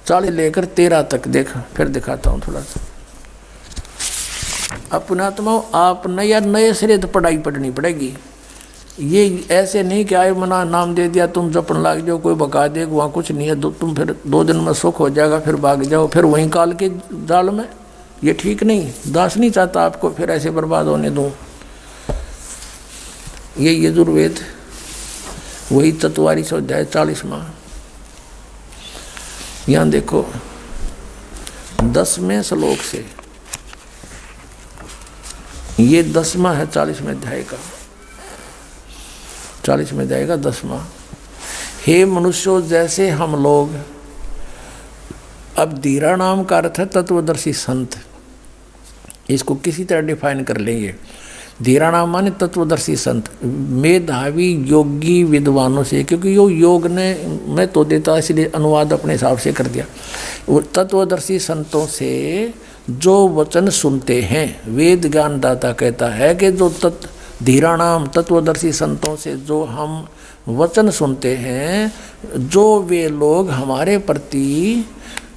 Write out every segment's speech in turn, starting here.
40 लेकर 13 तक देखा, फिर दिखाता हूँ थोड़ा सा। अपनात्माओं, आप नए सिरे तो पढ़ाई पढ़नी पड़ेगी। ये ऐसे नहीं कि आए मना नाम दे दिया तुम जपन लाग जाओ, कोई बका दे वहाँ कुछ नहीं है, तुम फिर 2 दिन में सुख हो जाएगा, फिर भाग जाओ फिर वहीं काल के जाल में। ये ठीक नहीं, दास नहीं चाहता आपको फिर ऐसे बर्बाद होने दूँ। ये यजुर्वेद वही तत्वारी स्वाध्याय 40वां। यहाँ देखो 10वें श्लोक से, ये 10वां है 40वें अध्याय का, 40वें अध्याय का 10वां। हे मनुष्यों, जैसे हम लोग, अब धीरा नाम का अर्थ है तत्वदर्शी संत, इसको किसी तरह डिफाइन कर लेंगे। धीरा नाम माने तत्वदर्शी संत, मेधावी योगी विद्वानों से, क्योंकि यो योग ने मैं तो देता इसलिए अनुवाद अपने हिसाब से कर दिया। वो तत्वदर्शी संतों से जो वचन सुनते हैं, वेद ज्ञान दाता कहता है कि जो धीरा नाम तत्वदर्शी संतों से जो हम वचन सुनते हैं, जो वे लोग हमारे प्रति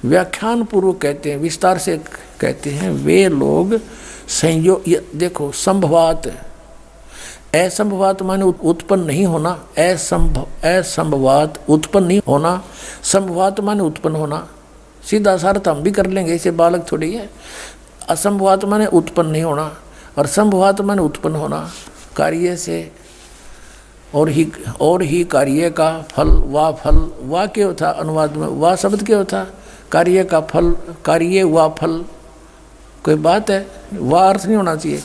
व्याख्यान पूर्वक कहते हैं, विस्तार से कहते हैं, वे लोग संयोग, देखो संभवात, असंभवात माने उत्पन्न नहीं होना, असंभवात उत्पन्न नहीं होना, संभवात माने उत्पन्न होना, सीधा सा अर्थ हम भी कर लेंगे, इसे बालक थोड़ी है। असंभवात माने उत्पन्न नहीं होना और संभवात माने उत्पन्न होना, कार्य से और ही कार्य का फल, वाह क्यों था अनुवाद में, वाह शब्द क्यों था, कार्य का फल, कार्य वा फल, कोई बात है, वाह अर्थ नहीं होना चाहिए।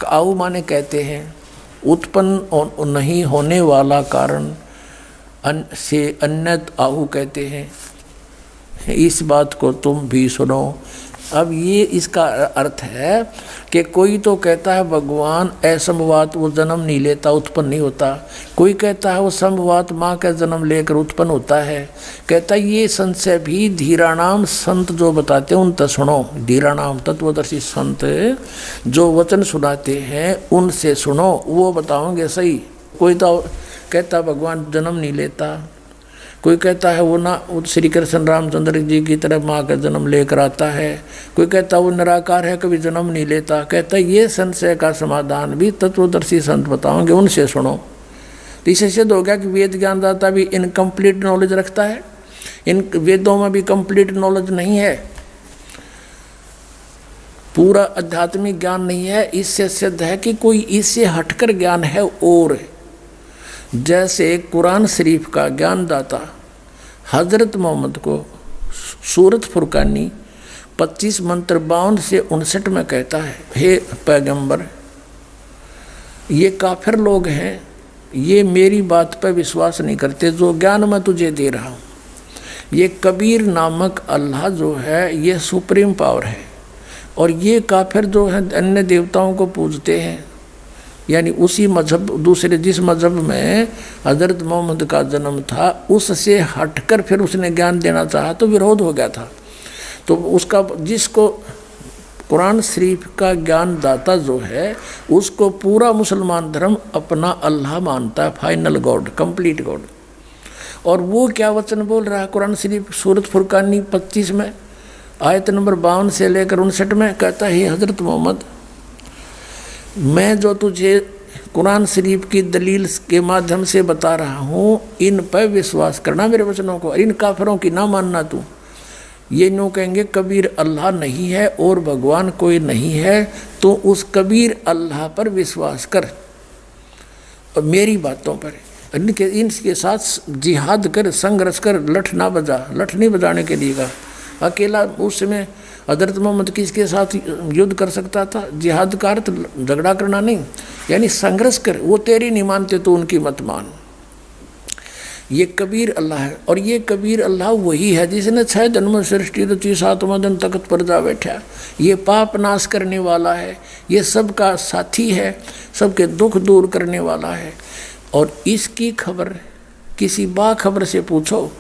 आऊ माने कहते हैं उत्पन्न नहीं होने वाला कारण से अन्यत आहु कहते हैं, इस बात को तुम भी सुनो। अब ये इसका अर्थ है कि कोई तो कहता है भगवान असंभवात वो जन्म नहीं लेता, उत्पन्न नहीं होता, कोई कहता है वो संभवात माँ का जन्म लेकर उत्पन्न होता है। कहता है ये संशय भी धीराणाम संत जो बताते हैं उन तक सुनो, धीराणाम तत्वदर्शी संत जो वचन सुनाते हैं उनसे सुनो, वो बताओगे सही। कोई तो कहता भगवान जन्म नहीं लेता, कोई कहता है वो ना श्री कृष्ण रामचंद्र जी की तरह माँ का जन्म लेकर आता है, कोई कहता वो निराकार है कभी जन्म नहीं लेता। कहता ये संशय का समाधान भी तत्वदर्शी संत बताओगे, उनसे सुनो। तो इससे सिद्ध हो गया कि वेद ज्ञानदाता भी इनकम्प्लीट नॉलेज रखता है, इन वेदों में भी कंप्लीट नॉलेज नहीं है, पूरा आध्यात्मिक ज्ञान नहीं है। इससे सिद्ध है कि कोई इससे हटकर ज्ञान है। और जैसे कुरान शरीफ का ज्ञानदाता हजरत मोहम्मद को सूरत फुरकानी 25 मंत्र 52 से 59 में कहता है, हे पैगंबर, ये काफिर लोग हैं, ये मेरी बात पर विश्वास नहीं करते जो ज्ञान मैं तुझे दे रहा हूँ। ये कबीर नामक अल्लाह जो है ये सुप्रीम पावर है, और ये काफिर जो है अन्य देवताओं को पूजते हैं, यानी उसी मजहब दूसरे जिस मजहब में हजरत मोहम्मद का जन्म था उससे हटकर फिर उसने ज्ञान देना चाहा तो विरोध हो गया था। तो उसका जिसको कुरान शरीफ का ज्ञान दाता जो है उसको पूरा मुसलमान धर्म अपना अल्लाह मानता है, फाइनल गॉड, कंप्लीट गॉड। और वो क्या वचन बोल रहा है कुरान शरीफ सूरत फुरकानी 25 में आयत नंबर 52 से लेकर 59 में कहता है, हजरत मोहम्मद, मैं जो तुझे कुरान शरीफ की दलील के माध्यम से बता रहा हूँ इन पर विश्वास करना, मेरे वचनों को, इन काफिरों की ना मानना तू। ये न्यों कहेंगे कबीर अल्लाह नहीं है और भगवान कोई नहीं है, तो उस कबीर अल्लाह पर विश्वास कर और मेरी बातों पर, इनके साथ जिहाद कर, संघर्ष कर, लठ ना बजा, लठ नहीं बजाने के लिए कहा। अकेला उस समय हजरत मोहम्मद किसके साथ युद्ध कर सकता था? जिहाद का अर्थ झगड़ा करना नहीं, यानी संघर्ष कर। वो तेरी नहीं मानते तो उनकी मत मान। ये कबीर अल्लाह है, और ये कबीर अल्लाह वही है जिसने 6 दिन में सृष्टि रची, 7वां दिन तख्त पर जा बैठा। ये पाप नाश करने वाला है, ये सबका साथी है, सबके दुख दूर करने वाला है। और इसकी खबर किसी बाखबर से पूछो,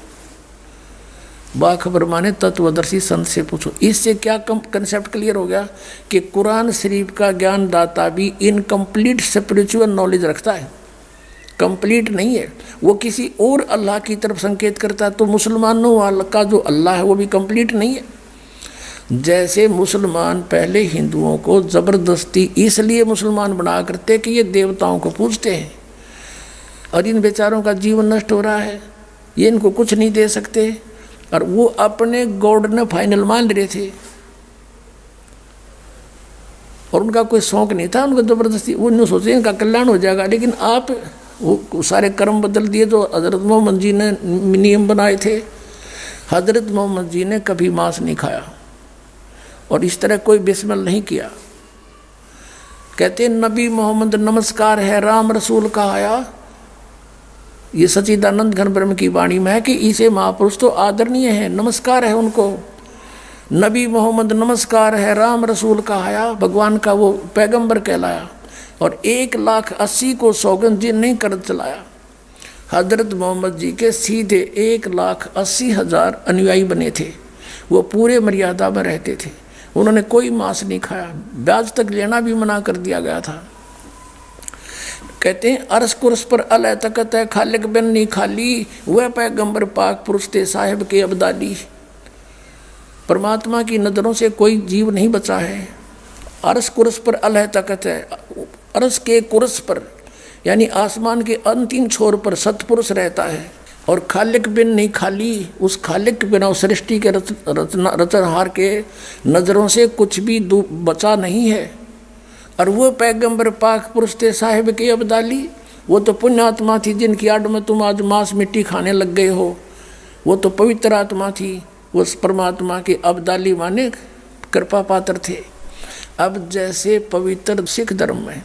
बाखबर माने तत्वदर्शी संत से पूछो। इससे क्या कंसेप्ट क्लियर हो गया कि कुरान शरीफ का ज्ञान दाता भी इनकम्प्लीट स्पिरिचुअल नॉलेज रखता है, कंप्लीट नहीं है, वो किसी और अल्लाह की तरफ संकेत करता है। तो मुसलमानों वाला का जो अल्लाह है वो भी कंप्लीट नहीं है। जैसे मुसलमान पहले हिंदुओं को ज़बरदस्ती इसलिए मुसलमान बना करते कि ये देवताओं को पूजते हैं और इन बेचारों का जीवन नष्ट हो रहा है, ये इनको कुछ नहीं दे सकते, और वो अपने गॉड ने फाइनल मान रहे थे और उनका कोई शौक नहीं था, उनको ज़बरदस्ती वो नहीं सोचे इनका कल्याण हो जाएगा। लेकिन आप वो सारे कर्म बदल दिए जो हज़रत मोहम्मद जी ने नियम बनाए थे। हज़रत मोहम्मद जी ने कभी मांस नहीं खाया और इस तरह कोई बिस्मिल नहीं किया। कहते नबी मोहम्मद नमस्कार है राम रसूल का आया, ये सच्चिदानंद घन ब्रह्म की वाणी में है कि इसे महापुरुष तो आदरणीय है, नमस्कार है उनको। नबी मोहम्मद नमस्कार है राम रसूल का आया, भगवान का वो पैगंबर कहलाया और 1,80,000 को सौगंध जी नहीं कर चलाया। हजरत मोहम्मद जी के सीधे 1,80,000 अनुयायी बने थे, वो पूरे मर्यादा में रहते थे, उन्होंने कोई मांस नहीं खाया, ब्याज तक लेना भी मना कर दिया गया था। कहते हैं अरस कुरस पर अल तकत है खालिक बिन नहीं खाली, वह पैगंबर पाक पुरुष थे साहिब के अब्दाली। परमात्मा की नज़रों से कोई जीव नहीं बचा है। अरस कुरस पर अल तकत है, अरस के कुरस पर यानी आसमान के अंतिम छोर पर सतपुरुष रहता है और खालिक बिन नहीं खाली, उस खालिक के बिना उस सृष्टि के रचनहार के नज़रों से कुछ भी बचा नहीं है। और वो पैगंबर पाक पुरुष थे साहिब के अब्दाली, वो तो पुण्यात्मा थी जिनकी आड़ में तुम आज मांस मिट्टी खाने लग गए हो, वो तो पवित्र आत्मा थी, वो परमात्मा के अब्दाली माने कृपा पात्र थे। अब जैसे पवित्र सिख धर्म में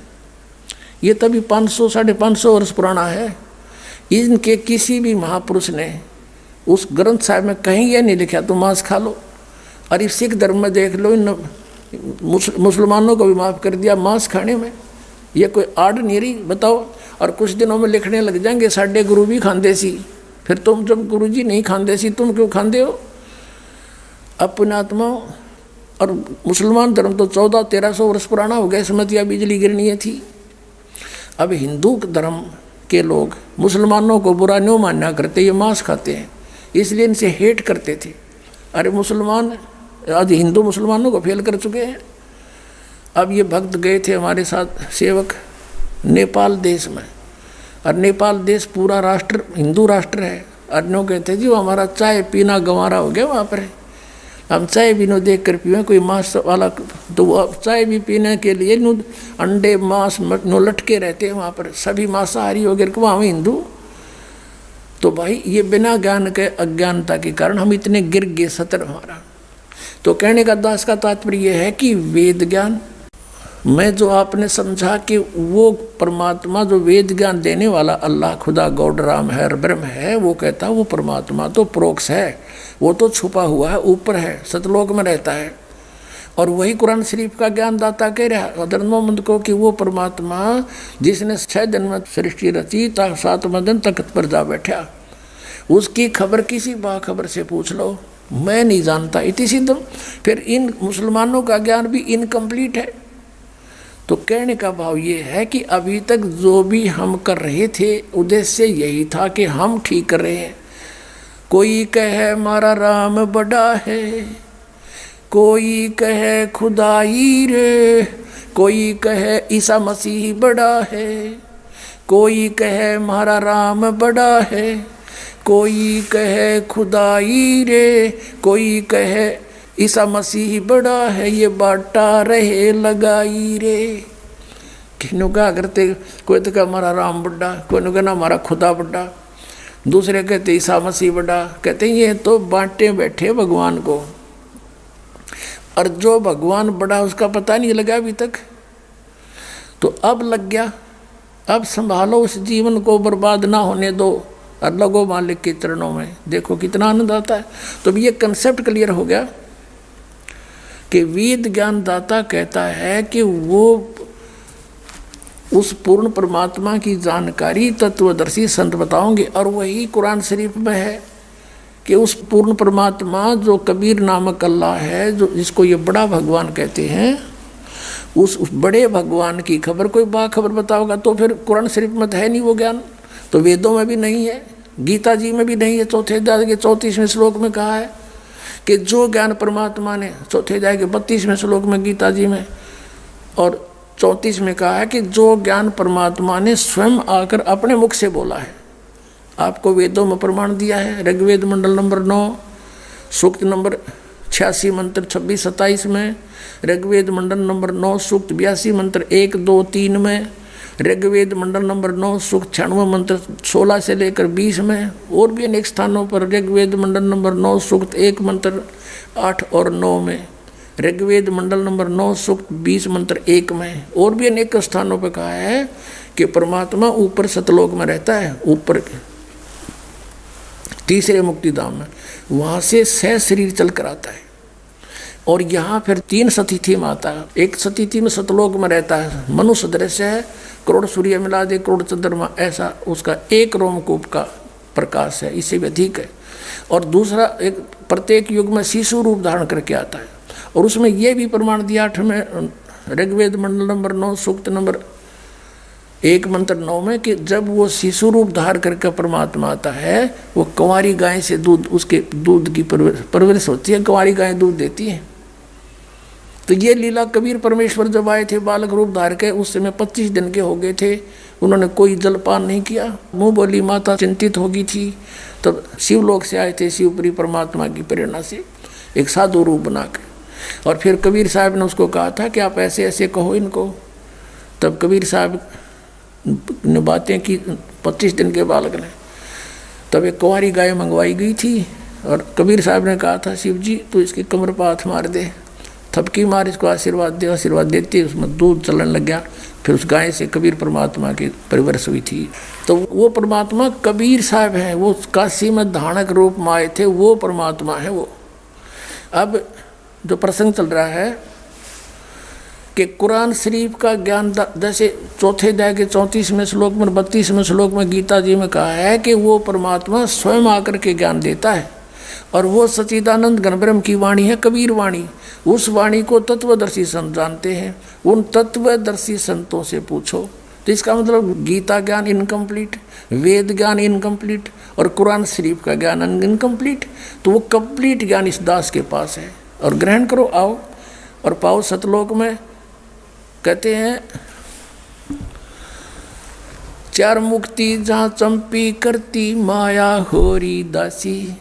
ये तभी 500-550 वर्ष पुराना है, इनके किसी भी महापुरुष ने उस ग्रंथ साहिब में कहीं यह नहीं लिखा तुम मांस खा लो। और इस सिख धर्म में देख लो, इन मुसलमानों को भी माफ़ कर दिया मांस खाने में, ये कोई आड़ नहीं रही बताओ। और कुछ दिनों में लिखने लग जाएंगे साढ़े गुरु भी खांदे सी, फिर तुम जब गुरु जी नहीं खांदे सी तुम क्यों खांदे हो। अपने आत्मा और मुसलमान धर्म तो 1400-1300 वर्ष पुराना हो गया, समतिया बिजली गिरनी थी। अब हिंदू धर्म के लोग मुसलमानों को बुरा नहीं मानना करते, ये मांस खाते हैं इसलिए इनसे हेट करते थे। अरे मुसलमान आज हिंदू मुसलमानों को फेल कर चुके हैं। अब ये भक्त गए थे हमारे साथ सेवक नेपाल देश में, और नेपाल देश पूरा राष्ट्र हिंदू राष्ट्र है। अन्यों कहते जी वो हमारा चाय पीना गंवारा हो गया वहाँ पर, हम चाय भी नो देख कर पीएं कोई मांस वाला, तो वो चाय भी पीने के लिए नो अंडे मांस नो लटके रहते हैं वहाँ पर, सभी मांसाहारी हो गए वहाँ हिंदू। तो भाई ये बिना ज्ञान के अज्ञानता के कारण हम इतने गिर गए सतर हमारा। तो कहने का दास का तात्पर्य यह है कि वेद ज्ञान में जो आपने समझा कि वो परमात्मा जो वेद ज्ञान देने वाला अल्लाह खुदा गॉड राम है ब्रह्म है, वो कहता वो परमात्मा तो प्रोक्ष है, वो तो छुपा हुआ है, ऊपर है, सतलोक में रहता है। और वही कुरान शरीफ का ज्ञान दाता कह रहा है हज़रत मोहम्मद को कि वो परमात्मा जिसने 6 दिन में सृष्टि रची 7वें दिन तख्त पर जा बैठा, उसकी खबर किसी बाखबर से पूछ लो, मैं नहीं जानता इति सिद्धम। फिर इन मुसलमानों का ज्ञान भी इनकम्प्लीट है। तो कहने का भाव ये है कि अभी तक जो भी हम कर रहे थे उद्देश्य यही था कि हम ठीक कर रहे हैं। कोई कहे हमारा राम बड़ा है, कोई कहे खुदाई रे, कोई कहे ईसा मसीह बड़ा है, कोई कहे हमारा राम बड़ा है, कोई कहे खुदाई रे, कोई कहे ईसा मसीह बड़ा है, ये बाटा रहे लगाई रे। किन्हों क्या करते, कोई तो कहा हमारा राम बड़ा, कोई ने कहना हमारा खुदा बड़ा, दूसरे कहते ईसा मसीह बड़ा। कहते ये तो बांटे बैठे भगवान को, और जो भगवान बड़ा उसका पता नहीं लगा अभी तक। तो अब लग गया, अब संभालो उस जीवन को, बर्बाद ना होने दो और लगो मालिक के चरणों में। देखो कितना आनंद आता है। तो ये कंसेप्ट क्लियर हो गया कि वेद ज्ञान दाता कहता है कि वो उस पूर्ण परमात्मा की जानकारी तत्वदर्शी संत बताओगे, और वही कुरान शरीफ में है कि उस पूर्ण परमात्मा जो कबीर नामक अल्लाह है, जो जिसको ये बड़ा भगवान कहते हैं, उस बड़े भगवान की खबर कोई बाखबर बताओगा तो फिर कुरान शरीफ में है नहीं वो ज्ञान। तो वेदों में भी नहीं है, गीता जी में भी नहीं है। चौथे अध्याय के 34वें श्लोक में कहा है कि जो ज्ञान परमात्मा ने, चौथे अध्याय के 32वें श्लोक में गीता जी में, और 34 में कहा है कि जो ज्ञान परमात्मा ने स्वयं आकर अपने मुख से बोला है। आपको वेदों में प्रमाण दिया है। ऋग्वेद मंडल नंबर 9 सूक्त नंबर 86 मंत्र 26-27 में, ऋग्वेद मंडल नंबर 9 सूक्त 82 मंत्र 1, 2, 3 में, ऋग्वेद मंडल नंबर 9 सूक्त 96 मंत्र 16 से लेकर 20 में, और भी अनेक स्थानों पर ऋग्वेद मंडल नंबर 9 सूक्त 1 मंत्र 8 और 9 में, ऋग्वेद मंडल नंबर 9 सूक्त 20 मंत्र 1 में, और भी अनेक स्थानों पर कहा है कि परमात्मा ऊपर सतलोक में रहता है, ऊपर तीसरे मुक्तिधाम में, वहाँ से सह शरीर चल कर आता है। और यहाँ फिर 3 सतिथि में आता है। एक सतिथि में सतलोक में रहता है, मनुष्य दृश्य है, करोड़ सूर्य मिला दे, करोड़ चंद्रमा, ऐसा उसका एक रोमकूप का प्रकाश है, इससे भी अधिक है। और दूसरा एक प्रत्येक युग में शिशु रूप धारण करके आता है। और उसमें यह भी प्रमाण दिया 8वें ऋग्वेद मंडल नंबर 9 सूक्त नंबर 1 मंत्र 9 में कि जब वो शिशु रूप धारण करके परमात्मा आता है, वो कुंवारी गाय से दूध, उसके दूध की परवरिश होती है, कुंवारी गाय दूध देती है। तो ये लीला कबीर परमेश्वर जब आए थे बालक रूप धार के, उस समय 25 दिन के हो गए थे, उन्होंने कोई जलपान नहीं किया। मुँह बोली माता चिंतित हो गई थी, तब शिवलोक से आए थे, शिवपुरी परमात्मा की प्रेरणा से एक साधु रूप बना के। और फिर कबीर साहब ने उसको कहा था कि आप ऐसे ऐसे कहो इनको। तब कबीर साहब ने बातें की 25 दिन के बालक ने। तब एक कुंवारी गाय मंगवाई गई थी और कबीर साहब ने कहा था, शिव जी तो इसकी कमर पर हाथ मार दे, थपकी मार, इसको आशीर्वाद दे। आशीर्वाद देते उसमें दूध चलने लग गया। फिर उस गाय से कबीर परमात्मा की परिवर्ष हुई थी। तो वो परमात्मा कबीर साहब हैं, वो काशी में धानक रूप में आए थे, वो परमात्मा है वो। अब जो प्रसंग चल रहा है कि कुरान शरीफ का ज्ञान, जैसे चौथे अध्याय के 34वें श्लोक में 32वें श्लोक में गीता जी में कहा है कि वो परमात्मा स्वयं आकर के ज्ञान देता है। और वो सच्चिदानंद घनब्रह्म की वाणी है, कबीर वाणी। उस वाणी को तत्वदर्शी संत जानते हैं, उन तत्वदर्शी संतों से पूछो। तो इसका मतलब गीता ज्ञान इनकम्प्लीट, वेद ज्ञान इनकम्प्लीट और कुरान शरीफ का ज्ञान इनकम्प्लीट। तो वो कंप्लीट ज्ञान इस दास के पास है, और ग्रहण करो, आओ और पाओ सतलोक में। कहते हैं 4 मुक्ति जहाँ चंपी करती माया होरी दासी,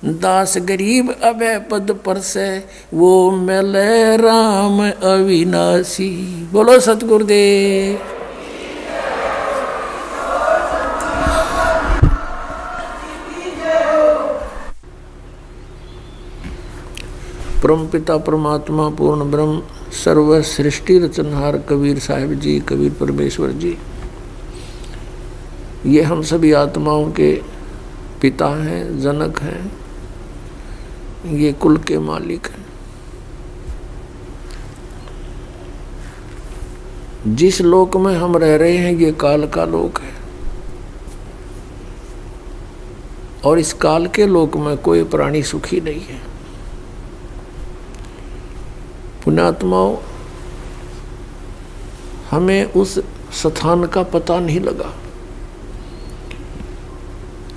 दास गरीब अभय पद पर से वो मिले राम अविनाशी। बोलो सतगुरुदेव। परमपिता परमात्मा पूर्ण ब्रह्म सर्व सृष्टि रचनहार कबीर साहिब जी, कबीर परमेश्वर जी, ये हम सभी आत्माओं के पिता हैं, जनक हैं, ये कुल के मालिक हैं। जिस लोक में हम रह रहे हैं ये काल का लोक है, और इस काल के लोक में कोई प्राणी सुखी नहीं है। पुण्यात्माओं, हमें उस स्थान का पता नहीं लगा,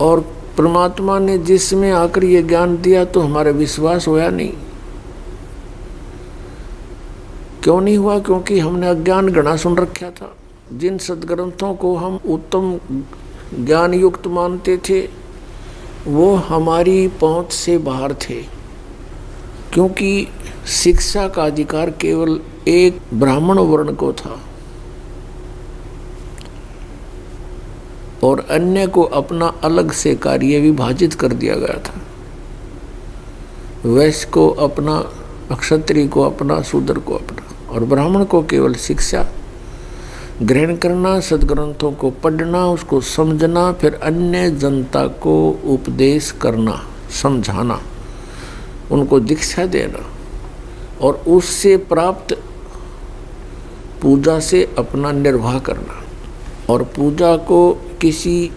और परमात्मा ने जिसमें आकर ये ज्ञान दिया तो हमारा विश्वास होया नहीं। क्यों नहीं हुआ? क्योंकि हमने अज्ञान घना सुन रखा था। जिन सदग्रंथों को हम उत्तम ज्ञान युक्त मानते थे वो हमारी पहुंच से बाहर थे, क्योंकि शिक्षा का अधिकार केवल एक ब्राह्मण वर्ण को था और अन्य को अपना अलग से कार्य विभाजित कर दिया गया था। वैश्य को अपना, क्षत्रिय को अपना, शूद्र को अपना, और ब्राह्मण को केवल शिक्षा ग्रहण करना, सदग्रंथों को पढ़ना, उसको समझना, फिर अन्य जनता को उपदेश करना, समझाना, उनको दीक्षा देना, और उससे प्राप्त पूजा से अपना निर्वाह करना। और पूजा को किसी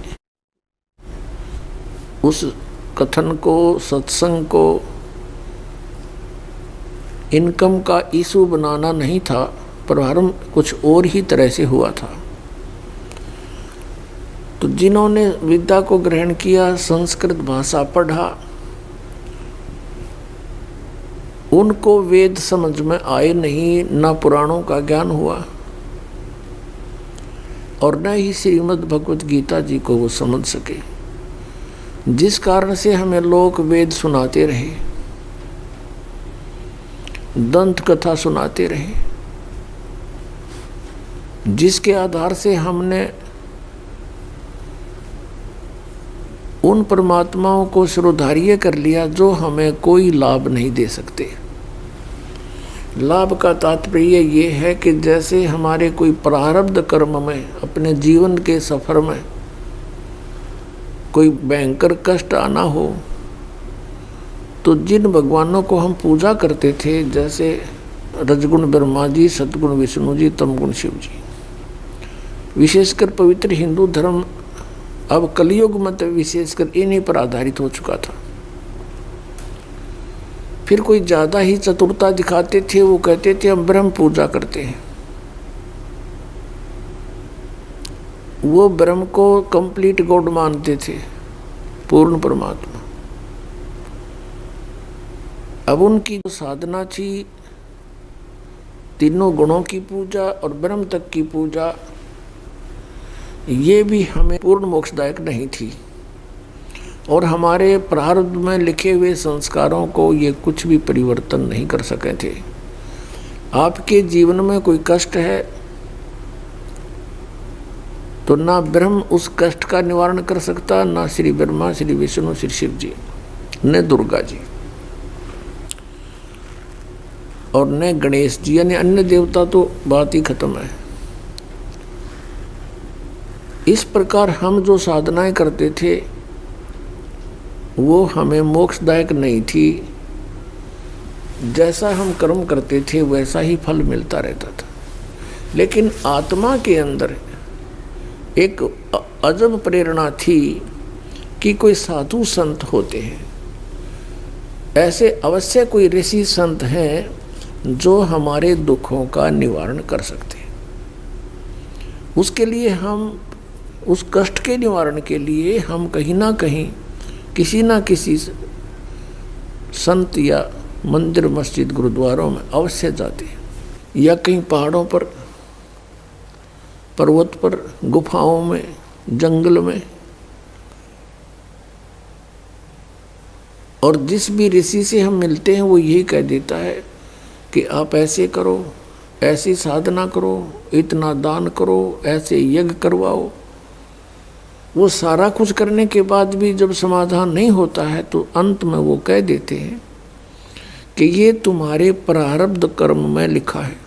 उस कथन को, सत्संग को इनकम का इशू बनाना नहीं था, प्रारंभ कुछ और ही तरह से हुआ था। तो जिन्होंने विद्या को ग्रहण किया, संस्कृत भाषा पढ़ा, उनको वेद समझ में आए नहीं, न पुराणों का ज्ञान हुआ और न ही श्रीमद् भगवत गीता जी को वो समझ सके, जिस कारण से हमें लोग वेद सुनाते रहे, दंत कथा सुनाते रहे, जिसके आधार से हमने उन परमात्माओं को शिरोधार्य कर लिया जो हमें कोई लाभ नहीं दे सकते। लाभ का तात्पर्य ये है कि जैसे हमारे कोई प्रारब्ध कर्म में, अपने जीवन के सफर में कोई भयंकर कष्ट आना हो, तो जिन भगवानों को हम पूजा करते थे, जैसे रजगुण ब्रह्मा जी, सतगुण विष्णु जी, तमगुण शिव जी, विशेषकर पवित्र हिंदू धर्म अब कलयुग मत विशेषकर इन्हीं पर आधारित हो चुका था। फिर कोई ज़्यादा ही चतुरता दिखाते थे, वो कहते थे हम ब्रह्म पूजा करते हैं। वो ब्रह्म को कंप्लीट गॉड मानते थे, पूर्ण परमात्मा। अब उनकी साधना थी तीनों गुणों की पूजा और ब्रह्म तक की पूजा, ये भी हमें पूर्ण मोक्षदायक नहीं थी और हमारे प्रारब्ध में लिखे हुए संस्कारों को ये कुछ भी परिवर्तन नहीं कर सके थे। आपके जीवन में कोई कष्ट है तो ना ब्रह्म उस कष्ट का निवारण कर सकता, ना श्री ब्रह्मा, श्री विष्णु, श्री शिव जी, न दुर्गा जी और न गणेश जी, यानी अन्य देवता तो बात ही खत्म है। इस प्रकार हम जो साधनाएं करते थे वो हमें मोक्षदायक नहीं थी। जैसा हम कर्म करते थे वैसा ही फल मिलता रहता था। लेकिन आत्मा के अंदर एक अजब प्रेरणा थी कि कोई साधु संत होते हैं, ऐसे अवश्य कोई ऋषि संत हैं जो हमारे दुखों का निवारण कर सकते हैं। उसके लिए हम, उस कष्ट के निवारण के लिए हम कहीं ना कहीं किसी ना किसी संत या मंदिर, मस्जिद, गुरुद्वारों में अवश्य जाते हैं, या कहीं पहाड़ों पर, पर्वत पर, गुफाओं में, जंगल में। और जिस भी ऋषि से हम मिलते हैं वो यही कह देता है कि आप ऐसे करो, ऐसी साधना करो, इतना दान करो, ऐसे यज्ञ करवाओ। वो सारा कुछ करने के बाद भी जब समाधान नहीं होता है तो अंत में वो कह देते हैं कि ये तुम्हारे प्रारब्ध कर्म में लिखा है,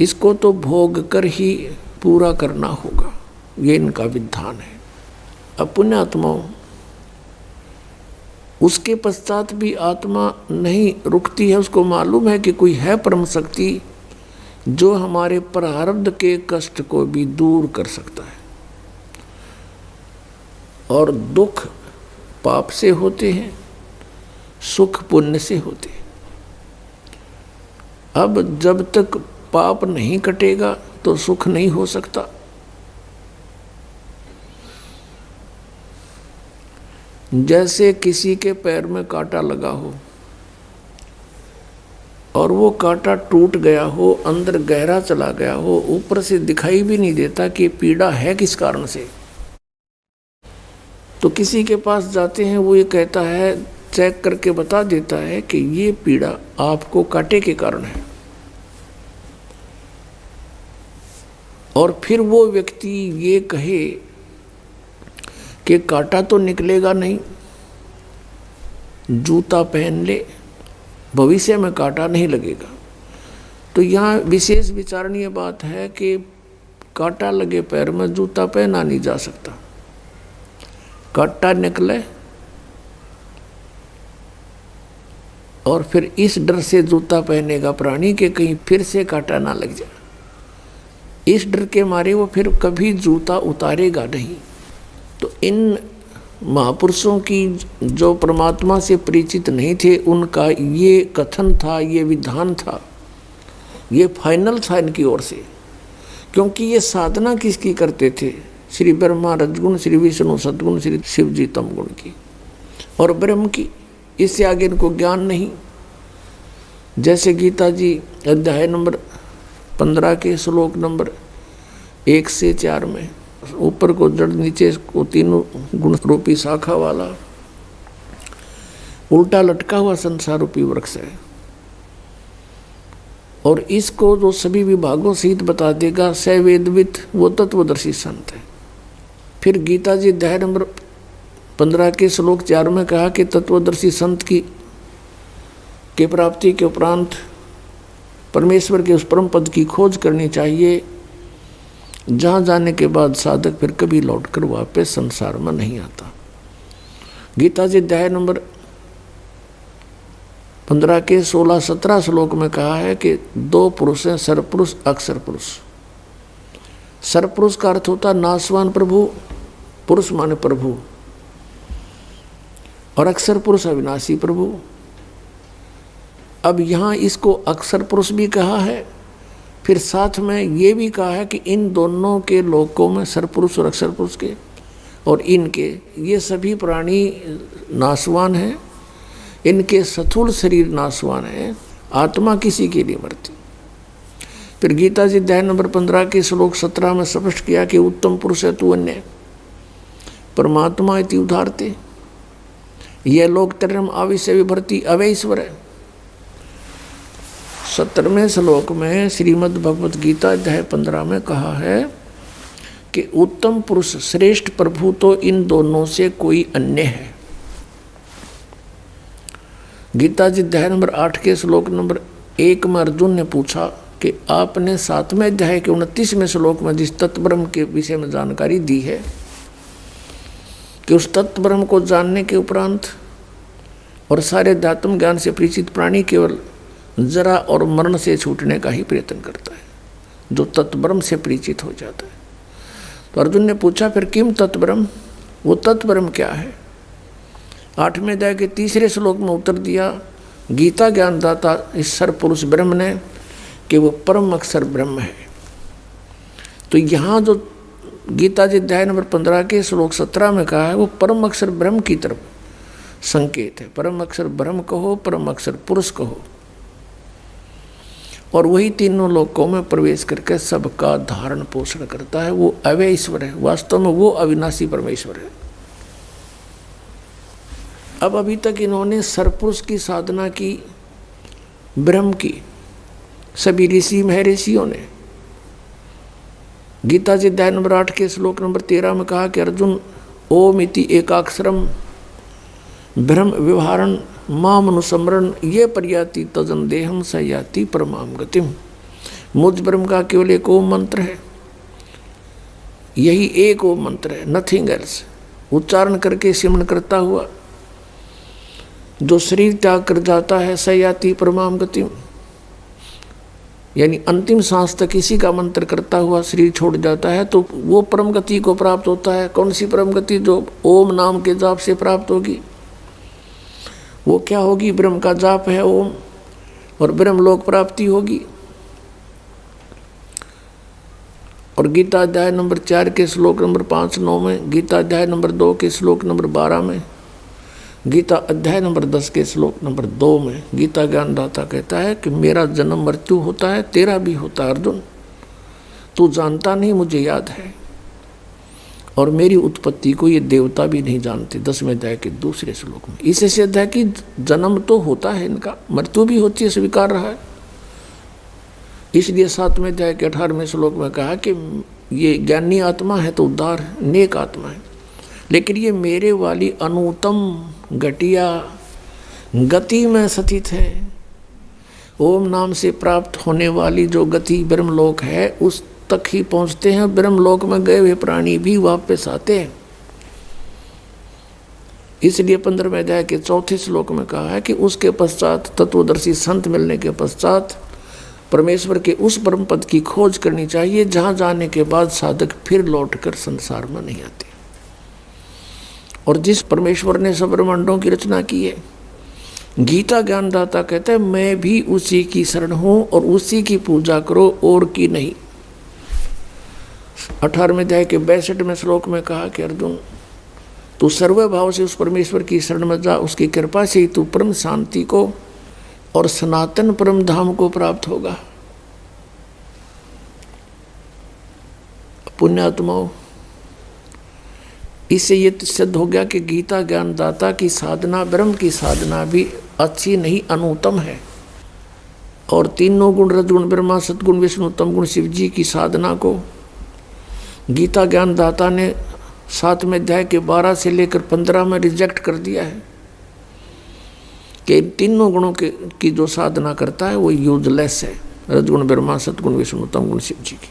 इसको तो भोग कर ही पूरा करना होगा, ये इनका विधान है। अब पुण्य आत्माओं, उसके पश्चात भी आत्मा नहीं रुकती है। उसको मालूम है कि कोई है परम शक्ति जो हमारे प्रारब्ध के कष्ट को भी दूर कर सकता है। और दुख पाप से होते हैं, सुख पुण्य से होते हैं। अब जब तक पाप नहीं कटेगा तो सुख नहीं हो सकता। जैसे किसी के पैर में कांटा लगा हो और वो कांटा टूट गया हो, अंदर गहरा चला गया हो, ऊपर से दिखाई भी नहीं देता कि पीड़ा है किस कारण से, तो किसी के पास जाते हैं, वो ये कहता है, चेक करके बता देता है कि ये पीड़ा आपको कांटे के कारण है। और फिर वो व्यक्ति ये कहे कि कांटा तो निकलेगा नहीं, जूता पहन ले, भविष्य में कांटा नहीं लगेगा। तो यहाँ विशेष विचारणीय बात है कि कांटा लगे पैर में जूता पहना नहीं जा सकता। कांटा निकले और फिर इस डर से जूता पहनेगा प्राणी के कहीं फिर से कांटा ना लग जाए। इस डर के मारे वो फिर कभी जूता उतारेगा नहीं। तो इन महापुरुषों की जो परमात्मा से परिचित नहीं थे, उनका ये कथन था, ये विधान था, ये फाइनल था इनकी ओर से। क्योंकि ये साधना किसकी करते थे? श्री ब्रह्मा रजगुण, श्री विष्णु सद्गुण, श्री शिव जी तम गुण की, और ब्रह्म की। इससे आगे इनको ज्ञान नहीं। जैसे गीता जी अध्याय नंबर 15 के श्लोक नंबर 1 से 4 में ऊपर को जड़ नीचे को तीनों गुण रूपी शाखा वाला उल्टा लटका हुआ संसार रूपी वृक्ष है, और इसको जो सभी विभागों सहित बता देगा स वेदविद, वो तत्वदर्शी संत है। फिर गीता जी अध्याय नंबर 15 के श्लोक 4 में कहा कि तत्वदर्शी संत की प्राप्ति के उपरांत परमेश्वर के उस परम पद की खोज करनी चाहिए, जहाँ जाने के बाद साधक फिर कभी लौटकर वापस संसार में नहीं आता। गीता जी अध्याय नंबर 15 के 16-17 श्लोक में कहा है कि 2 पुरुष हैं, सरपुरुष अक्षर पुरुष। सरपुरुष का अर्थ होता नासवान प्रभु, पुरुष माने प्रभु, और अक्षर पुरुष अविनाशी प्रभु। अब यहाँ इसको अक्षर पुरुष भी कहा है, फिर साथ में ये भी कहा है कि इन दोनों के लोकों में सरपुरुष और अक्षर पुरुष के और इनके ये सभी प्राणी नासवान हैं, इनके स्थूल शरीर नासवान है, आत्मा किसी के लिए मरती। फिर गीता जी अध्याय नंबर 15 के श्लोक 17 में स्पष्ट किया कि उत्तम पुरुष है तू अन्य परमात्मा इति उदारते, यह लोक तरम आविश्य विभर्ति अवैश्वर है। 17वें श्लोक में श्रीमद् भगवत गीता अध्याय 15 में कहा है कि उत्तम पुरुष श्रेष्ठ प्रभु तो इन दोनों से कोई अन्य है। गीता जी अध्याय नंबर 8 के श्लोक नंबर 1 में अर्जुन ने पूछा कि आपने 7वें अध्याय के 29वें श्लोक में जिस तत्ब्रह्म के विषय में जानकारी दी है कि उस तत्ब्रह्म को जानने के उपरांत और सारे अध्यात्म ज्ञान से परिचित प्राणी केवल जरा और मरण से छूटने का ही प्रयत्न करता है, जो तत्ब्रह्म से परिचित हो जाता है। तो अर्जुन ने पूछा फिर किम तत्ब्रह्म, वो तत्ब्रह्म क्या है? 8वें अध्याय के 3रे श्लोक में उत्तर दिया गीता ज्ञानदाता इस सरपुरुष ब्रह्म ने कि वो परम अक्षर ब्रह्म है। तो यहाँ जो गीता जी अध्याय नंबर 15 के श्लोक 17 में कहा है वो परम अक्षर ब्रह्म की तरफ संकेत है। परम अक्षर ब्रह्म कहो, परम अक्षर पुरुष कहो, और वही तीनों लोकों में प्रवेश करके सबका धारण पोषण करता है। वो अव्यय ईश्वर है, वास्तव में वो अविनाशी परमेश्वर है। अब अभी तक इन्होंने सरपुरुष की साधना की, ब्रह्म की, सभी ऋषि महर्षियों ने। गीता जी अध्याय नंबर 8 के श्लोक नंबर 13 में कहा कि अर्जुन ओम इति एकाक्षरम ब्रह्म व्यवहारण माम अनुसमरण ये पर्याति तजन देहम स याति परमाम गतिम। मुझ ब्रह्म का केवल एक ओम मंत्र है, यही एक ओम मंत्र है, नथिंग एल्स। उच्चारण करके सिमरण करता हुआ जो शरीर त्याग कर जाता है स याति परमाम गतिम, यानी अंतिम सांस तक इसी का मंत्र करता हुआ शरीर छोड़ जाता है तो वो परम गति को प्राप्त होता है। कौन सी परम गति? जो ओम नाम के जाप से प्राप्त होगी। वो क्या होगी? ब्रह्म का जाप है ओम, और ब्रह्म लोक प्राप्ति होगी। और गीता अध्याय नंबर 4 के श्लोक नंबर 5-9 में, गीता अध्याय नंबर 2 के श्लोक नंबर 12 में, गीता अध्याय नंबर 10 के श्लोक नंबर 2 में गीता ज्ञानदाता कहता है कि मेरा जन्म मृत्यु होता है, तेरा भी होता है अर्जुन, तू जानता नहीं, मुझे याद है। और मेरी उत्पत्ति को ये देवता भी नहीं जानते। 10वें अध्याय के 2 श्लोक में इससे सिद्ध है कि जन्म तो होता है इनका, मृत्यु भी होती है, स्वीकार रहा है। इसलिए 7वें अध्याय के 18वें श्लोक में कहा कि ये ज्ञानी आत्मा है तो उद्धार नेक आत्मा है, लेकिन ये मेरे वाली अनुत्तम घटिया गति में स्थित है। ओम नाम से प्राप्त होने वाली जो गति ब्रह्मलोक है उस तक ही पहुंचते हैं। ब्रह्मलोक में गए हुए प्राणी भी वापस आते हैं। इसलिए 15वें अध्याय के 4 श्लोक में कहा है कि उसके पश्चात तत्वदर्शी संत मिलने के पश्चात परमेश्वर के उस परम पद की खोज करनी चाहिए जहाँ जाने के बाद साधक फिर लौटकर संसार में नहीं आते। और जिस परमेश्वर ने सब ब्रह्मांडों की रचना की है, गीता ज्ञानदाता कहते हैं मैं भी उसी की शरण हूँ और उसी की पूजा करो और की नहीं। 18वें अध्याय के 62वें श्लोक में कहा कि अर्जुन, तू सर्वभाव से उस परमेश्वर की शरण में जा, उसकी कृपा से ही तू परम शांति को और सनातन परम धाम को प्राप्त होगा। पुण्यात्माओं, इससे ये सिद्ध हो गया कि गीता ज्ञानदाता की साधना, ब्रह्म की साधना भी अच्छी नहीं, अनुत्तम है। और तीनों गुण, रजगुण ब्रह्मा, सतगुण विष्णु, तम गुण शिव जी की साधना को गीता ज्ञानदाता ने 7वें अध्याय के 12 से लेकर 15 में रिजेक्ट कर दिया है कि तीनों गुणों की जो साधना करता है वो यूजलेस है। रजगुण ब्रह्मा, सतगुण विष्णु, तम गुण शिव जी की।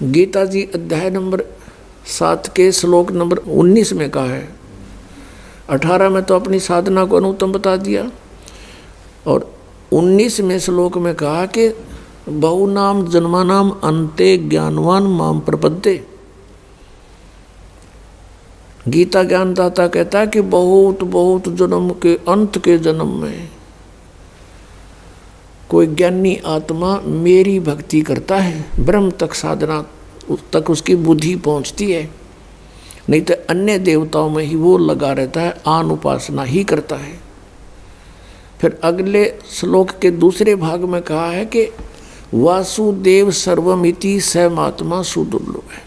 गीता जी अध्याय नंबर 7 के श्लोक नंबर 19 में कहा है, 18 में तो अपनी साधना को अनुत्तम बता दिया, और 19वें श्लोक में कहा कि बहुनाम जन्मानाम अन्ते ज्ञानवान माम प्रपद्ये। गीता ज्ञानदाता कहता है कि बहुत बहुत जन्म के अंत के जन्म में कोई ज्ञानी आत्मा मेरी भक्ति करता है, ब्रह्म तक साधना तक उसकी बुद्धि पहुंचती है, नहीं तो अन्य देवताओं में ही वो लगा रहता है, आन उपासना ही करता है। फिर अगले श्लोक के दूसरे भाग में कहा है कि वासुदेव सर्वमिति स महात्मा सुदुर्लभ है।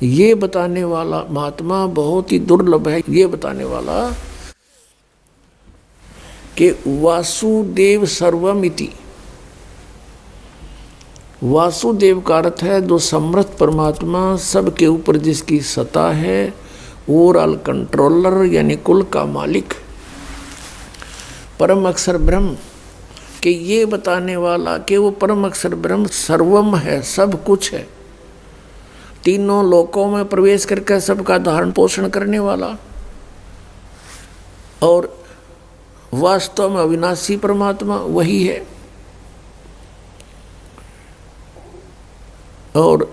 ये बताने वाला महात्मा बहुत ही दुर्लभ है। ये बताने वाला कि वासुदेव सर्वमिति, वासुदेव का अर्थ है जो समर्थ परमात्मा, सबके ऊपर जिसकी सत्ता है, ओवरऑल कंट्रोलर यानी कुल का मालिक, परम अक्षर ब्रह्म कि ये बताने वाला कि वो परम अक्षर ब्रह्म सर्वम है, सब कुछ है, तीनों लोकों में प्रवेश करके सबका धारण पोषण करने वाला, और वास्तव में अविनाशी परमात्मा वही है। और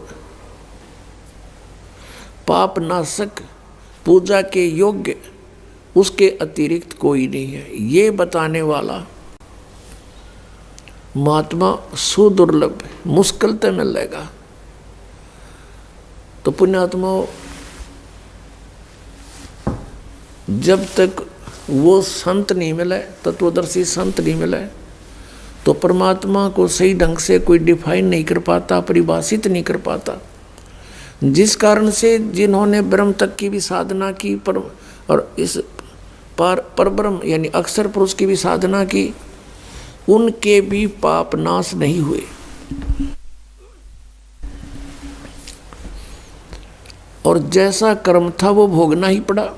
पाप नाशक, पूजा के योग्य, उसके अतिरिक्त कोई नहीं है। ये बताने वाला महात्मा सुदुर्लभ, मुश्किल तो मिलेगा। तो पुण्यात्माओं, जब तक वो संत नहीं मिले, तत्वदर्शी संत नहीं मिले, तो परमात्मा को सही ढंग से कोई डिफाइन नहीं कर पाता, परिभाषित नहीं कर पाता। जिस कारण से जिन्होंने ब्रह्म तक की भी साधना की और इस परब्रह्म यानी अक्षर पुरुष की भी साधना की, उनके भी पाप नाश नहीं हुए। और जैसा कर्म था वो भोगना ही पड़ा।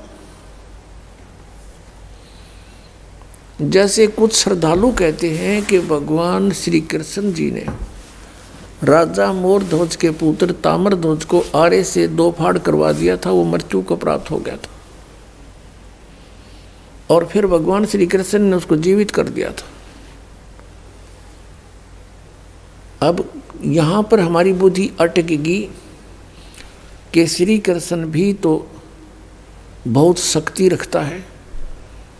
जैसे कुछ श्रद्धालु कहते हैं कि भगवान श्री कृष्ण जी ने राजा मोरध्वज के पुत्र ताम्रध्वज को आरे से 2 फाड़ करवा दिया था, वो मृत्यु को प्राप्त हो गया था, और फिर भगवान श्री कृष्ण ने उसको जीवित कर दिया था। अब यहाँ पर हमारी बुद्धि अटकेगी कि श्री कृष्ण भी तो बहुत शक्ति रखता है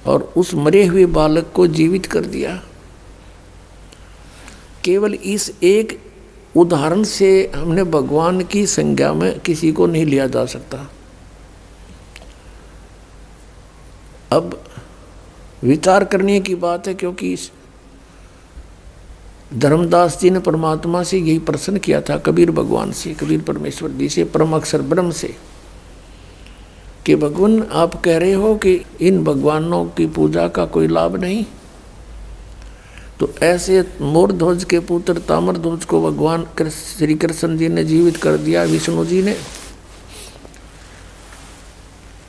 और उस मरे हुए बालक को जीवित कर दिया। केवल इस एक उदाहरण से हमने भगवान की संज्ञा में किसी को नहीं लिया जा सकता। अब विचार करने की बात है, क्योंकि धर्मदास जी ने परमात्मा से यही प्रश्न किया था, कबीर भगवान से, कबीर परमेश्वर जी से, परम अक्षर ब्रह्म से, कि भगवान आप कह रहे हो कि इन भगवानों की पूजा का कोई लाभ नहीं, तो ऐसे मोरध्वज के पुत्र ताम्रध्वज को भगवान श्री कृष्ण जी ने जीवित कर दिया, विष्णु जी ने।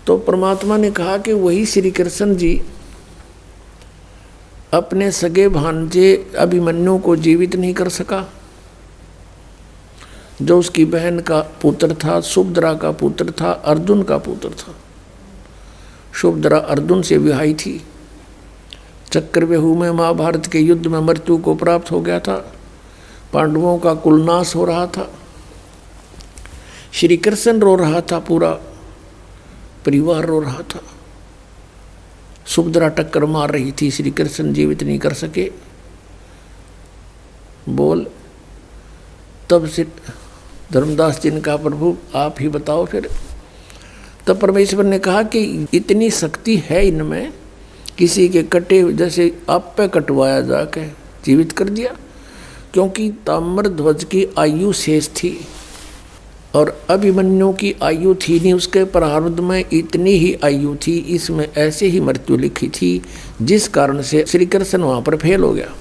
तो परमात्मा ने कहा कि वही श्री कृष्ण जी अपने सगे भांजे अभिमन्यु को जीवित नहीं कर सका, जो उसकी बहन का पुत्र था, सुभद्रा का पुत्र था, अर्जुन का पुत्र था। सुभद्रा अर्जुन से विवाही थी। चक्रव्यूह में महाभारत के युद्ध में मृत्यु को प्राप्त हो गया था, पांडवों का कुलनाश हो रहा था, श्री कृष्ण रो रहा था, पूरा परिवार रो रहा था। सुभद्रा टक्कर मार रही थी, श्री कृष्ण जीवित नहीं कर सके। बोल, तब से धर्मदास जी ने कहा प्रभु आप ही बताओ फिर। तब परमेश्वर ने कहा कि इतनी शक्ति है इनमें, किसी के कटे जैसे आप पे कटवाया जाके जीवित कर दिया, क्योंकि ताम्रध्वज की आयु शेष थी और अभिमन्यु की आयु थी नहीं, उसके प्रारब्ध में इतनी ही आयु थी, इसमें ऐसे ही मृत्यु लिखी थी, जिस कारण से श्री कृष्ण वहाँ पर फेल हो गया।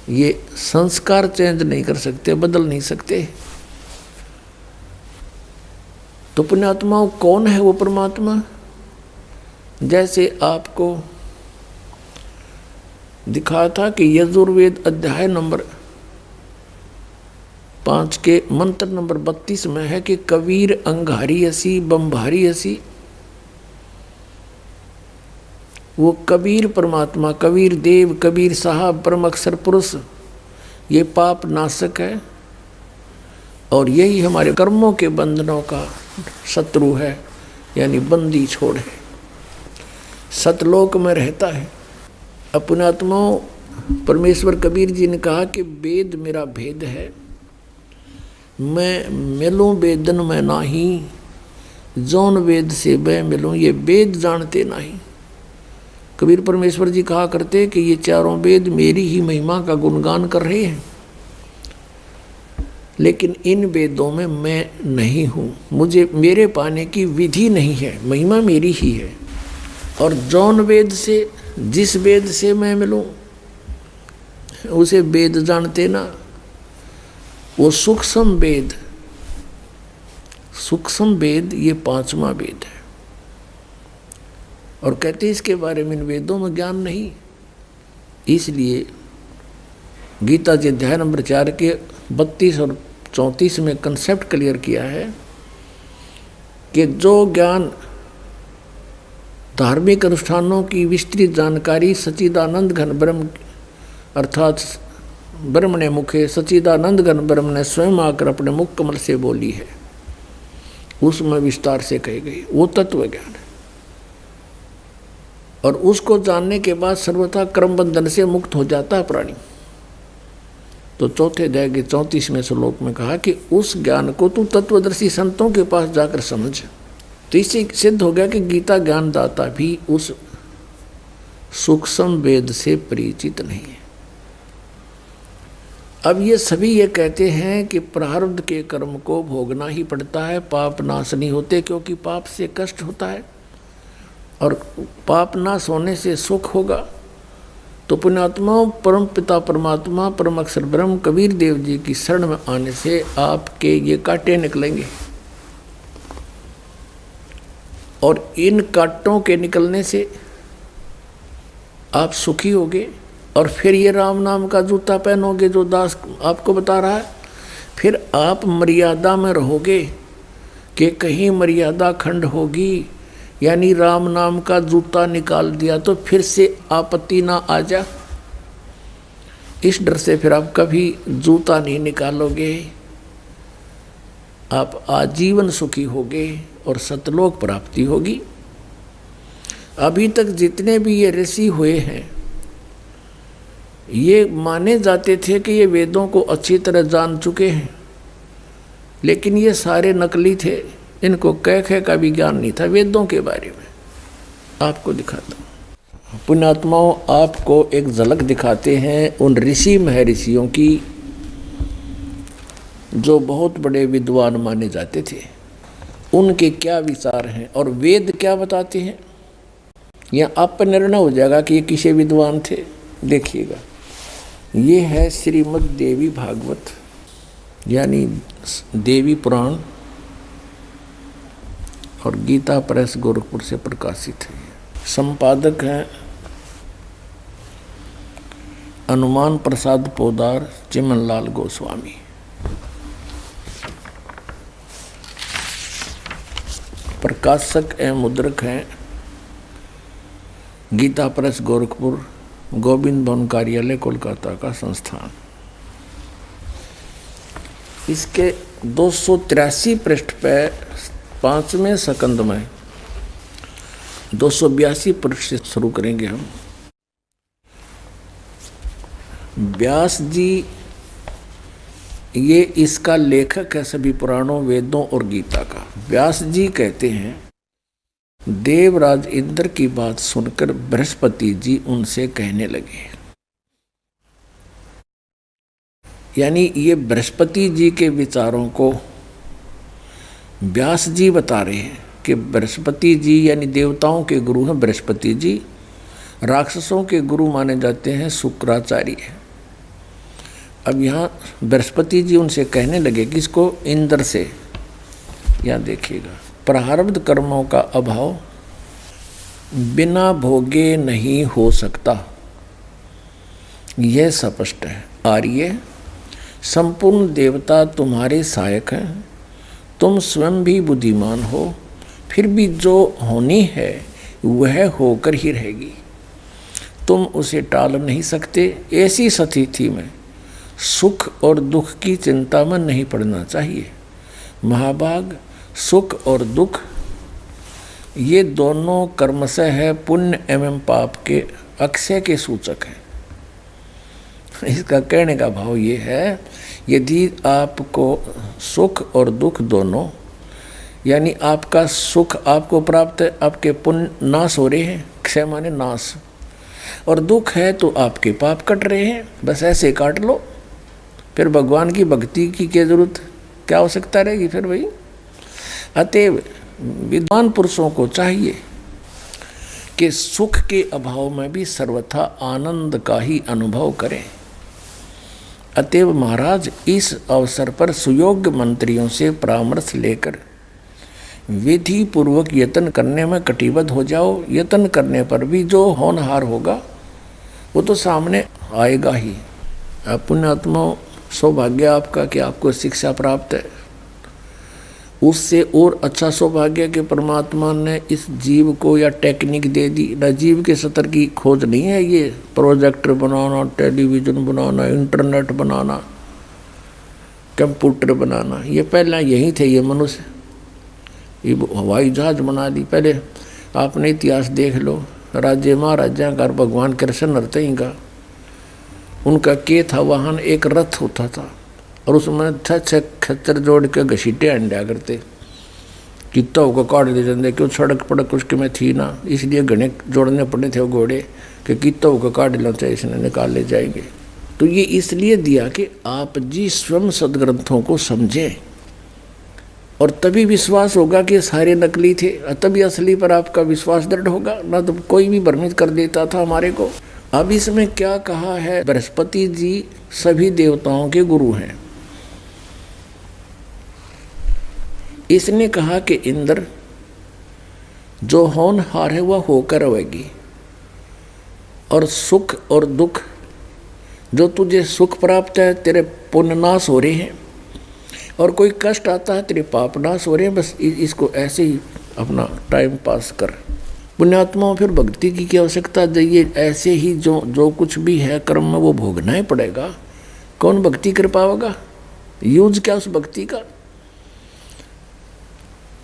ये संस्कार चेंज नहीं कर सकते, बदल नहीं सकते। तो पुण्यात्माओं कौन है वो परमात्मा? जैसे आपको दिखा था कि यजुर्वेद अध्याय नंबर 5 के मंत्र नंबर 32 में है कि कबीर अंगारी असी बम्भारी असी। वो कबीर परमात्मा, कबीर देव, कबीर साहब, परम अक्षर पुरुष, ये पाप नाशक है और यही हमारे कर्मों के बंधनों का शत्रु है, यानी बंदी छोड़ है, सतलोक में रहता है। अपने आत्माओं परमेश्वर कबीर जी ने कहा कि वेद मेरा भेद है, मैं मिलूँ वेदन में नाही, जौन वेद से मैं मिलूँ, ये वेद जानते नहीं। कबीर परमेश्वर जी कहा करते कि ये चारों वेद मेरी ही महिमा का गुणगान कर रहे हैं, लेकिन इन वेदों में मैं नहीं हूँ, मुझे मेरे पाने की विधि नहीं है, महिमा मेरी ही है। और जौन वेद से, जिस वेद से मैं मिलूँ उसे वेद जानते ना। वो सूक्ष्म वेद, सूक्ष्म वेद ये 5वां वेद है और कहते इसके बारे में इन वेदों में ज्ञान नहीं। इसलिए गीता जी अध्याय नंबर 4 के 32 और 34 में कंसेप्ट क्लियर किया है कि जो ज्ञान धार्मिक अनुष्ठानों की विस्तृत जानकारी सच्चिदानंद घन ब्रह्म अर्थात ब्रह्म ने मुखे सच्चिदानंद घन ब्रह्म ने स्वयं आकर अपने मुख कमल से बोली है, उसमें विस्तार से कही गई, वो तत्व ज्ञान है। और उसको जानने के बाद सर्वथा कर्म बंधन से मुक्त हो जाता है प्राणी। तो चौथे अध्याय के 34वें श्लोक में कहा कि उस ज्ञान को तू तत्वदर्शी संतों के पास जाकर समझ। तो इससे सिद्ध हो गया कि गीता ज्ञानदाता भी उस सूक्ष्म वेद से परिचित नहीं है। अब ये सभी ये कहते हैं कि प्रारब्ध के कर्म को भोगना ही पड़ता है, पाप नाश नहीं होते, क्योंकि पाप से कष्ट होता है और पाप नाश होने से सुख होगा। तो पुण्यात्माओं परम पिता परमात्मा परम अक्षर ब्रह्म कबीर देव जी की शरण में आने से आपके ये कांटे निकलेंगे और इन कांटों के निकलने से आप सुखी होगे और फिर ये राम नाम का जूता पहनोगे जो दास आपको बता रहा है। फिर आप मर्यादा में रहोगे कि कहीं मर्यादा खंड होगी, यानी राम नाम का जूता निकाल दिया तो फिर से आपत्ति ना आ जा। इस डर से फिर आप कभी जूता नहीं निकालोगे, आप आजीवन सुखी होगे और सतलोक प्राप्ति होगी। अभी तक जितने भी ये ऋषि हुए हैं ये माने जाते थे कि ये वेदों को अच्छी तरह जान चुके हैं, लेकिन ये सारे नकली थे, इनको कह का भी ज्ञान नहीं था वेदों के बारे में। आपको दिखाता हूँ पुण्यात्माओं, आपको एक झलक दिखाते हैं उन ऋषि महर्षियों की जो बहुत बड़े विद्वान माने जाते थे, उनके क्या विचार हैं और वेद क्या बताते हैं। यह आप पर निर्णय हो जाएगा कि ये किसे विद्वान थे। देखिएगा, ये है श्रीमद् देवी भागवत यानी देवी पुराण और गीता प्रेस गोरखपुर से प्रकाशित है। संपादक हैं हनुमान प्रसाद पोदार चिमनलाल गोस्वामी। प्रकाशक एवं मुद्रक हैं गीता प्रेस गोरखपुर, गोविंद भवन कार्यालय कोलकाता का संस्थान। इसके 283 पृष्ठ पर 5वें सकंद में 282 पृष्ठ से शुरू करेंगे हम। व्यास जी ये इसका लेखक है सभी पुराणों, वेदों और गीता का। व्यास जी कहते हैं, देवराज इंद्र की बात सुनकर बृहस्पति जी उनसे कहने लगे, यानी ये बृहस्पति जी के विचारों को व्यास जी बता रहे हैं कि बृहस्पति जी यानी देवताओं के गुरु हैं बृहस्पति जी, राक्षसों के गुरु माने जाते हैं शुक्राचार्य। अब यहाँ बृहस्पति जी उनसे कहने लगे, किसको? इंद्र से। यहाँ देखिएगा, प्रारब्ध कर्मों का अभाव बिना भोगे नहीं हो सकता, यह स्पष्ट है। आर्य, संपूर्ण देवता तुम्हारे सहायक हैं, तुम स्वयं भी बुद्धिमान हो, फिर भी जो होनी है वह होकर ही रहेगी, तुम उसे टाल नहीं सकते। ऐसी स्थिति में सुख और दुख की चिंता में नहीं पड़ना चाहिए। महाभाग, सुख और दुख ये दोनों कर्मशः है पुण्य एवं पाप के अक्षय के सूचक हैं। इसका कहने का भाव ये है, यदि आपको सुख और दुख दोनों, यानी आपका सुख आपको प्राप्त है, आपके पुण्य नाश हो रहे हैं, क्षय माने नाश, और दुख है तो आपके पाप कट रहे हैं, बस ऐसे काट लो, फिर भगवान की भक्ति की क्या जरूरत, क्या आवश्यकता रहेगी फिर भाई। अतएव विद्वान पुरुषों को चाहिए कि सुख के अभाव में भी सर्वथा आनंद का ही अनुभव करें। अतएव महाराज, इस अवसर पर सुयोग्य मंत्रियों से परामर्श लेकर विधि पूर्वक यत्न करने में कटिबद्ध हो जाओ। यत्न करने पर भी जो होनहार होगा वो तो सामने आएगा ही। पुण्यात्मा, सौभाग्य आपका कि आपको शिक्षा प्राप्त है, उससे और अच्छा सौभाग्य कि परमात्मा ने इस जीव को या टेक्निक दे दी। न जीव के स्तर की खोज नहीं है ये, प्रोजेक्टर बनाना, टेलीविज़न बनाना, इंटरनेट बनाना, कंप्यूटर बनाना, ये पहले यही थे ये मनुष्य। ये हवाई जहाज बना दी। पहले आपने इतिहास देख लो, राज्य महाराजा का भगवान कृष्ण नरतई का, उनका के था वाहन, एक रथ होता था और उसमें छह खच्चर जोड़ के घसीटे अंडा करते, कितना होगा काट दे जाते, क्यों सड़क पड़क उसके में थी ना, इसलिए घने जोड़ने पड़े थे वो घोड़े कि कितना होगा काट लेना चाहिए, इसने निकाल ले जाएंगे। तो ये इसलिए दिया कि आप जी स्वयं सदग्रंथों को समझें और तभी विश्वास होगा कि सारे नकली थे, तभी असली पर आपका विश्वास दृढ़ होगा, ना तो कोई भी भ्रमित कर देता था हमारे को। अब इसमें क्या कहा है, बृहस्पति जी सभी देवताओं के गुरु हैं। इसने कहा कि इंद्र, जो होनहार है वह होकर रहेगी, और सुख और दुख, जो तुझे सुख प्राप्त है तेरे पुण्य नाश हो रहे हैं, और कोई कष्ट आता है तेरे पाप नाश हो रहे हैं, बस इसको ऐसे ही अपना टाइम पास कर। पुण्यात्माओं, फिर भक्ति की क्या आवश्यकता है? ऐसे ही जो कुछ भी है कर्म में वो भोगना ही पड़ेगा। कौन भक्ति कर पाएगा? यूज क्या उस भक्ति का?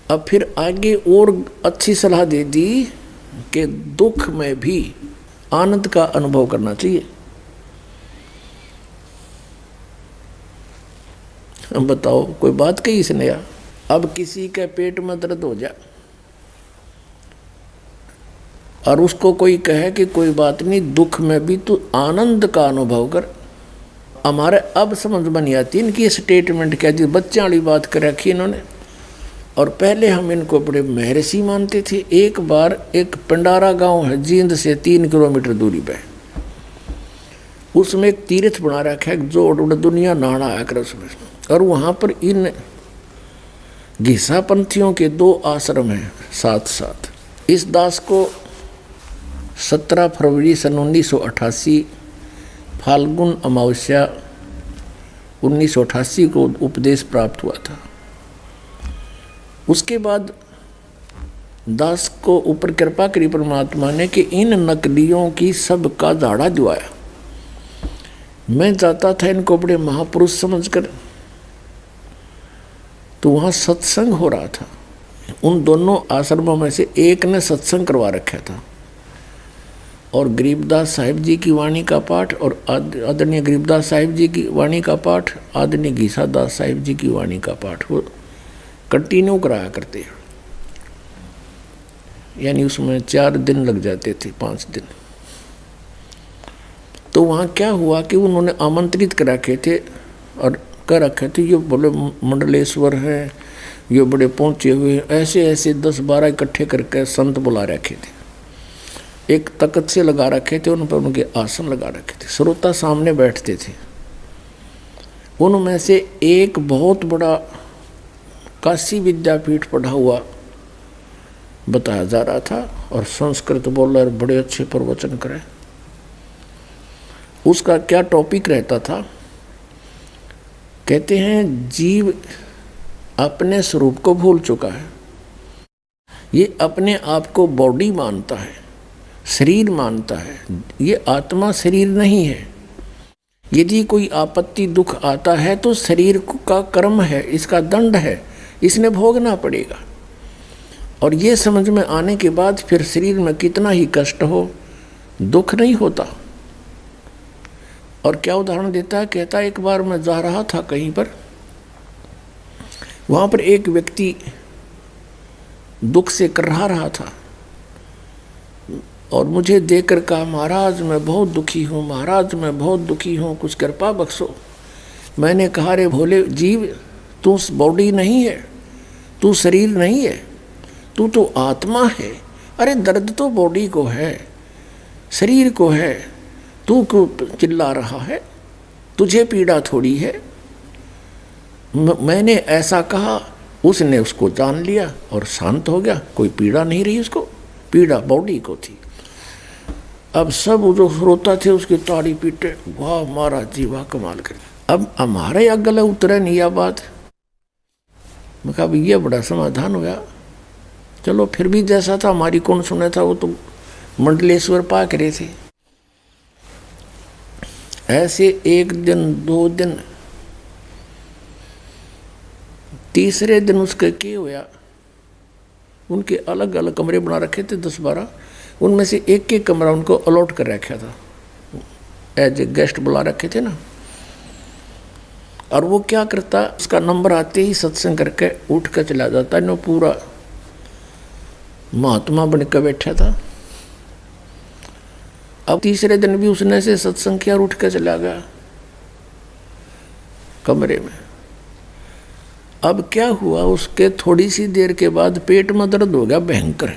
अब फिर आगे और अच्छी सलाह दे दी कि दुख में भी आनंद का अनुभव करना चाहिए। अब बताओ, कोई बात कही इसने यार? अब किसी के पेट में दर्द हो जाए और उसको कोई कहे कि कोई बात नहीं, दुख में भी तू आनंद का अनुभव कर। हमारे अब समझ में नहीं आती इनकी स्टेटमेंट क्या थी, बच्चों वाली बात कर रखी इन्होंने। और पहले हम इनको बड़े महर्षि मानते थे। एक बार एक पंडारा गांव है जींद से 3 किलोमीटर दूरी पे, उसमें एक तीर्थ बना रखा है, जो दुनिया नहाना आया कर उसमें। और वहाँ पर इन घिसापंथियों के 2 आश्रम हैं साथ साथ। इस दास को 17 फरवरी सन 1988 फाल्गुन अमावस्या 1988 को उपदेश प्राप्त हुआ था। उसके बाद दास को ऊपर कृपा करी परमात्मा ने कि इन नकलियों की सबका झाड़ा दिवाया। मैं जाता था इनको बड़े महापुरुष समझकर, तो वहाँ सत्संग हो रहा था। उन दोनों आश्रमों में से एक ने सत्संग करवा रखा था और गरीबदास साहिब जी की वाणी का पाठ और आदरणीय गरीबदास साहिब जी की वाणी का पाठ, आदरणीय घीसादास साहिब जी की वाणी का पाठ वो कंटिन्यू कराया करते हैं। यानी उसमें 4 दिन लग जाते थे, 5 दिन। तो वहाँ क्या हुआ कि उन्होंने आमंत्रित कर रखे थे और कर रखे थे, ये बोले मंडलेश्वर है, ये बड़े पहुँचे हुए, ऐसे ऐसे 10-12 इकट्ठे करके संत बुला रखे थे। एक तख्त से लगा रखे थे, उन पर उनके आसन लगा रखे थे, श्रोता सामने बैठते थे। उनमें से एक बहुत बड़ा काशी विद्यापीठ पढ़ा हुआ बताया जा रहा था और संस्कृत बोल रहे, बड़े अच्छे प्रवचन करे। उसका क्या टॉपिक रहता था, कहते हैं जीव अपने स्वरूप को भूल चुका है, ये अपने आप को बॉडी मानता है, शरीर मानता है, ये आत्मा शरीर नहीं है। यदि कोई आपत्ति दुख आता है तो शरीर का कर्म है, इसका दंड है, इसने भोगना पड़ेगा। और ये समझ में आने के बाद फिर शरीर में कितना ही कष्ट हो, दुख नहीं होता। और क्या उदाहरण देता है, कहता है एक बार मैं जा रहा था कहीं पर, वहाँ पर एक व्यक्ति दुख से कर्रा रहा था और मुझे देखकर कहा, महाराज मैं बहुत दुखी हूँ, महाराज मैं बहुत दुखी हूँ, कुछ कृपा बख्शो। मैंने कहा, रे भोले जीव, तू बॉडी नहीं है, तू शरीर नहीं है, तू तो आत्मा है। अरे दर्द तो बॉडी को है, शरीर को है, तू क्यों चिल्ला रहा है, तुझे पीड़ा थोड़ी है। मैंने ऐसा कहा, उसने उसको जान लिया और शांत हो गया, कोई पीड़ा नहीं रही उसको, पीड़ा बॉडी को थी। अब सब जो श्रोता थे उसकी ताड़ी पीटे, वाह महाराज जी वाह, कमाल कर। अब हमारे या गले उतरे नहीं यह बात। मैं कहा ये बड़ा समाधान हुआ, चलो फिर भी जैसा था, हमारी कौन सुना था, वो तो मंडलेश्वर पाक रहे थे। ऐसे 1 दिन 2 दिन, तीसरे दिन उसके क्या हुआ, उनके अलग अलग कमरे बना रखे थे 10-12, उनमें से एक कमरा उनको अलॉट कर रखा था, एज ए गेस्ट बुला रखे थे ना। और वो क्या करता, उसका नंबर आते ही सत्संग करके उठ कर चला जाता, नो पूरा महात्मा बन कर बैठा था। अब तीसरे दिन भी उसने से सत्संग किया और उठ कर चला गया कमरे में। अब क्या हुआ, उसके थोड़ी सी देर के बाद पेट में दर्द हो गया भयंकर,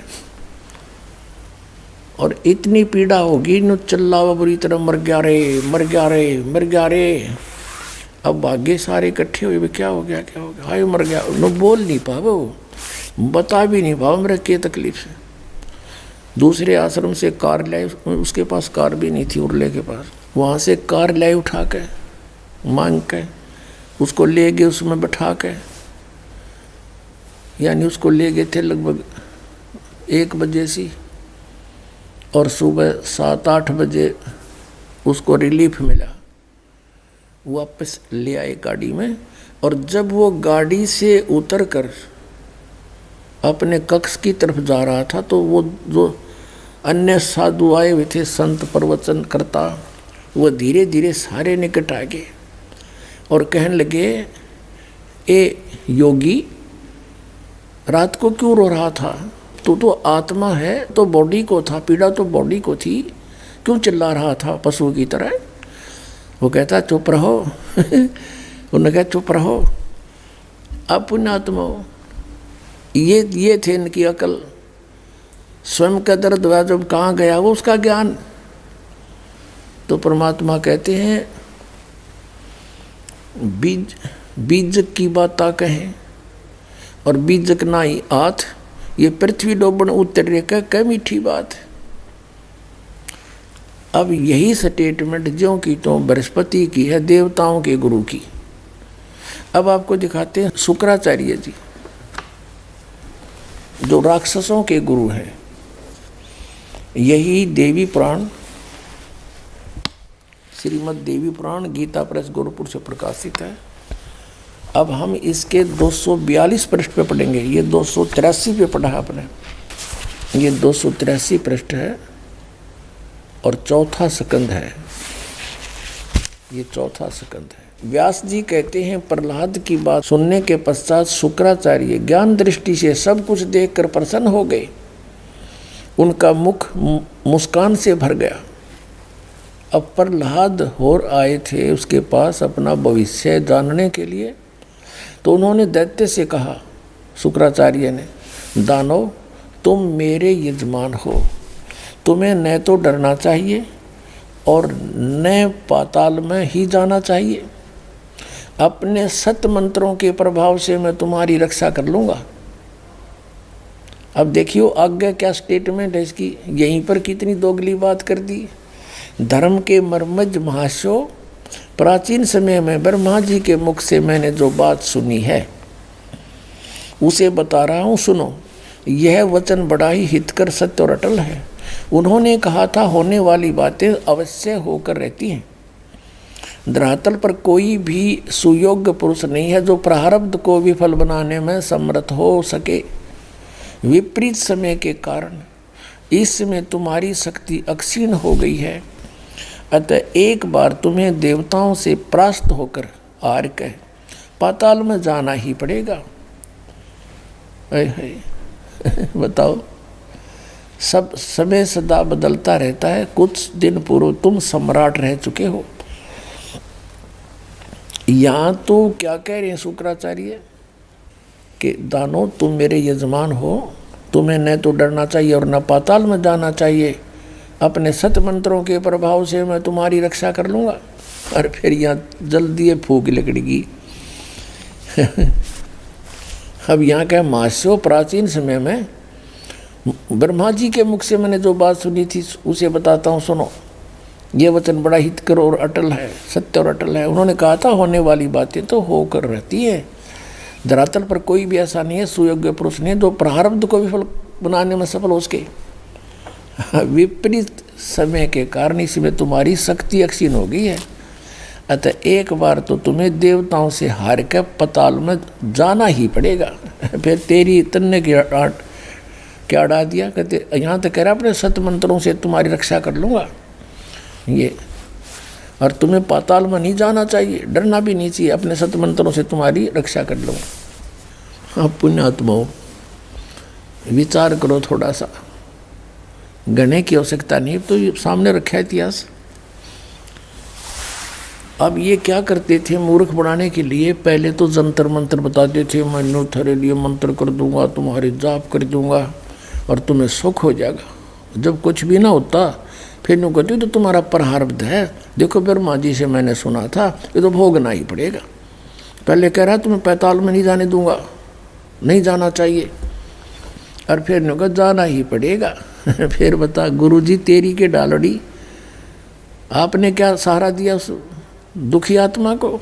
और इतनी पीड़ा होगी न, चिल्लावा बुरी तरह, मर गया रे, मर गया रे, मर गया रे। अब भाग्य सारे इकट्ठे हुए, क्या हो गया, क्या हो गया, हाय मर गया। न बोल नहीं पावा, वो बता भी नहीं पावा मेरे क्या तकलीफ से। दूसरे आश्रम से कार लाई, उसके पास कार भी नहीं थी उर्ले के पास, वहाँ से कार लाई उठा के मांग के उसको ले गए, उसमें बैठा के, यानी उसको ले गए थे लगभग 1 बजे सी, और सुबह 7-8 बजे उसको रिलीफ मिला, वापस ले आए गाड़ी में। और जब वो गाड़ी से उतरकर अपने कक्ष की तरफ जा रहा था तो वो जो अन्य साधु आए हुए थे, संत प्रवचन करता, वो धीरे धीरे सारे निकट आ गए और कहने लगे, ए योगी, रात को क्यों रो रहा था, तू तो आत्मा है, तो बॉडी को था, पीड़ा तो बॉडी को थी, क्यों चिल्ला रहा था पशु की तरह। वो कहता चुप रहो उन्होंने कहा चुप रहो। अब पुण्यात्मा, ये थे इनकी अकल, स्वयं का दर्द हुआ जब कहाँ गया वो उसका ज्ञान। तो परमात्मा कहते हैं, बीज की बात कहें और बीजक नाई आथ, ये पृथ्वी डोबन उतर का मीठी बात। अब यही स्टेटमेंट ज्यों की तो बृहस्पति की है, देवताओं के गुरु की। अब आपको दिखाते हैं शुक्राचार्य जी, जो राक्षसों के गुरु हैं। यही देवी पुराण, श्रीमद् देवी पुराण गीता प्रेस गोरखपुर से प्रकाशित है। अब हम इसके 242 पृष्ठ पे पढ़ेंगे। ये 283 पे पढ़ा आपने, ये 283 पृष्ठ है। और चौथा स्कंद है, ये चौथा स्कंद है। व्यास जी कहते हैं प्रहलाद की बात सुनने के पश्चात शुक्राचार्य ज्ञान दृष्टि से सब कुछ देखकर प्रसन्न हो गए। उनका मुख मुस्कान से भर गया। अब प्रहलाद और आए थे उसके पास अपना भविष्य जानने के लिए। तो उन्होंने दैत्य से कहा, शुक्राचार्य ने, दानव तुम मेरे यजमान हो, तुम्हें न तो डरना चाहिए और न पाताल में ही जाना चाहिए। अपने सत मंत्रों के प्रभाव से मैं तुम्हारी रक्षा कर लूँगा। अब देखियो आज्ञा क्या स्टेटमेंट है इसकी, यहीं पर कितनी दोगली बात कर दी। धर्म के मर्मज महाशो, प्राचीन समय में ब्रह्मा जी के मुख से मैंने जो बात सुनी है उसे बता रहा हूँ, सुनो। यह वचन बड़ा ही हितकर सत्य और अटल है। उन्होंने कहा था होने वाली बातें अवश्य होकर रहती हैं। धरातल पर कोई भी सुयोग्य पुरुष नहीं है जो प्रारब्ध को विफल बनाने में समर्थ हो सके। विपरीत समय के कारण इस समय तुम्हारी शक्ति अक्षीण हो गई है, अतः एक बार तुम्हें देवताओं से परास्त होकर हार कर पाताल में जाना ही पड़ेगा। बताओ, सब समय सदा बदलता रहता है। कुछ दिन पूर्व तुम सम्राट रह चुके हो। यहाँ तो क्या कह रहे हैं शुक्राचार्य कि दानो तुम मेरे यजमान हो, तुम्हें न तो डरना चाहिए और न पाताल में जाना चाहिए। अपने सत मंत्रों के प्रभाव से मैं तुम्हारी रक्षा कर लूँगा। और फिर यहाँ जल्दी फूक लकड़गी। अब यहाँ क्या मास्यो, प्राचीन समय में ब्रह्मा जी के मुख से मैंने जो बात सुनी थी उसे बताता हूँ, सुनो। ये वचन बड़ा हितकर और अटल है, सत्य और अटल है। उन्होंने कहा था होने वाली बातें तो होकर रहती है। धरातल पर कोई भी ऐसा नहीं है, सुयोग्य पुरुष नहीं है जो प्रारब्ध को विफल बनाने में सफल हो उसके। विपरीत समय के कारण इसमें तुम्हारी शक्ति अक्षीण हो गई है, अतः एक बार तो तुम्हें देवताओं से हार कर पाताल में जाना ही पड़ेगा। फिर तेरी तन्ने की क्या अड़ा दिया, कहते यहाँ तो कह रहा अपने सत मंत्रों से तुम्हारी रक्षा कर लूँगा ये, और तुम्हें पाताल में नहीं जाना चाहिए, डरना भी नहीं चाहिए, अपने सत मंत्रों से तुम्हारी रक्षा कर लूँगा। आप पुण्यात्माओं विचार करो थोड़ा सा, गणने की आवश्यकता नहीं, तो ये सामने रखा है इतिहास। अब ये क्या करते थे मूर्ख बनाने के लिए, पहले तो जंतर मंत्र बताते थे, मैं नो थारे लिए मंत्र कर दूंगा, तुम्हारे जाप कर दूंगा और तुम्हें सुख हो जाएगा। जब कुछ भी ना होता फिर यूँ कहती तो तुम्हारा प्रारब्ध है। देखो ब्रह्मा जी से मैंने सुना था ये तो भोगना ही पड़ेगा। पहले कह रहा तुम्हें पाताल में नहीं जाने दूंगा, नहीं जाना चाहिए, और फिर यूँ कहा जाना ही पड़ेगा। फिर बता गुरु जी तेरी के डालड़ी, आपने क्या सहारा दिया उस दुखी आत्मा को।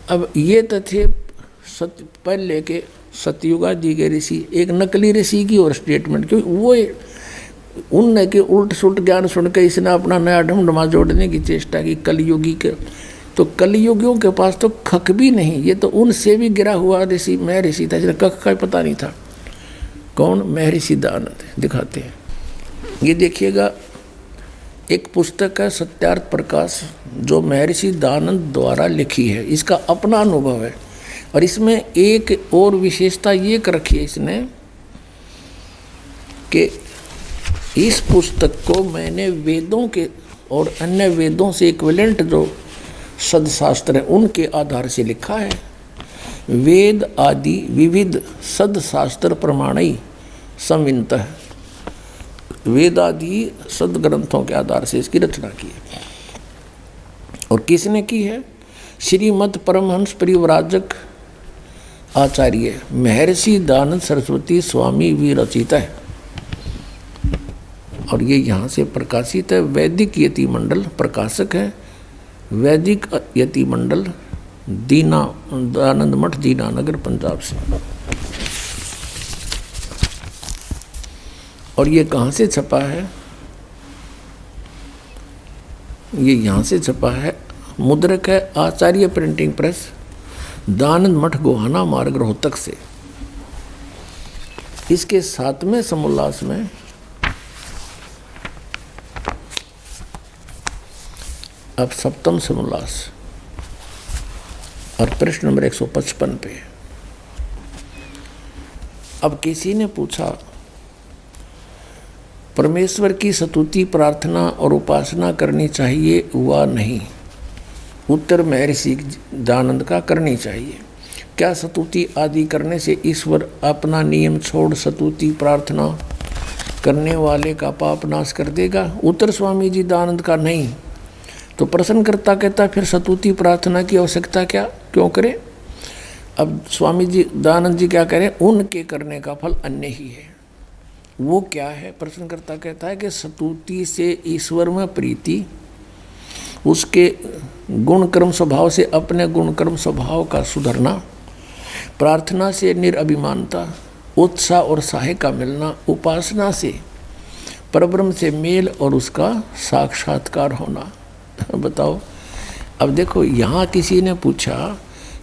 अब ये तो थे पहले के सतयुगा जी के ऋषि, एक नकली ऋषि की और स्टेटमेंट, क्योंकि वो उनने के उल्ट सुल्ट ज्ञान सुन के इसने अपना नया ढमढमा जोड़ने की चेष्टा की कलयुगी के। तो कलयुगियों के पास तो खक भी नहीं, ये तो उनसे भी गिरा हुआ ऋषि महर्षि था जिन्हें कख का पता नहीं था। कौन? महर्षि दयानंद। दिखाते हैं, ये देखिएगा एक पुस्तक है सत्यार्थ प्रकाश जो महर्षि दयानंद द्वारा लिखी है, इसका अपना अनुभव है। और इसमें एक और विशेषता ये कर रखी है इसने कि इस पुस्तक को मैंने वेदों के और अन्य वेदों से इक्विवेलेंट जो सदशास्त्र है उनके आधार से लिखा है। वेद आदि विविध सदशास्त्र प्रमाणई संविनतः, वेद आदि सदग्रंथों के आधार से इसकी रचना की है। और किसने की है? श्रीमद परमहंस परिव्राजक आचार्य महर्षि दयानंद सरस्वती स्वामी विरचित है। और ये यहाँ से प्रकाशित है। वैदिक यति मंडल प्रकाशक है, वैदिक यति मंडल दयानंद मठ दीनानगर पंजाब से। और ये कहाँ से छपा है? ये यहाँ से छपा है, मुद्रक है आचार्य प्रिंटिंग प्रेस, दयानंद मठ गोहाना मार्ग रोहतक से। इसके 7वें समोल्लास में अब सप्तम समोल्लास और प्रश्न नंबर 155 पे। अब किसी ने पूछा, परमेश्वर की स्तुति प्रार्थना और उपासना करनी चाहिए व नहीं? उत्तर महर्षि दयानंद का करनी चाहिए। क्या स्तुति आदि करने से ईश्वर अपना नियम छोड़ स्तुति प्रार्थना करने वाले का पाप नाश कर देगा? उत्तर स्वामी जी दयानंद का नहीं। तो प्रश्नकर्ता कहता फिर स्तुति प्रार्थना की आवश्यकता क्या, क्यों करें? अब स्वामी जी दयानंद जी क्या करें, उनके करने का फल अन्य ही है। वो क्या है? प्रश्नकर्ता कहता है कि स्तुति से ईश्वर में प्रीति, उसके गुण कर्म स्वभाव से अपने गुण कर्म स्वभाव का सुधरना, प्रार्थना से निरअभिमानता, उत्साह और सहाय का मिलना, उपासना से परब्रह्म से मेल और उसका साक्षात्कार होना। बताओ, अब देखो यहाँ किसी ने पूछा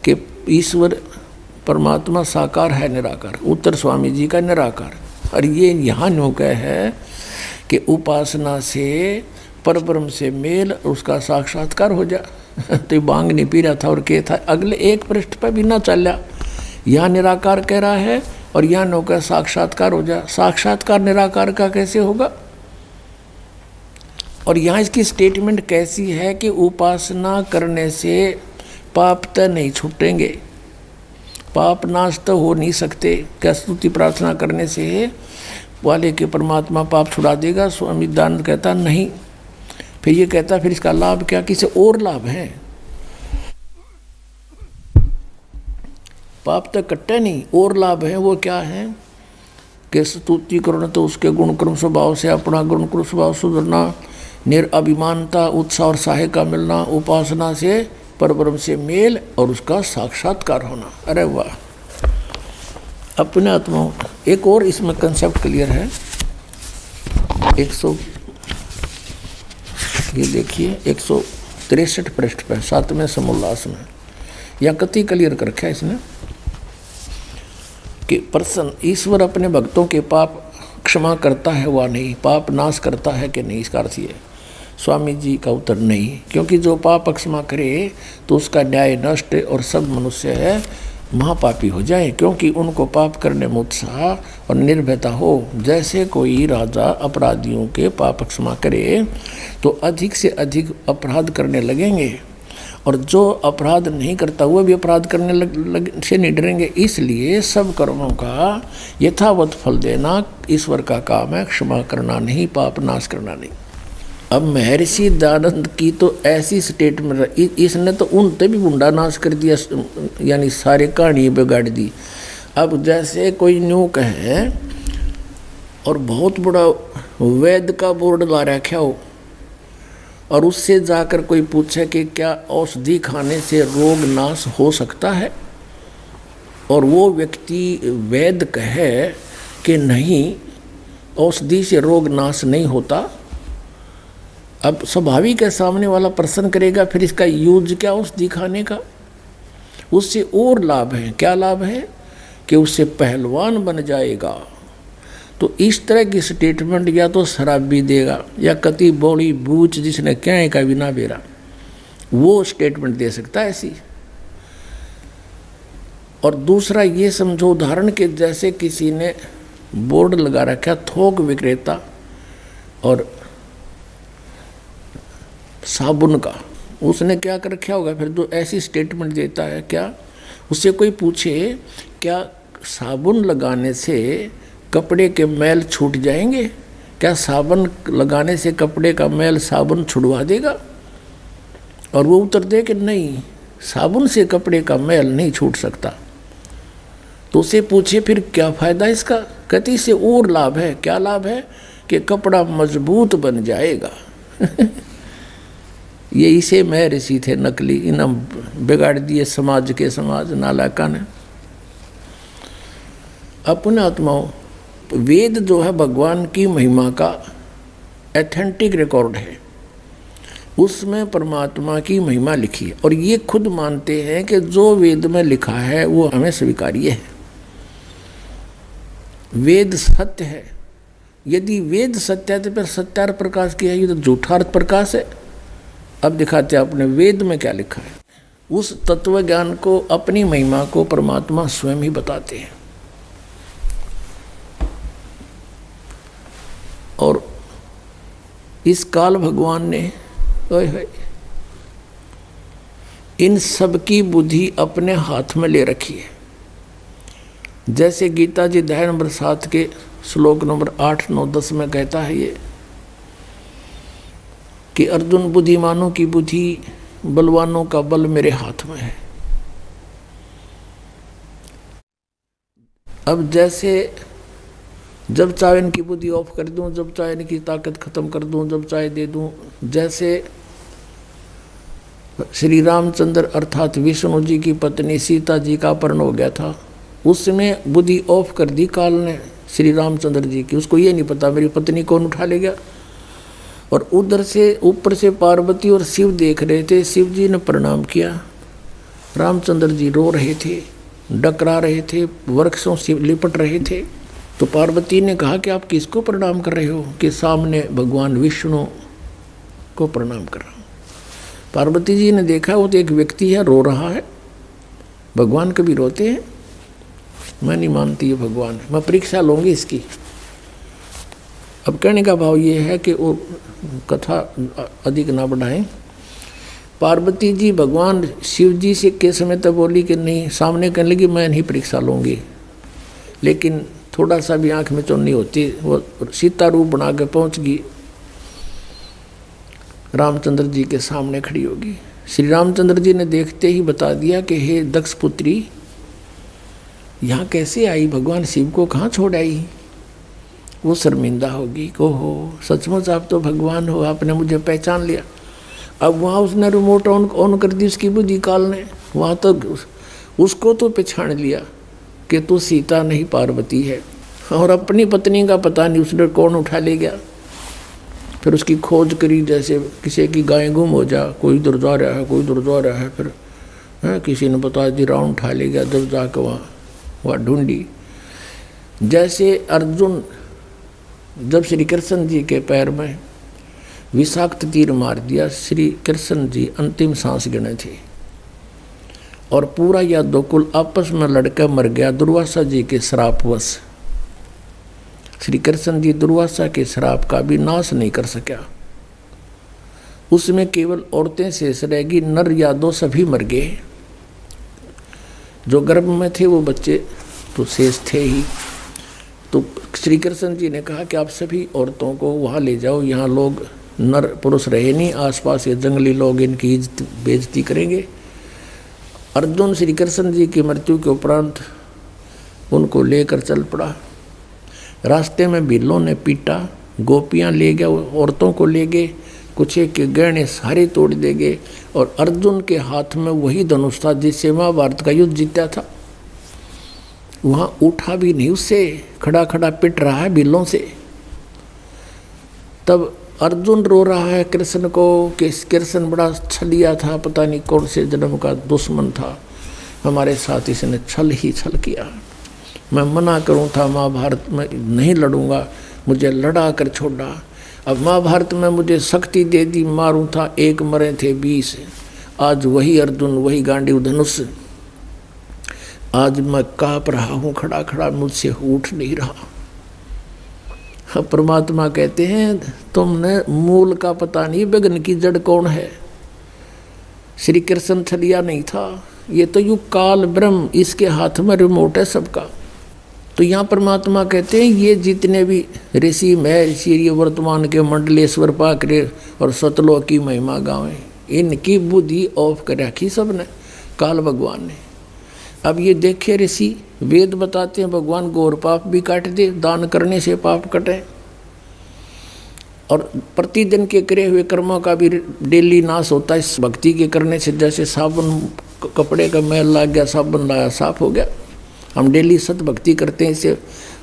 कि ईश्वर परमात्मा साकार है निराकार? उत्तर स्वामी जी का निराकार। और ये यहाँ न्यों है कि उपासना से परब्रह्म से मेल उसका साक्षात्कार हो जा। तो बांग नहीं पी रहा था और क्या था, अगले एक पृष्ठ पर भी ना चला। यहाँ निराकार कह रहा है और यहाँ न्यों का साक्षात्कार हो जा। साक्षात्कार निराकार का कैसे होगा? और यहाँ इसकी स्टेटमेंट कैसी है कि उपासना करने से पाप तो नहीं छूटेंगे, पाप नाश तो हो नहीं सकते। क्या स्तुति प्रार्थना करने से वाले के परमात्मा पाप छुड़ा देगा? स्वामी दयानंद कहता नहीं। फिर ये कहता फिर इसका लाभ क्या? किसी और लाभ है? पाप तो कट्टे नहीं, और लाभ है। वो क्या है कि स्तुति करो तो उसके गुण कर्म स्वभाव से अपना गुण कर्म स्वभाव सुधरना, निरअभिमानता, उत्साह और सहाय का मिलना, उपासना से परब्रह्म से मेल और उसका साक्षात्कार होना। अरे वाह! अपने आत्मा एक और इसमें कंसेप्ट क्लियर है। 100 ये देखिए 163 पृष्ठ पर 7वें समोल्लास में या कति क्लियर कर रखा है इसने कि प्रसन्न ईश्वर अपने भक्तों के पाप क्षमा करता है वा नहीं, पाप नाश करता है कि नहीं? इसका अर्थ ये स्वामी जी का उत्तर नहीं, क्योंकि जो पाप क्षमा करे तो उसका न्याय नष्ट और सब मनुष्य है महापापी हो जाए, क्योंकि उनको पाप करने में उत्साह और निर्भयता हो। जैसे कोई राजा अपराधियों के पाप क्षमा करे तो अधिक से अधिक अपराध करने लगेंगे, और जो अपराध नहीं करता हुआ भी अपराध करने से नहीं डरेंगे। इसलिए सब कर्मों का यथावत फल देना ईश्वर का काम है, क्षमा करना नहीं, पाप नाश करना नहीं। अब महर्षि दयानंद की तो ऐसी स्टेटमेंट, इसने तो उनते भी गुंडा नाश कर दिया, यानी सारी कहानी बिगाड़ दी। अब जैसे कोई न्यू कहे और बहुत बड़ा वैद्य का बोर्ड ला रखा हो और उससे जाकर कोई पूछे कि क्या औषधि खाने से रोग नाश हो सकता है, और वो व्यक्ति वैद्य कहे कि नहीं, औषधि से रोग नाश नहीं होता। अब स्वाभाविक है सामने वाला प्रश्न करेगा फिर इसका यूज क्या औषधि खाने का? उससे और लाभ है। क्या लाभ है? कि उससे पहलवान बन जाएगा। तो इस तरह की स्टेटमेंट या तो शराबी देगा या कति बौड़ी बूच जिसने क्या का बिना बेरा, वो स्टेटमेंट दे सकता है ऐसी। और दूसरा ये समझो, उदाहरण के जैसे किसी ने बोर्ड लगा रखा थोक विक्रेता और साबुन का, उसने क्या कर रखा होगा फिर? तो ऐसी स्टेटमेंट देता है क्या? उससे कोई पूछे क्या साबुन लगाने से कपड़े के मैल छूट जाएंगे? क्या साबुन लगाने से कपड़े का मैल साबुन छुड़वा देगा? और वो उत्तर दे कि नहीं, साबुन से कपड़े का मैल नहीं छूट सकता। तो उसे पूछे फिर क्या फ़ायदा इसका? कहती से और लाभ है। क्या लाभ है? कि कपड़ा मजबूत बन जाएगा। ये इसे महर्षि थे नकली, इन बिगाड़ दिए समाज के समाज नालायका ने। अपने आत्माओं, वेद जो है भगवान की महिमा का एथेंटिक रिकॉर्ड है, उसमें परमात्मा की महिमा लिखी है, और ये खुद मानते हैं कि जो वेद में लिखा है वो हमें स्वीकार्य है। वेद सत्य है। यदि वेद सत्य है तो फिर सत्यार्थ प्रकाश की है, ये तो झूठार्थ प्रकाश है। अब दिखाते हैं अपने वेद में क्या लिखा है। उस तत्व ज्ञान को, अपनी महिमा को परमात्मा स्वयं ही बताते हैं। और इस काल भगवान ने इन सब की बुद्धि अपने हाथ में ले रखी है। जैसे गीता जी अध्याय नंबर 7 के श्लोक नंबर 8, 9, 10 में कहता है ये कि अर्जुन, बुद्धिमानों की बुद्धि, बलवानों का बल मेरे हाथ में है। अब जैसे जब चाहे इनकी बुद्धि ऑफ कर दूं, जब चाहे इनकी ताकत खत्म कर दूं, जब चाहे दे दूं। जैसे श्री रामचंद्र अर्थात विष्णु जी की पत्नी सीता जी का अपहरण हो गया था, उसमें बुद्धि ऑफ कर दी काल ने श्री रामचंद्र जी की। उसको ये नहीं पता मेरी पत्नी कौन उठा ले गया। और उधर से ऊपर से पार्वती और शिव देख रहे थे। शिव जी ने प्रणाम किया, रामचंद्र जी रो रहे थे, डकरा रहे थे, वृक्षों से लिपट रहे थे। तो पार्वती ने कहा कि आप किसको प्रणाम कर रहे हो? कि सामने भगवान विष्णु को प्रणाम कर रहा हूँ। पार्वती जी ने देखा वो तो एक व्यक्ति है, रो रहा है। भगवान कभी रोते हैं? मैं नहीं मानती ये भगवान है, मैं परीक्षा लूँगी इसकी। अब कहने का भाव ये है कि वो कथा अधिक ना बढ़ाएं। पार्वती जी भगवान शिव जी से के समय तक बोली कि नहीं, सामने कहने लगी मैं नहीं परीक्षा लूँगी। लेकिन थोड़ा सा भी आँख में चुन्नी होती, वो सीता रूप बना के पहुँच गई, रामचंद्र जी के सामने खड़ी होगी। श्री रामचंद्र जी ने देखते ही बता दिया कि हे दक्ष पुत्री, यहाँ कैसे आई? भगवान शिव को कहाँ छोड़ आई? वो शर्मिंदा होगी, ओहो सचमुच आप तो भगवान हो, आपने मुझे पहचान लिया। अब वहाँ उसने रिमोट ऑन कर दी उसकी बुद्धि काल ने। वहाँ तो उसको तो पहचान लिया कि तू सीता नहीं पार्वती है। और अपनी पत्नी का पता नहीं उसने कौन उठा ले गया। फिर उसकी खोज करी, जैसे किसी की गाय गुम हो जा, कोई इधर जा रहा है, कोई इधर जा रहा है। फिर किसी ने बता दी राउंड उठा ले गया, जब जाकर वहाँ ढूंढी। जैसे अर्जुन जब श्री कृष्ण जी के पैर में विषाक्त तीर मार दिया, श्री कृष्ण जी अंतिम सांस गिने थे और पूरा यादवकुल आपस में लड़कर मर गया दुर्वासा जी के श्रापवश। श्री कृष्ण जी दुर्वासा के श्राप का भी नाश नहीं कर सका। उसमें केवल औरतें शेष रहेगी, नर यादव सभी मर गए। जो गर्भ में थे वो बच्चे तो शेष थे ही। तो श्री कृष्ण जी ने कहा कि आप सभी औरतों को वहाँ ले जाओ, यहाँ लोग नर पुरुष रहे नहीं, आसपास ये जंगली लोग इनकी इज्जत बेइज्जती करेंगे। अर्जुन श्री कृष्ण जी की मृत्यु के उपरांत उनको लेकर चल पड़ा। रास्ते में बिल्लों ने पीटा, गोपियाँ ले गए, औरतों को ले गए, कुछ के गहने सारे तोड़ दे गए। और अर्जुन के हाथ में वही धनुष था जिससे महाभारत का युद्ध जीता था। वहाँ उठा भी नहीं, उससे खड़ा खड़ा पिट रहा है बिल्लों से। तब अर्जुन रो रहा है कृष्ण को कि कृष्ण बड़ा छलिया था, पता नहीं कौन से जन्म का दुश्मन था, हमारे साथ इसने छल ही छल किया। मैं मना करूँ था महाभारत में नहीं लड़ूंगा, मुझे लड़ा कर छोड़ा। अब महाभारत में मुझे शक्ति दे दी, मारूँ था, एक मरे थे 20। आज वही अर्जुन, वही गांडीव धनुष। आज मैं काँप रहा हूँ, खड़ा खड़ा मुझसे उठ नहीं रहा। परमात्मा कहते हैं तुमने मूल का पता नहीं, विघ्न की जड़ कौन है। श्री कृष्ण छलिया नहीं था, ये तो यू काल ब्रह्म, इसके हाथ में रिमोट है सबका। तो यहाँ परमात्मा कहते हैं ये जितने भी ऋषि महर्षि ये वर्तमान के मंडलेश्वर पाकरे और सतलोक की महिमा गावें, इनकी बुद्धि ऑफ कर रखी सबने काल भगवान ने। अब ये देखे ऋषि वेद बताते हैं भगवान गौर पाप भी काट दे, दान करने से पाप कटे। और प्रतिदिन के करे हुए कर्मों का भी डेली नाश होता है इस भक्ति के करने से। जैसे साबुन कपड़े का मैल लग गया, साबुन लाया साफ हो गया। हम डेली सत भक्ति करते हैं, इससे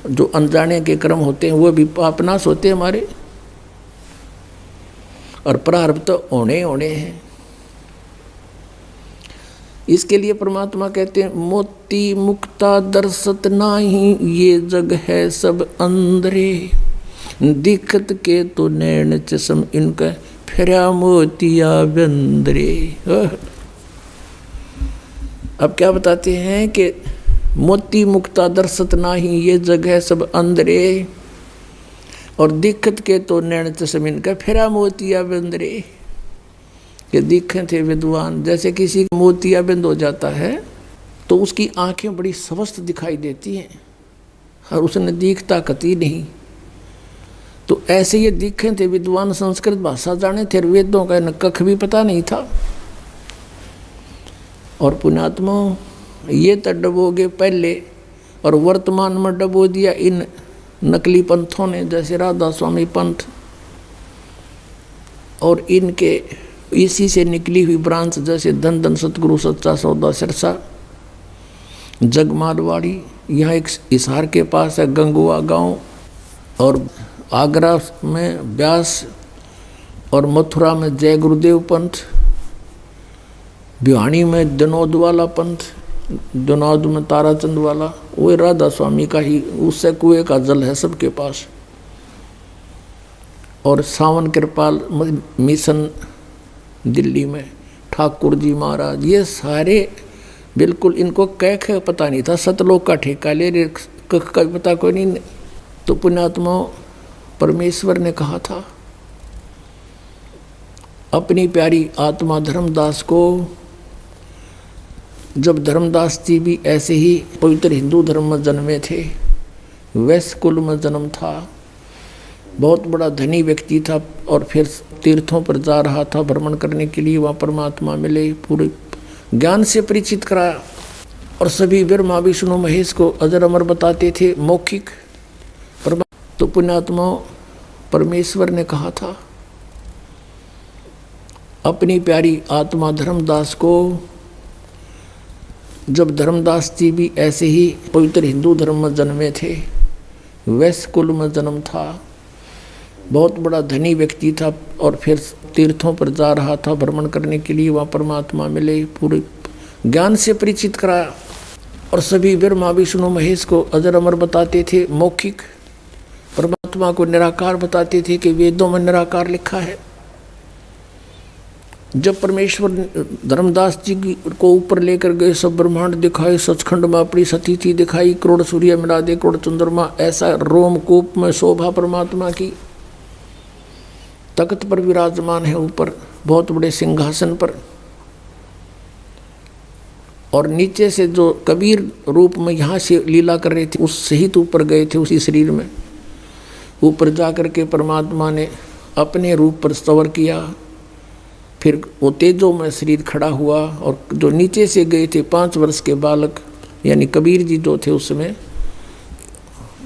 जो अनजाने के कर्म होते हैं वो भी पाप नाश होते हैं हमारे। और प्रारब्ध तो होने होने हैं। इसके लिए परमात्मा कहते हैं मोती मुक्ता दर्शत नाही, ये जग है सब अंधरे, दिक्कत के तो नैन चश्म इनका फिरा मोतिया बंदरे। अब क्या बताते हैं कि मोती मुक्ता दर्शत नाही, ये जग है सब अंदरे, और दिक्कत के तो नैन चश्मिन का फिरा मोतिया बंदरे। ये दिखे थे विद्वान, जैसे किसी मोतिया बंद हो जाता है तो उसकी आंखें बड़ी स्वस्थ दिखाई देती हैं और उसने दिखता कती नहीं। तो ऐसे ये दिखे थे विद्वान, संस्कृत भाषा जाने थे, वेदों का कख भी पता नहीं था। और पुण्यात्मा ये तो डबोगे पहले और वर्तमान में डबो दिया इन नकली पंथों ने, जैसे राधा स्वामी पंथ और इनके इसी से निकली हुई ब्रांच, जैसे धन धन सतगुरु सच्चा सौदा सिरसा, जग मारवाड़ी, यहाँ एक हिसार के पास है गंगुआ गांव, और आगरा में व्यास, और मथुरा में जय गुरुदेव पंथ, भिवानी में दिनोद वाला पंथ, दिनोद में ताराचंद वाला, वो राधा स्वामी का ही, उससे कुएं का जल है सबके पास। और सावन कृपाल मिशन दिल्ली में ठाकुर जी महाराज, ये सारे बिल्कुल इनको कह पता नहीं था, सतलोक का ठेका ले रहे, कख का पता कोई नहीं। तो पुण्यात्मा परमेश्वर ने कहा था अपनी प्यारी आत्मा धर्मदास को, जब धर्मदास जी भी ऐसे ही पवित्र हिंदू धर्म में जन्मे थे, वैश्य कुल में जन्म था, बहुत बड़ा धनी व्यक्ति था, और फिर तीर्थों पर जा रहा था भ्रमण करने के लिए, वहाँ परमात्मा मिले, पूरे ज्ञान से परिचित कराया, और सभी ब्रह्मा विष्णु महेश को अजर अमर बताते थे मौखिक तो पुण्यात्मा परमेश्वर ने कहा था अपनी प्यारी आत्मा धर्मदास को, जब धर्मदास जी भी ऐसे ही पवित्र हिंदू धर्म में जन्मे थे, वैश्य कुल में जन्म था, बहुत बड़ा धनी व्यक्ति था, और फिर तीर्थों पर जा रहा था भ्रमण करने के लिए, वहाँ परमात्मा मिले, पूरे ज्ञान से परिचित कराया, और सभी ब्रह्मा विष्णु महेश को अजर अमर बताते थे मौखिक, परमात्मा को निराकार बताते थे कि वेदों में निराकार लिखा है। जब परमेश्वर धर्मदास जी को ऊपर लेकर गए, सब ब्रह्मांड दिखाए, सचखंड में अपनी सतीथि दिखाई, करोड़ सूर्य मिला दे करोड़ चंद्रमा, ऐसा रोमकूप में शोभा परमात्मा की, तख्त पर विराजमान है ऊपर बहुत बड़े सिंहासन पर, और नीचे से जो कबीर रूप में यहाँ से लीला कर रहे थे उस सहित ऊपर गए थे, उसी शरीर में ऊपर जा कर के परमात्मा ने अपने रूप पर स्तवर किया, फिर वो तेजो में शरीर खड़ा हुआ, और जो नीचे से गए थे 5 वर्ष के बालक यानी कबीर जी जो थे उस समय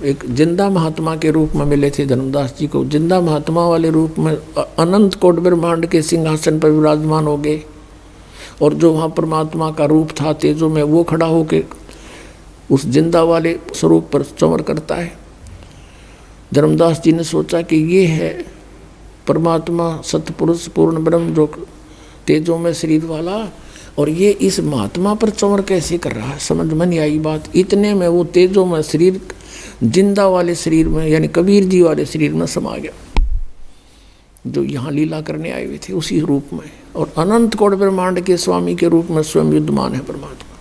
एक जिंदा महात्मा के रूप में मिले थे धर्मदास जी को, जिंदा महात्मा वाले रूप में अनंत कोट ब्रह्मांड के सिंहासन पर विराजमान हो गए, और जो वहाँ परमात्मा का रूप था तेजो में वो खड़ा होके उस जिंदा वाले स्वरूप पर चमर करता है। धर्मदास जी ने सोचा कि ये है परमात्मा सतपुरुष पूर्ण ब्रह्म जो तेजो में शरीर वाला, और ये इस महात्मा पर चमर कैसे कर रहा है, समझ में नहीं आई बात। इतने में वो तेजो में शरीर जिंदा वाले शरीर में यानी कबीर जी वाले शरीर में समा गया, जो यहाँ लीला करने आए हुए थे उसी रूप में, और अनंत कोट ब्रह्मांड के स्वामी के रूप में स्वयं विद्यमान है परमात्मा।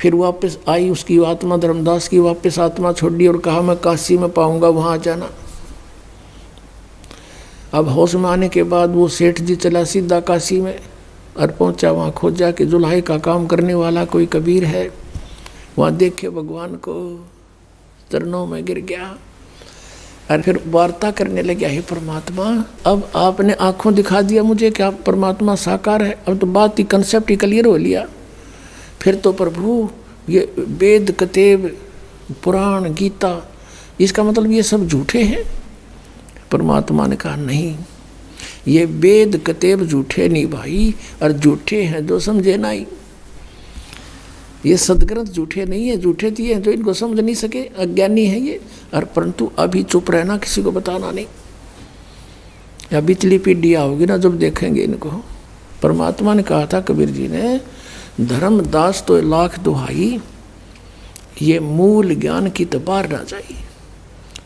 फिर वापस आई उसकी आत्मा, धर्मदास की वापस आत्मा छोड़ी और कहा मैं काशी में पाऊंगा, वहाँ आ जाना। अब होश में आने के बाद वो सेठ जी चला सीधा काशी में और पहुंचा, वहाँ खोजा कि जुल्हे का काम करने वाला कोई कबीर है, वहाँ देखे भगवान को, चरणों में गिर गया और फिर वार्ता करने लगे, हे परमात्मा अब आपने आंखों दिखा दिया मुझे कि आप परमात्मा साकार है, अब तो बात ही कंसेप्ट ही क्लियर हो लिया। फिर तो प्रभु ये वेद कतेब पुराण गीता इसका मतलब ये सब झूठे हैं? परमात्मा ने कहा नहीं, ये वेद कतेब झूठे नहीं भाई, और झूठे हैं जो समझे नहीं। ये सदग्रंथ झूठे नहीं है, झूठे तो ये जो इनको समझ नहीं सके, अज्ञानी है ये। और परंतु अभी चुप रहना, किसी को बताना नहीं, या बिचली पीढ़ियाँ होगी ना जब देखेंगे इनको। परमात्मा ने कहा था कबीर जी ने, धर्मदास तो लाख दुहाई, ये मूल ज्ञान की तो बाहर ना जाए।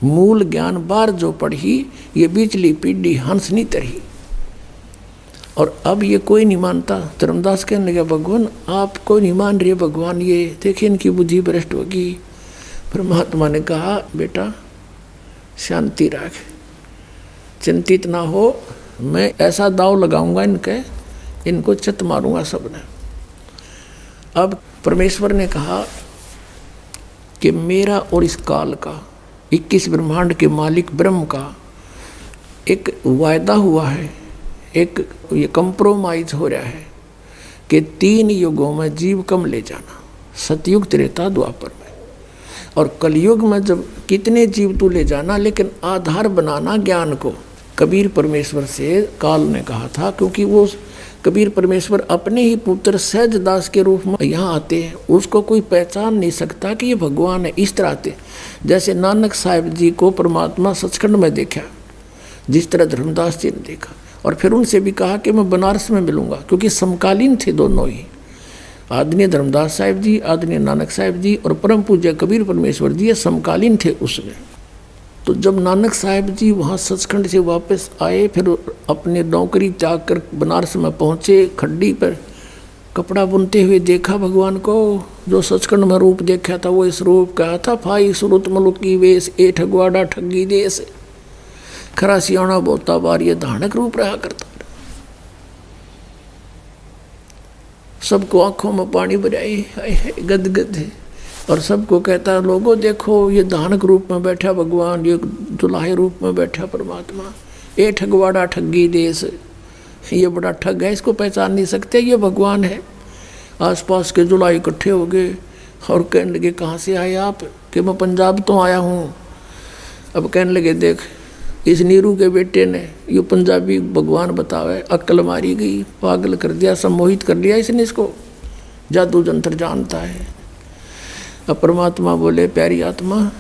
मूल ज्ञान बार जो पढ़ी, ये बिचली पीढ़ी हंस नहीं तरही। और अब ये कोई नहीं मानता। धर्मदास कहने लगा भगवान आप कोई नहीं मान रहे भगवान, ये देखिए इनकी बुद्धि भ्रष्ट होगी। परमात्मा ने कहा बेटा शांति रख, चिंतित ना हो, मैं ऐसा दाव लगाऊंगा इनको चित मारूंगा सबने। अब परमेश्वर ने कहा कि मेरा और इस काल का 21 ब्रह्मांड के मालिक ब्रह्म का एक वायदा हुआ है, एक ये कंप्रोमाइज हो रहा है कि 3 युगों में जीव कम ले जाना, सतयुग त्रेता द्वापर में, और कलयुग में जब कितने जीव तू ले जाना, लेकिन आधार बनाना ज्ञान को। कबीर परमेश्वर से काल ने कहा था, क्योंकि वो कबीर परमेश्वर अपने ही पुत्र सहज दास के रूप में यहाँ आते हैं, उसको कोई पहचान नहीं सकता कि ये भगवान है। इस तरह आते, जैसे नानक साहिब जी को परमात्मा सचखंड में देखा, जिस तरह धर्मदास जी ने देखा, और फिर उनसे भी कहा कि मैं बनारस में मिलूंगा, क्योंकि समकालीन थे दोनों ही, आदरणीय धर्मदास साहिब जी, आदरणीय नानक साहिब जी और परम पूज्य कबीर परमेश्वर जी, ये समकालीन थे उसमें। तो जब नानक साहिब जी वहाँ सचखंड से वापस आए, फिर अपने नौकरी त्याग कर बनारस में पहुँचे, खड्डी पर कपड़ा बुनते हुए देखा भगवान को। जो सचखंड में रूप देखा था वो इस रूप का था, फाई सुरुत मलुक की वेश, ए ठगवाड़ा ठगी देश, खरा सियाणा बोता बार, ये धानक रूप रहा करता। सबको आंखों में पानी भराई, गदगद है, और सबको कहता है लोगों देखो ये धानक रूप में बैठा भगवान, ये दुल्हे रूप में बैठा परमात्मा, ये ठगवाड़ा ठगी देश, ये बड़ा ठग है, इसको पहचान नहीं सकते, ये भगवान है। आसपास के जुलाई इकट्ठे हो गए और कहने लगे कहाँ से आए आप? कि मैं पंजाब तो आया हूँ। अब कहने लगे देख इस नीरू के बेटे ने ये पंजाबी भगवान बतावे, अक्ल मारी गई, पागल कर दिया, सम्मोहित कर लिया इसने, इसको जादू जंतर जानता है। अब परमात्मा बोले प्यारी आत्मा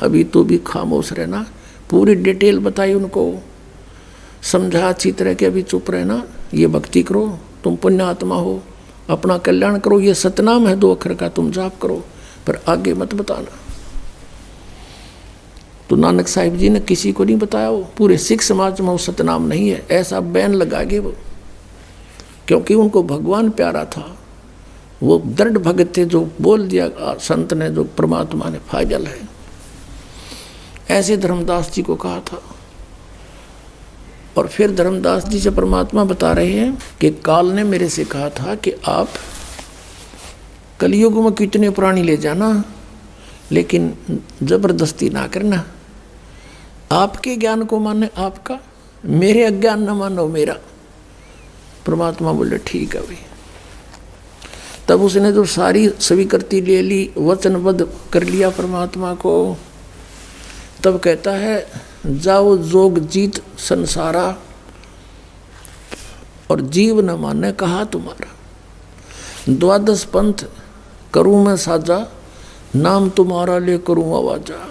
अभी तो भी खामोश रहना, पूरी डिटेल बताई उनको, समझा अच्छी तरह के, अभी चुप रहना, ये भक्ति करो, तुम पुण्य आत्मा हो, अपना कल्याण करो, ये सतनाम है 2 अक्षर का, तुम जाप करो, पर आगे मत बताना। तो नानक साहिब जी ने किसी को नहीं बताया, वो पूरे सिख समाज में वो सतनाम नहीं है, ऐसा बैन लगाएंगे वो, क्योंकि उनको भगवान प्यारा था, वो दृढ़ भगत थे, जो बोल दिया संत ने, जो परमात्मा ने फाजल है। ऐसे धर्मदास जी को कहा था। और फिर धर्मदास जी से परमात्मा बता रहे हैं कि काल ने मेरे से कहा था कि आप कलयुग में कितने प्राणी ले जाना, लेकिन जबरदस्ती ना करना, आपके ज्ञान को माने आपका, मेरे अज्ञान न मानो मेरा। परमात्मा बोले ठीक है भाई। तब उसने जो सारी स्वीकृति ले ली, वचनबद्ध कर लिया परमात्मा को, तब कहता है जाओ जोग जीत संसारा, और जीव न माने कहा तुम्हारा, 12 पंथ करूँ मैं साजा, नाम तुम्हारा ले करूँ आवाजा।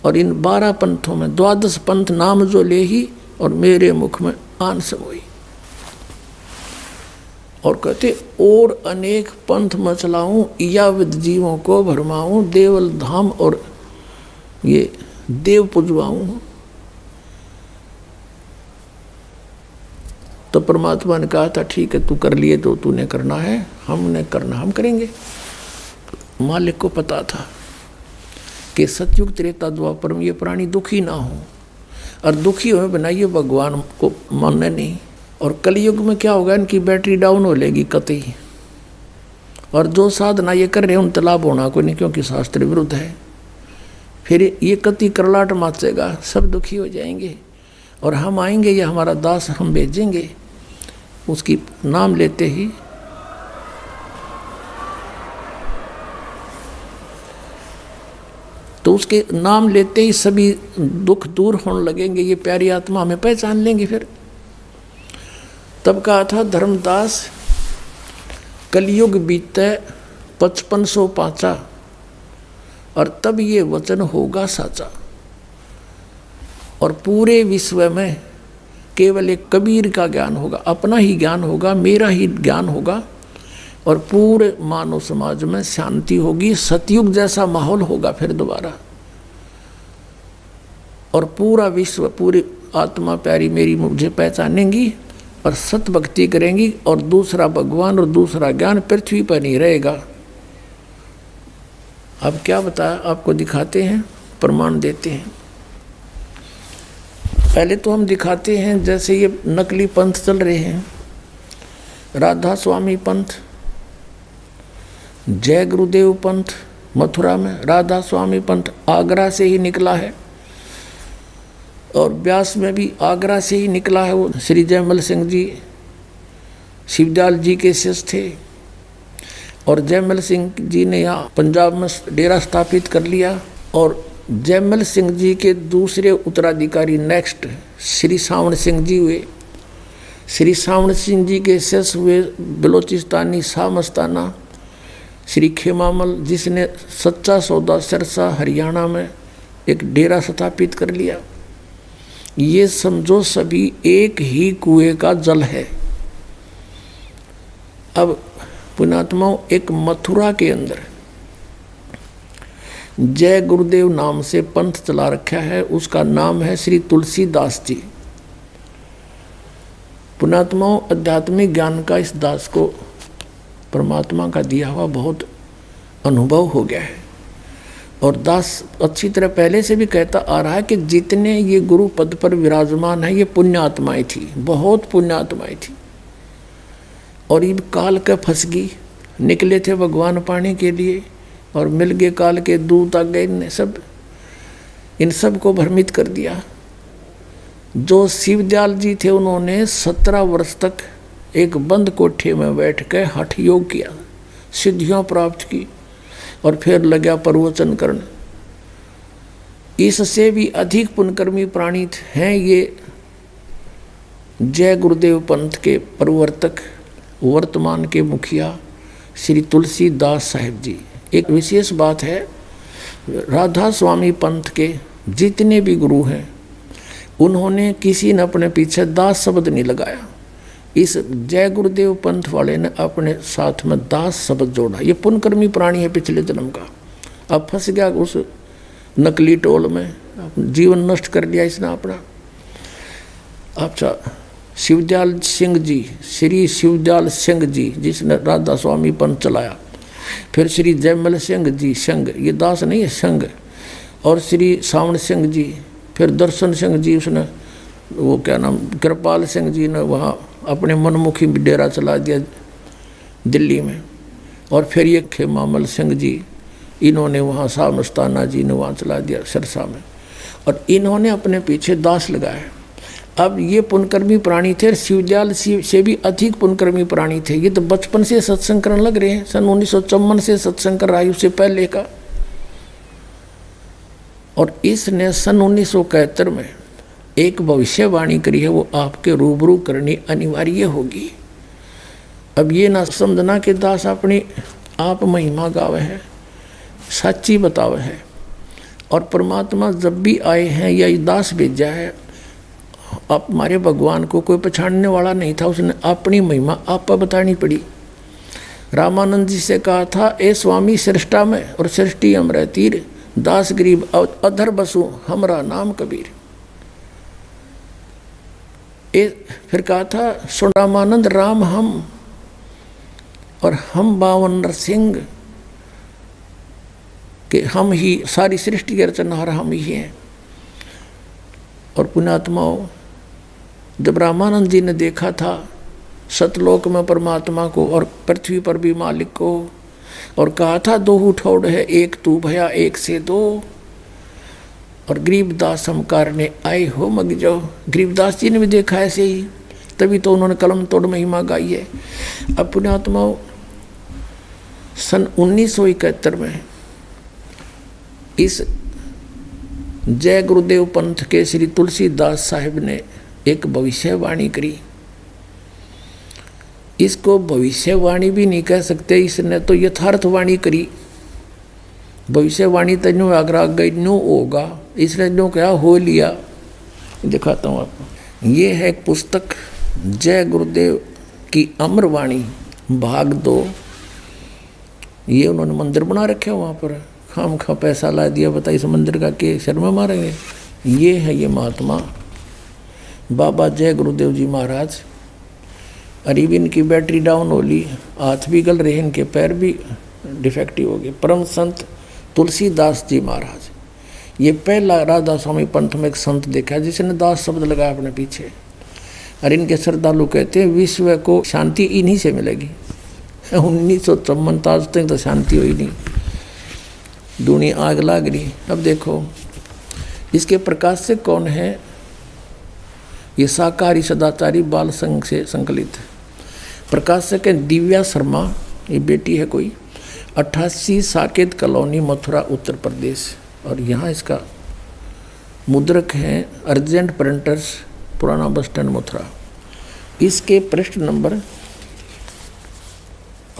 और इन 12 पंथों में 12 पंथ नाम जो ले ही, और मेरे मुख में आन समोई। और कहते और अनेक पंथ मचलाऊं, या विद जीवों को भरमाऊं, देवल धाम और ये देव पुजवाऊं। तो परमात्मा ने कहा था ठीक है तू कर लिए, तो तूने करना है, हमने करना हम करेंगे। मालिक को पता था कि सतयुग त्रेता द्वापर में ये प्राणी दुखी ना हो, और दुखी हुए बिना ये भगवान को मानने नहीं। और कलयुग में क्या होगा, इनकी बैटरी डाउन हो लेगी कतई, और जो साधना ये कर रहे हैं उन लाभ होना कोई नहीं, क्योंकि शास्त्र विरुद्ध है। फिर ये कति करलाट मचेगा, सब दुखी हो जाएंगे, और हम आएंगे, ये हमारा दास हम भेजेंगे, उसकी नाम लेते ही तो उसके नाम लेते ही सभी दुख दूर होने लगेंगे, ये प्यारी आत्मा हमें पहचान लेंगे। फिर तब कहा था धर्मदास कलयुग बीते 5500 पाँचा, और तब ये वचन होगा साचा, और पूरे विश्व में केवल एक कबीर का ज्ञान होगा, अपना ही ज्ञान होगा, मेरा ही ज्ञान होगा, और पूरे मानव समाज में शांति होगी, सतयुग जैसा माहौल होगा फिर दोबारा। और पूरा विश्व, पूरी आत्मा प्यारी मेरी मुझे पहचानेंगी और सत भक्ति करेंगी, और दूसरा भगवान और दूसरा ज्ञान पृथ्वी पर नहीं रहेगा। अब क्या बताया, आपको दिखाते हैं, प्रमाण देते हैं। पहले तो हम दिखाते हैं, जैसे ये नकली पंथ चल रहे हैं, राधा स्वामी पंथ, जय गुरुदेव पंथ मथुरा में, राधा स्वामी पंथ आगरा से ही निकला है, और व्यास में भी आगरा से ही निकला है। वो श्री जयमल सिंह जी शिवदयाल जी के शिष्य थे, और जयमल सिंह जी ने यहाँ पंजाब में डेरा स्थापित कर लिया, और जयमल सिंह जी के दूसरे उत्तराधिकारी नेक्स्ट श्री सावण सिंह जी हुए। श्री सावण सिंह जी के शिष्य हुए बलोचिस्तानी शाह मस्ताना श्री खेमामल, जिसने सच्चा सौदा सिरसा हरियाणा में एक डेरा स्थापित कर लिया। ये समझो सभी एक ही कुएं का जल है। अब पुण्यात्माओं, एक मथुरा के अंदर जय गुरुदेव नाम से पंथ चला रखा है, उसका नाम है श्री तुलसीदास जी। पुण्यात्माओं, आध्यात्मिक ज्ञान का इस दास को परमात्मा का दिया हुआ बहुत अनुभव हो गया है, और दास अच्छी तरह पहले से भी कहता आ रहा है कि जितने ये गुरु पद पर विराजमान है, ये पुण्यात्माएं थी, बहुत पुण्यात्माएं थी, और ये काल का फंसगी निकले थे भगवान पाने के लिए, और मिल गए काल के दूत आ गए, इनने सब इन सब को भ्रमित कर दिया। जो शिवदयाल जी थे, उन्होंने 17 वर्ष तक एक बंद कोठे में बैठ कर हठ योग किया, सिद्धियां प्राप्त की, और फिर लगा प्रवचन करने। इससे भी अधिक पुण्यकर्मी प्राणी हैं ये जय गुरुदेव पंथ के प्रवर्तक, वर्तमान के मुखिया श्री तुलसीदास साहिब जी। एक विशेष बात है, राधा स्वामी पंथ के जितने भी गुरु हैं, उन्होंने किसी ने अपने पीछे दास शब्द नहीं लगाया। इस जय गुरुदेव पंथ वाले ने अपने साथ में दास शब्द जोड़ा। ये पुण्यकर्मी प्राणी है पिछले जन्म का, अब फंस गया उस नकली टोल में, जीवन नष्ट कर लिया इसने अपना। अच्छा, शिवदयाल सिंह जी, श्री शिवदयाल सिंह जी, जिसने राधा स्वामी पंथ चलाया, फिर श्री जयमल सिंह जी संग, ये दास नहीं है संग, और श्री सावण सिंह जी, फिर दर्शन सिंह जी, उसने वो क्या नाम, कृपाल सिंह जी ने वहाँ अपने मनमुखी डेरा चला दिया दिल्ली में, और फिर ये खेमामल सिंह जी, इन्होंने वहाँ शाह मस्ताना जी ने वहाँ चला दिया सिरसा में, और इन्होंने अपने पीछे दास लगाया। अब ये पुण्यकर्मी प्राणी थे, शिवदयाल से भी अधिक पुण्यकर्मी प्राणी थे। ये तो बचपन से सत्संग करने लग रहे हैं, सन 1954 से सत्संग कर रहा है, उससे पहले का। और इसने सन 1971 में एक भविष्यवाणी करी है, वो आपके रूबरू करनी अनिवार्य होगी। अब ये ना समझना कि दास अपनी आप महिमा गावे है, सच्ची बतावे है। और परमात्मा जब भी आए हैं या दास भेजा है, अब हमारे भगवान को कोई पछाड़ने वाला नहीं था, उसने अपनी महिमा आप बतानी पड़ी। रामानंद जी से कहा था, ए स्वामी सृष्टा में और सृष्टि अमर तीर, दास गरीब अधर बसु हमरा नाम कबीर। फिर कहा था, सुन रामानंद राम हम और हम बावन नरसिंह, कि हम ही सारी सृष्टि के रचनहार हम ही हैं। और पुण्यात्माओं, जब रामानंद जी ने देखा था सतलोक में परमात्मा को और पृथ्वी पर भी मालिक को, और कहा था दो ठोड़ है एक तू भया एक से दो, और गरीबदास हम कारने आए हो मग जाओ। गरीबदास जी ने भी देखा ऐसे ही, तभी तो उन्होंने कलम तोड़ महिमा गाई है। अब पुण्यात्माओं, सन 1971 में इस जय गुरुदेव पंथ के श्री तुलसीदास साहिब ने एक भविष्यवाणी करी। इसको भविष्यवाणी भी नहीं कह सकते, इसने तो यथार्थवाणी करी। भविष्यवाणी तनु आगरा गई नो होगा, इसने जो क्या हो लिया। दिखाता हूँ आपको, ये है एक पुस्तक जय गुरुदेव की अमरवाणी भाग 2। ये उन्होंने मंदिर बना रखे वहाँ पर, खाम खा पैसा ला दिया, बताइए इस मंदिर का के शर्मा मारेंगे। ये है ये महात्मा बाबा जय गुरुदेव जी महाराज। अरीब इनकी बैटरी डाउन हो ली, हाथ भी गल रहे, इनके पैर भी डिफेक्टिव हो गए। परम संत तुलसीदास जी महाराज, ये पहला राधा स्वामी पंथ में एक संत देखा जिसने दास शब्द लगाया अपने पीछे। और इनके श्रद्धालु कहते हैं विश्व को शांति इन्हीं से मिलेगी। 1954 आज तक तो शांति हुई नहीं, दुनिया आग लाग रही। अब देखो इसके प्रकाशक कौन है, ये शाकाहारी सदाचारी बाल संघ से संकलित है। प्रकाशक है दिव्या शर्मा, ये बेटी है कोई, 88 साकेत कॉलोनी मथुरा उत्तर प्रदेश। और यहाँ इसका मुद्रक है अर्जेंट प्रिंटर्स पुराना बस स्टैंड मथुरा। इसके पृष्ठ नंबर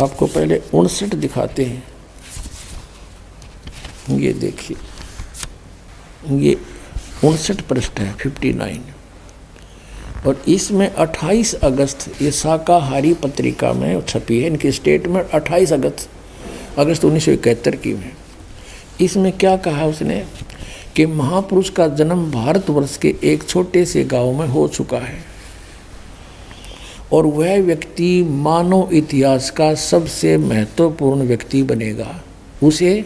आपको पहले 59 दिखाते हैं। ये देखिए, ये 59 पृष्ठ है, 59। और इसमें 28 अगस्त ये शाकाहारी पत्रिका में छपी है, इनकी स्टेटमेंट 28 अगस्त 1971 की में। इसमें क्या कहा उसने कि महापुरुष का जन्म भारतवर्ष के एक छोटे से गांव में हो चुका है और वह व्यक्ति मानव इतिहास का सबसे महत्वपूर्ण व्यक्ति बनेगा। उसे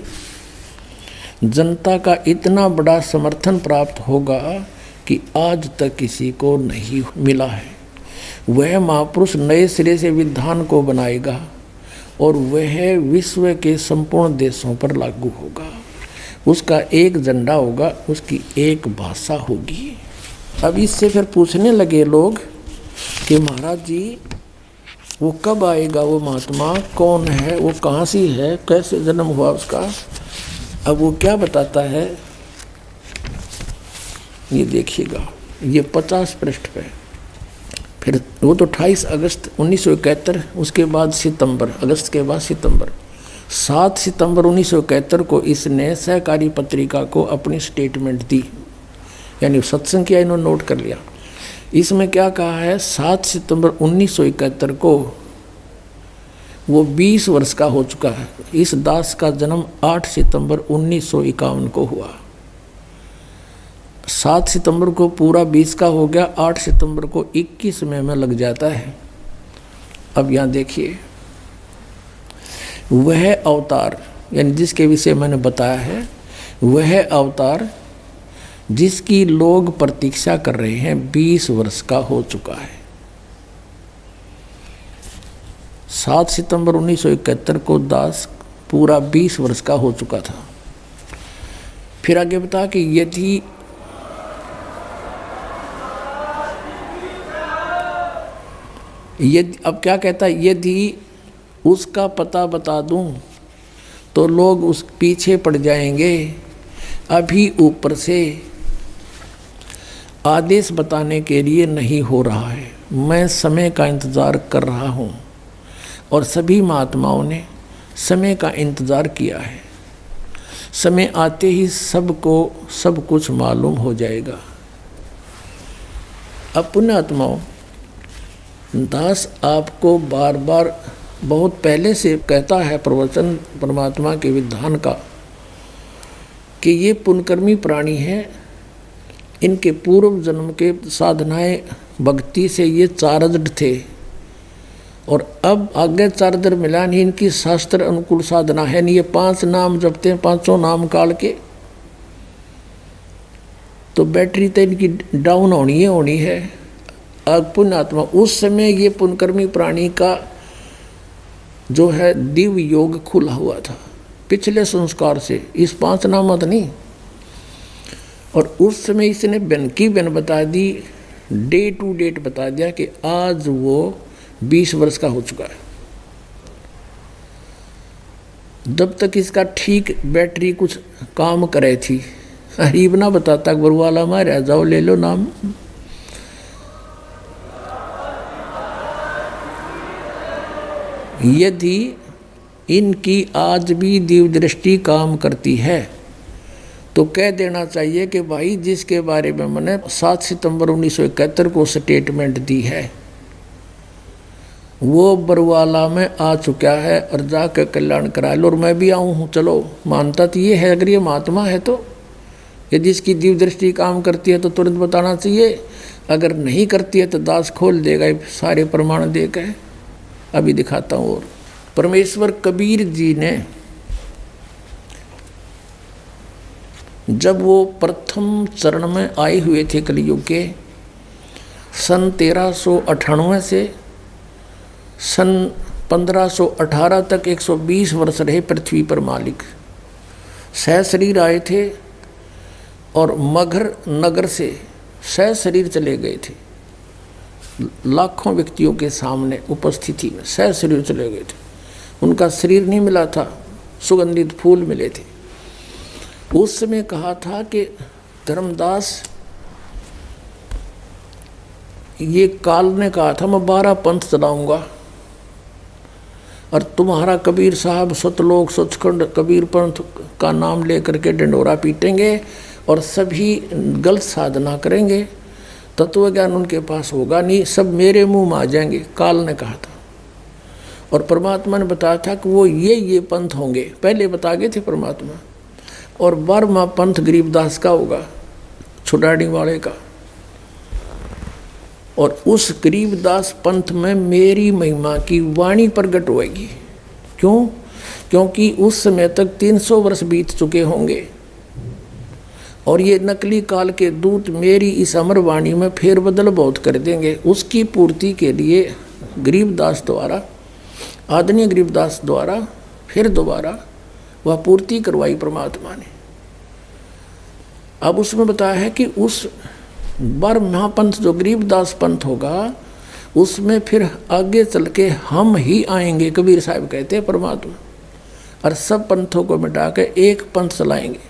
जनता का इतना बड़ा समर्थन प्राप्त होगा कि आज तक किसी को नहीं मिला है। वह महापुरुष नए सिरे से विधान को बनाएगा और वह विश्व के संपूर्ण देशों पर लागू होगा। उसका एक झंडा होगा, उसकी एक भाषा होगी। अब इससे फिर पूछने लगे लोग कि महाराज जी वो कब आएगा, वो महात्मा कौन है, वो कहाँ से है, कैसे जन्म हुआ उसका। अब वो क्या बताता है ये देखिएगा, ये 50 पृष्ठ पे। फिर वो तो 28 अगस्त 1971, उसके बाद सितंबर, अगस्त के बाद सितंबर, 7 सितंबर 1971 को इसने सहकारी पत्रिका को अपनी स्टेटमेंट दी, यानी सत्संग किया, इन्होंने नोट कर लिया। इसमें क्या कहा है, 7 सितंबर 1971 को वो 20 वर्ष का हो चुका है। इस दास का जन्म 8 सितंबर 1951 को हुआ। 7 सितंबर को पूरा 20 का हो गया, 8 सितंबर को 21 में लग जाता है। अब यहाँ देखिए, वह अवतार यानी जिसके विषय मैंने बताया है, वह अवतार जिसकी लोग प्रतीक्षा कर रहे हैं 20 वर्ष का हो चुका है। 7 सितंबर 1971 को दास पूरा 20 वर्ष का हो चुका था। फिर आगे बता कि यदि अब क्या कहता है, यदि उसका पता बता दूं तो लोग उस पीछे पड़ जाएंगे। अभी ऊपर से आदेश बताने के लिए नहीं हो रहा है, मैं समय का इंतज़ार कर रहा हूँ और सभी महात्माओं ने समय का इंतज़ार किया है। समय आते ही सबको सब कुछ मालूम हो जाएगा। अब पुण्यात्माओं, दास आपको बार बार बहुत पहले से कहता है प्रवचन परमात्मा के विधान का कि ये पुण्यकर्मी प्राणी हैं, इनके पूर्व जन्म के साधनाएं भक्ति से ये चार्जड थे और अब आगे चार्जर मिला नहीं, इनकी शास्त्र अनुकूल साधना है नहीं। ये 5 नाम जपते हैं, 5 नाम काल के, तो बैटरी तो इनकी डाउन होनी है। अब पुण्यात्मा उस समय ये पुण्यकर्मी प्राणी का जो है दिव्य योग खुला हुआ था पिछले संस्कार से, इस 5 नामत नहीं। और उस समय इसने बन की बन बता दी, डे टू डेट बता दिया कि आज वो 20 वर्ष का हो चुका है। जब तक इसका ठीक बैटरी कुछ काम करे थी, हरीब ना बताता गुरुवाला मारा जाओ ले लो नाम। यदि इनकी आज भी दिव्य दृष्टि काम करती है तो कह देना चाहिए कि भाई जिसके बारे में मैंने 7 सितंबर 1971 को स्टेटमेंट दी है वो बरवाला में आ चुका है और जाकर कल्याण करा लो, और मैं भी आऊँ हूँ। चलो मानता तो ये है, अगर ये महात्मा है तो ये जिसकी दिव्य दृष्टि काम करती है तो तुरंत बताना चाहिए, अगर नहीं करती है तो दास खोल देगा, सारे प्रमाण देकर। अभी दिखाता हूँ। और परमेश्वर कबीर जी ने जब वो प्रथम चरण में आए हुए थे कलयुग के, सन 1398 से सन 1518 तक 120 वर्ष रहे पृथ्वी पर मालिक। सह शरीर आए थे और मगहर नगर से सह शरीर चले गए थे। लाखों व्यक्तियों के सामने उपस्थिति में सह शरीर चले गए थे। उनका शरीर नहीं मिला था, सुगंधित फूल मिले थे। उस समय कहा था कि धर्मदास, ये काल ने कहा था मैं 12 पंथ चलाऊंगा और तुम्हारा कबीर साहब सतलोक सचखंड कबीर पंथ का नाम लेकर के डंडोरा पीटेंगे और सभी गलत साधना करेंगे, तत्व ज्ञान उनके पास होगा नहीं, सब मेरे मुंह में आ जाएंगे, काल ने कहा था। और परमात्मा ने बताया था कि वो ये पंथ होंगे, पहले बता गए थे परमात्मा। और 12वां पंथ गरीबदास का होगा, छुड़ानी वाले का। और उस गरीबदास पंथ में मेरी महिमा की वाणी प्रकट होएगी। क्यों? क्योंकि उस समय तक 300 वर्ष बीत चुके होंगे और ये नकली काल के दूत मेरी इस अमर वाणी में फेरबदल बहुत कर देंगे। उसकी पूर्ति के लिए गरीबदास द्वारा, आदरणीय गरीबदास द्वारा फिर दोबारा वह पूर्ति करवाई परमात्मा ने। अब उसमें बताया है कि उस 12वां पंथ जो गरीबदास पंथ होगा, उसमें फिर आगे चल के हम ही आएंगे, कबीर साहब कहते हैं परमात्मा, और सब पंथों को मिटा के एक पंथ चलाएंगे।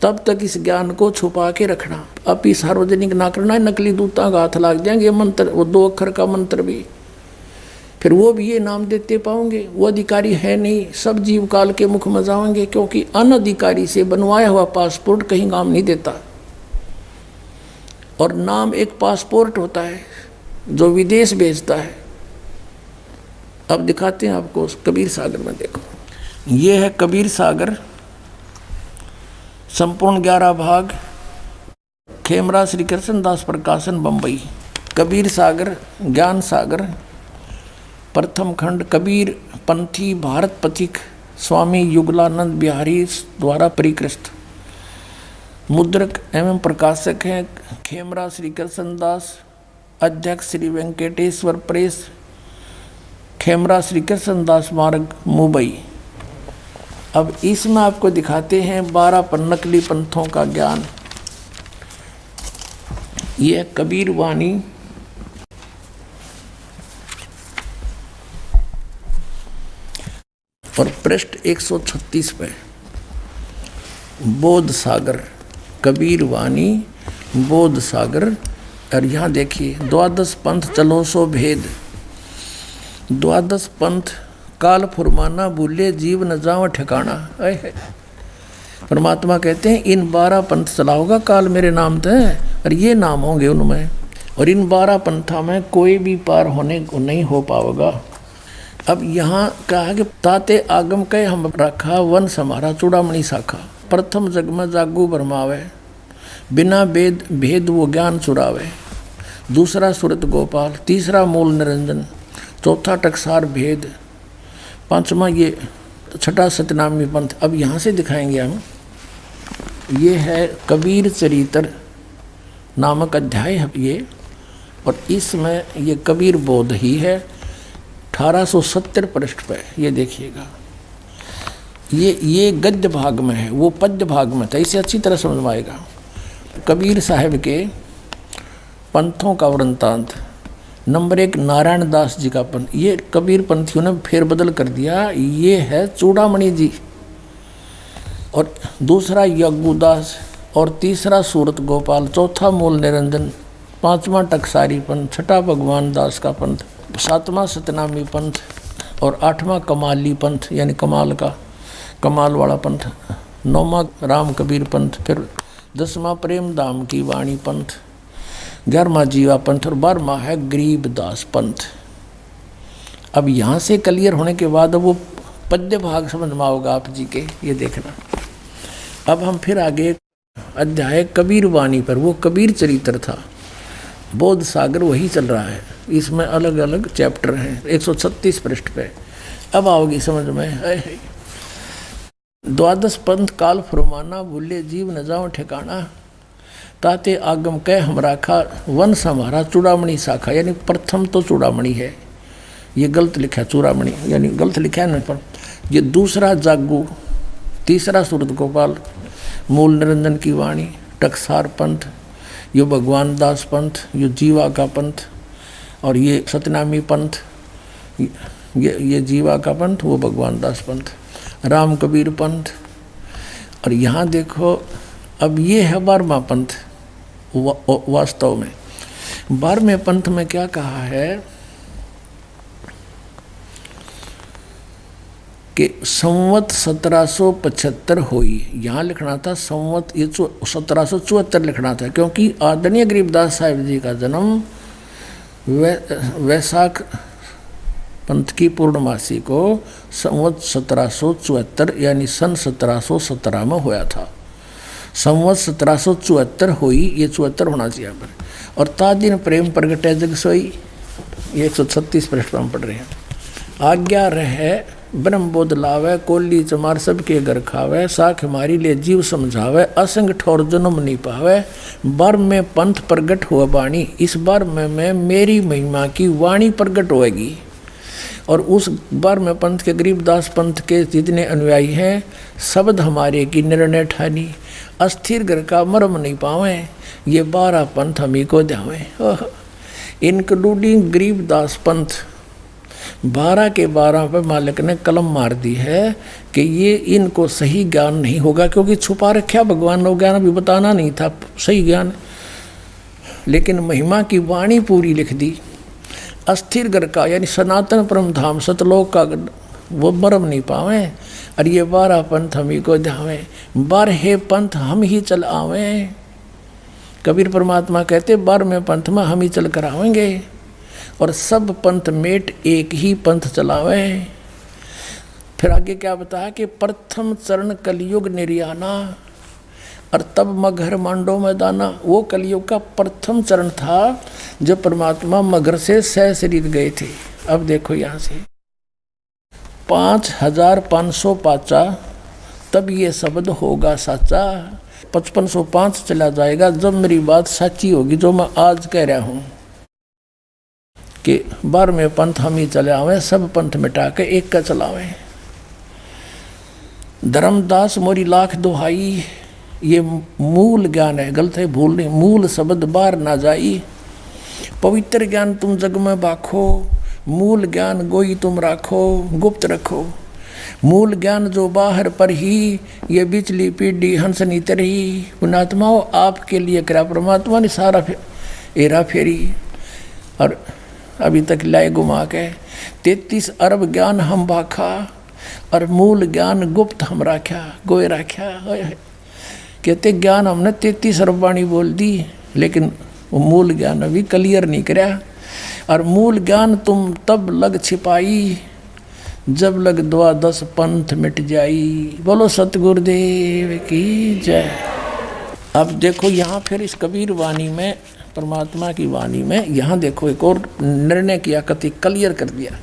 तब तक इस ज्ञान को छुपा के रखना, अब ही सार्वजनिक ना करना, नकली दूता का हाथ लग जाएंगे। मंत्र, वो 2 अक्षर का मंत्र भी, फिर वो भी ये नाम देते पाओगे, वो अधिकारी है नहीं, सब जीव काल के मुख में जाओगे, क्योंकि अनधिकारी से बनवाया हुआ पासपोर्ट कहीं काम नहीं देता। और नाम एक पासपोर्ट होता है जो विदेश भेजता है। अब दिखाते हैं आपको कबीर सागर में, देखो ये है कबीर सागर, संपूर्ण 11 भाग, खेमरा श्री कृष्ण दास प्रकाशन बम्बई। कबीर सागर, ज्ञान सागर, प्रथम खंड, कबीर पंथी भारत पथिक स्वामी युगलानंद बिहारी द्वारा परिकृत। मुद्रक एवं प्रकाशक हैं खेमरा श्री कृष्ण दास, अध्यक्ष श्री वेंकटेश्वर प्रेस, खेमरा श्री कृष्ण दास मार्ग मुंबई। अब इसमें आपको दिखाते हैं 12 नकली पंथों का ज्ञान। यह कबीर वाणी और पृष्ठ 136 पे बोध सागर, कबीर वाणी बोध सागर। और यहाँ देखिए 12 पंथ चलो सो भेद, 12 पंथ काल फुरमाना भूले जीव न जाओ ठिकाना। परमात्मा कहते हैं इन 12 पंथ चलाओगा काल मेरे नाम थे, और ये नाम होंगे उनमें, और इन 12 पंथा में कोई भी पार होने को नहीं हो पाएगा। अब यहाँ कहा कि ताते आगम कह हम रखा, वन समारा चूड़ामणि शाखा। प्रथम जग में जागू भरमावे, बिना भेद भेद वो ज्ञान चुरावे। दूसरा सूरत गोपाल, तीसरा मूल निरंजन, चौथा टकसार भेद, 5वां ये, छठा सतनामी पंथ। अब यहाँ से दिखाएंगे हम, ये है कबीर चरित्र नामक अध्याय है ये, और इसमें ये कबीर बोध ही है। 1870 पृष्ठ पे ये देखिएगा, ये गद्य भाग में है, वो पद्य भाग में था, इसे अच्छी तरह समझ में आएगा। कबीर साहब के पंथों का वृंतांत। नंबर 1 नारायण दास जी का पंथ, ये कबीर पंथियों ने फेरबदल कर दिया, ये है चूड़ामणि जी। और दूसरा यज्ञदास, और तीसरा सूरत गोपाल, चौथा मूल निरंजन, 5वां टकसारी पंथ, 6ठा भगवान दास का पंथ, 7वां सतनामी पंथ, और 8वां कमाली पंथ यानी कमाल वाला पंथ, 9वां राम कबीर पंथ, फिर 10वां प्रेम धाम की वाणी पंथ, 11वां जीवा पंथ, और 12वां है गरीबदास पंथ। अब यहाँ से क्लियर होने के बाद वो पद्य भाग समझ में आओगा आप जी के, ये देखना। अब हम फिर आगे अध्याय कबीर वाणी पर, वो कबीर चरित्र था। बोध सागर वही चल रहा है, इसमें अलग अलग चैप्टर हैं, 136 पृष्ठ पे। अब आओगी समझ में। द्वादश पंथ काल फरमाना, भूले जीव न जाओ ठिकाना, ताते आगम कह हम राखा, वंश हमारा चूड़ामणि शाखा। यानी प्रथम तो चूड़ामणि है, ये गलत लिखा है चूड़ामणि, यानी गलत लिखा है ना, पर ये दूसरा जागू, तीसरा सूरत गोपाल, मूल निरंजन की वाणी, टकसार पंथ, यो भगवान दास पंथ, यो जीवा का पंथ, और ये सतनामी पंथ, ये जीवा का पंथ, वो भगवान दास पंथ, राम कबीर पंथ। और यहाँ देखो, अब ये है 12वां पंथ। वास्तव में 12वें पंथ में क्या कहा है कि संवत 1775 हुई। यहाँ लिखना था संवत, ये 1774 लिखना था, क्योंकि आदरणीय गरीबदास साहिब जी का जन्म वैशाख पंथ की पूर्णमासी को संवत 1774 यानी सन 1717 में होया था। संवत 1774 हुई, ये 74 होना चाहिए यहाँ पर। और ता दिन प्रेम प्रगटे जग सोई, ये 136 पृष्ठ पर हम पढ़ रहे हैं। आज्ञा रहे ब्रह्म बोध लावे, कोली चमार सबके घर खावे, साख हमारी ले जीव समझावे, असंग ठोर जन्म नहीं पावे, बर में पंथ प्रगट हुआ वाणी, इस बार में मेरी महिमा की वाणी प्रगट होएगी। और उस बार में पंथ के गरीबदास पंथ के जितने अनुयायी हैं, शब्द हमारे की निर्णय ठानी, अस्थिर घर का मर्म नहीं पावे, ये 12 पंथ हमी को ध्यावे। इंक्लूडिंग गरीबदास पंथ 12 के 12 पे मालिक ने कलम मार दी है कि ये इनको सही ज्ञान नहीं होगा, क्योंकि छुपा रखा भगवान ने ज्ञान, अभी बताना नहीं था सही ज्ञान, लेकिन महिमा की वाणी पूरी लिख दी। अस्थिर घर का यानी सनातन परम धाम सतलोक का वो मरम नहीं पावे, और ये 12 पंथ हम ही को ध्यावे, 12 पंथ हम ही चल आवे। कबीर परमात्मा कहते 12वें पंथ में हम ही चल कर आवेंगे, और सब पंथ मेट एक ही पंथ चलावे। फिर आगे क्या बताया कि प्रथम चरण कलयुग निर्याना, और तब मगहर मांडो में दाना। वो कलयुग का प्रथम चरण था जब परमात्मा मगहर से सह शरीर गए थे। अब देखो यहाँ से 5500 पाचा, तब ये शब्द होगा साचा। 5505 चला जाएगा जब मेरी बात सच्ची होगी, जो मैं आज कह रहा हूँ कि 12वें पंथ हम ही चले आवे, सब पंथ मिटा के एक का चलावे। धर्मदास मोरी लाख दुहाई, ये मूल ज्ञान है, गलत है भूल नहीं, मूल शब्द बाहर ना जाई। पवित्र ज्ञान तुम जग में बाखो, मूल ज्ञान गोई तुम राखो, गुप्त रखो। मूल ज्ञान जो बाहर पर ही, ये बिचली पीढ़ी हंसनी तरही। पुणात्माओं आपके लिए करा परमात्मा ने सारा एरा फेरी, और अभी तक लाए घुमा के 33 अरब ज्ञान हम बाखा, और मूल ज्ञान गुप्त हम राख्या, गोए राख्या। कहते ज्ञान हमने 33 अरब वाणी बोल दी, लेकिन वो मूल ज्ञान अभी क्लियर नहीं कराया। और मूल ज्ञान तुम तब लग छिपाई, जब लग 12 पंथ मिट जाई। बोलो सतगुरुदेव की जय। अब देखो यहाँ फिर इस कबीर वाणी में, परमात्मा की वाणी में, यहाँ देखो एक और निर्णय किया, कति क्लियर कर दिया।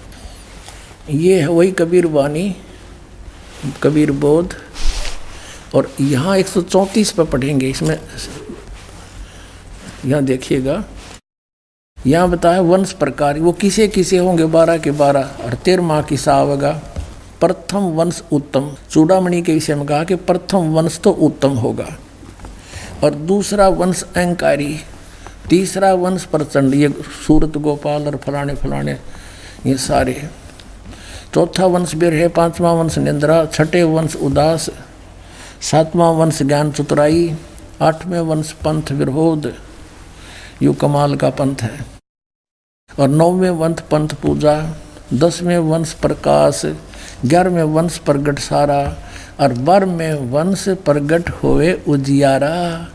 ये है वही कबीर वाणी, कबीर बोध। और यहाँ 134 पर पढ़ेंगे, इसमें यहाँ देखिएगा, यहाँ बताया वंश प्रकार, वो किसे किसे होंगे 12 के 12, और 13वां किसा आवेगा। प्रथम वंश उत्तम, चूड़ामणि के विषय में कहा कि प्रथम वंश तो उत्तम होगा, और दूसरा वंश अहंकारी, तीसरा वंश प्रचंड, ये सूरत गोपाल और फलाने फलाने ये सारे। चौथा वंश बिरहे, 5वां वंश निंद्रा, 6ठे वंश उदास, 7वां वंश ज्ञान चतुराई, 8वें वंश पंथ विरोध, यू कमाल का पंथ है। और 9वें वंश पंथ पूजा, 10वें वंश प्रकाश, 11वें वंश प्रगट सारा, और 12वें वंश प्रगट होए उजियारा।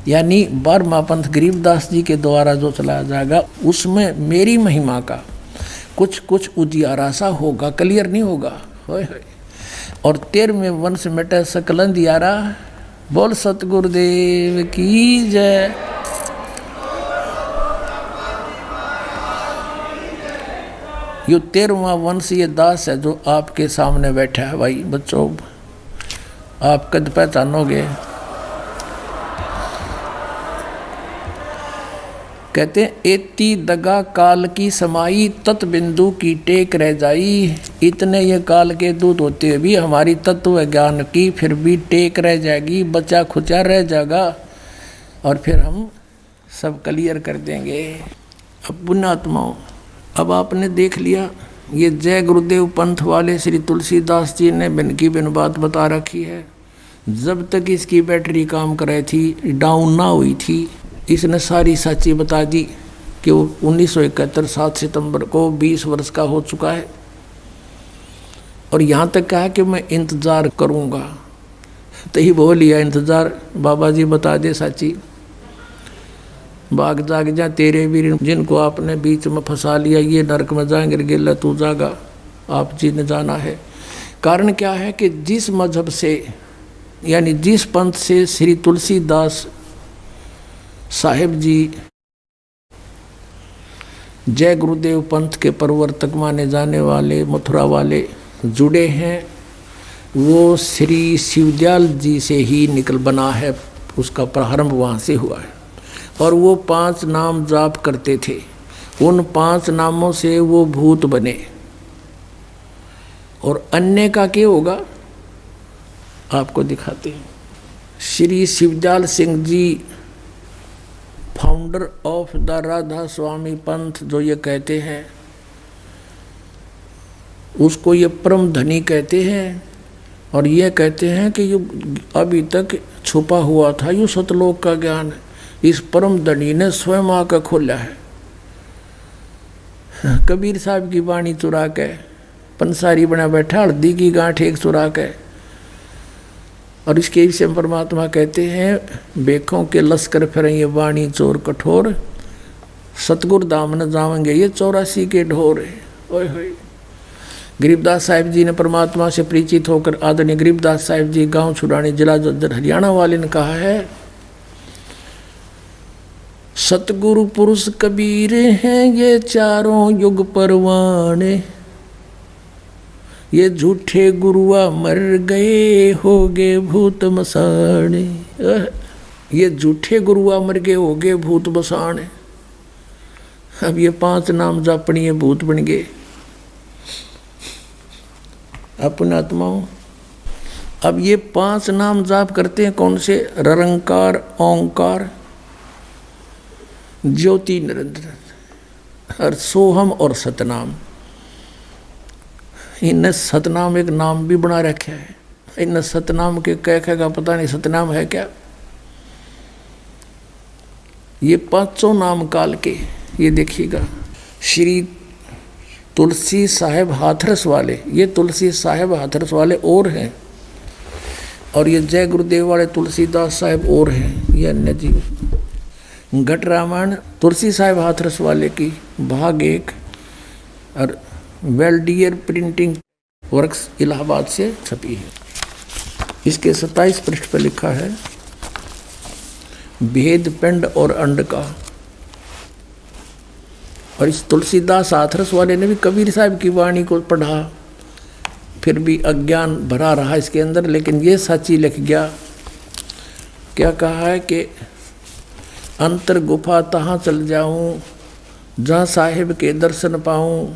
यानी 12वां पंथ गरीबदास जी के द्वारा जो चलाया जाएगा, उसमें मेरी महिमा का कुछ कुछ उजियारा सा होगा, क्लियर नहीं होगा। होए होए। और 13वें वंश मिटे सकलंद यारा, बोल सतगुरुदेव की जय। यो 13वां वंश ये दास है जो आपके सामने बैठा है। भाई बच्चों, आप कद पहचानोगे। कहते हैं एती दगा काल की समाई, तत् बिंदु की टेक रह जाई। इतने ये काल के दूत होते हुए भी हमारी तत्व ज्ञान की फिर भी टेक रह जाएगी, बचा खुचा रह जाएगा, और फिर हम सब क्लियर कर देंगे। अब पुण्यात्माओं, अब आपने देख लिया ये जय गुरुदेव पंथ वाले श्री तुलसीदास जी ने बिन की बिन बात बता रखी है। जब तक इसकी बैटरी काम कर रही थी, डाउन ना हुई थी, इसने सारी सच्ची बता दी कि वो 1971 7 सितंबर को 20 वर्ष का हो चुका है, और यहाँ तक कहा कि मैं इंतज़ार करूँगा। तो ही बोल लिया इंतज़ार, बाबा जी बता दे सच्ची। भाग जाग जा तेरे वीर, जिनको आपने बीच में फंसा लिया, ये नरक में जाएंगे, गिल्ला तू जागा, आप जी ने जाना है। कारण क्या है कि जिस मजहब से यानी जिस पंथ से श्री तुलसीदास साहिब जी जय गुरुदेव पंथ के प्रवर्तक माने जाने वाले मथुरा वाले जुड़े हैं, वो श्री शिवदयाल जी से ही निकल बना है, उसका प्रारंभ वहाँ से हुआ है। और वो 5 नाम जाप करते थे, उन 5 नामों से वो भूत बने। और अन्य का क्या होगा आपको दिखाते हैं। Shri Shivdayal Singh ji founder of the Radha स्वामी पंथ जो ये कहते हैं, उसको ये परम धनी कहते हैं, और ये कहते हैं कि ये अभी तक छुपा हुआ था, ये सतलोक का ज्ञान इस परम धनी ने स्वयं आकर खोला है। कबीर साहब की वाणी चुरा के पंसारी बना बैठा, हल्दी की गांठ एक चुरा के, और इसके विषय में परमात्मा कहते हैं बेखों के लश्कर फिरें ये वाणी चोर कठोर, सतगुरु धाम न जावेंगे ये 84 के ढोर। ओए होए। गरीबदास साहिब जी ने परमात्मा से परिचित होकर आदरणीय गरीबदास साहिब जी गांव छुड़ानी जिला जज्जर हरियाणा वाले ने कहा है, सतगुरु पुरुष कबीर हैं ये चारों युग परवाने, ये झूठे गुरुआ मर गए हो गए भूत मसाने। ये झूठे गुरुआ मर गए हो गए भूत मसाने। अब ये 5 नाम जापनी है, भूत बन गए। अपने आत्माओं, अब ये 5 नाम जाप करते हैं कौन से? ररंकार, ओंकार, ज्योति निरंतर और सोहम और सतनाम। इनने सतनाम एक नाम भी बना रखा है। इन सतनाम के कह का पता नहीं सतनाम है क्या। ये 5 नाम काल के, ये देखिएगा श्री तुलसी साहेब हाथरस वाले, ये तुलसी साहेब हाथरस वाले और हैं, और ये जय गुरुदेव वाले तुलसीदास साहेब और हैं, ये अन्य जीव। घट रामायण तुलसी साहेब हाथरस वाले की भाग 1 और वेल्डियर प्रिंटिंग वर्क्स इलाहाबाद से छपी है। इसके 27 पृष्ठ पर लिखा है भेद पिंड और अंड का। और इस तुलसीदास हाथरस वाले ने भी कबीर साहब की वाणी को पढ़ा, फिर भी अज्ञान भरा रहा इसके अंदर, लेकिन ये सच्ची लिख गया। क्या कहा है कि अंतर गुफा तहाँ चल जाऊं जहाँ साहिब के दर्शन पाऊं,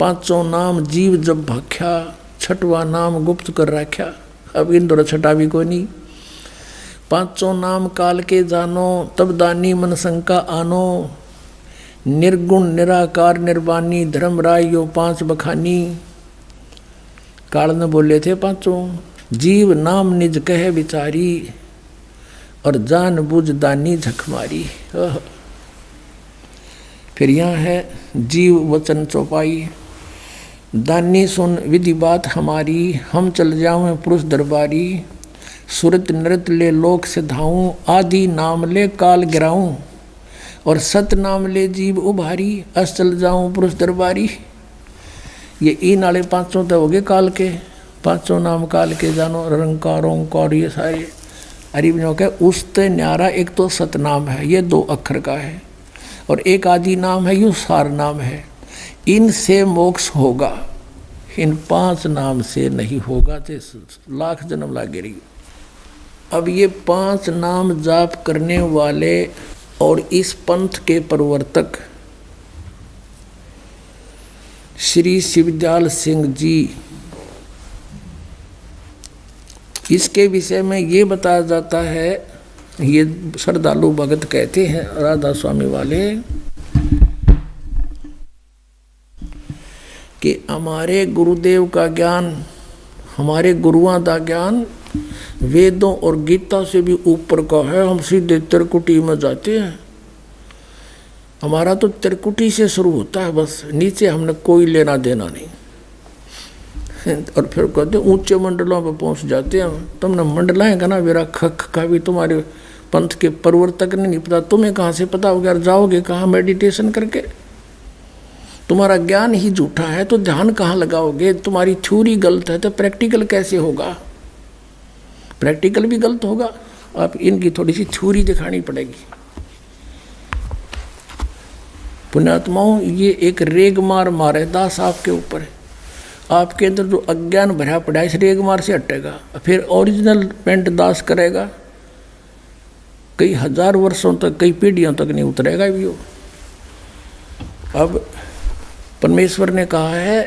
5 नाम जीव जब भख्या, 6वां नाम गुप्त कर रख्या। अब इन दो 6 भी कोई नहीं। 5 नाम काल के जानो, तब दानी मन शंका आनो, निर्गुण निराकार निर्वाणी धर्म राय यो 5 बखानी। काल ने बोले थे 5 जीव नाम निज कहे विचारी, और जान बुझ दानी झकमारी। फिर यहाँ है जीव वचन चौपाई, दानी सुन विधि बात हमारी, हम चल जाऊँ पुरुष दरबारी, सुरत नृत ले लोक से धाऊँ, आदि नाम ले काल गिराऊँ, और सत नाम ले जीव उभारी, अस चल जाऊँ पुरुष दरबारी। ये इन वाले 5 तो हो गए काल के, पांचों नाम काल के जानो, रंकार ओंकार ये सारे अरिवनों के उसते न्यारा। एक तो सतनाम है, ये 2 अक्षर का है, और एक आदि नाम है, यू सार नाम है। इनसे मोक्ष होगा, इन 5 नाम से नहीं होगा तो लाख जन्म लागे रही। अब ये 5 नाम जाप करने वाले और इस पंथ के प्रवर्तक श्री शिवदयाल सिंह जी, इसके विषय में ये बताया जाता है, ये श्रद्धालु भगत कहते हैं राधा स्वामी वाले, कि हमारे गुरुदेव का ज्ञान, हमारे गुरुओं का ज्ञान वेदों और गीता से भी ऊपर का है। हम सीधे त्रिकुटी में जाते हैं, हमारा तो त्रिकुटी से शुरू होता है, बस नीचे हमने कोई लेना देना नहीं। और फिर कहते ऊंचे मंडलों पर पहुंच जाते हैं। तुमने मंडलाएं का ना मेरा खख का भी तुम्हारे पंथ के प्रवर्तक ने नहीं पता, तुम्हें कहाँ से पता होगा? जाओगे कहाँ मेडिटेशन करके? तुम्हारा ज्ञान ही झूठा है तो ध्यान कहाँ लगाओगे? तुम्हारी थ्योरी गलत है तो प्रैक्टिकल कैसे होगा? प्रैक्टिकल भी गलत होगा। आप इनकी थोड़ी सी थ्योरी दिखानी पड़ेगी। पुण्यात्माओं, ये एक रेग मार मारे दास आपके ऊपर है। आपके अंदर जो अज्ञान भरा पड़ा है इस रेग मार से हटेगा, फिर ओरिजिनल पेंट दास करेगा, कई 1000 वर्षों तक, कई पीढ़ियों तक नहीं उतरेगा भी वो। अब परमेश्वर ने कहा है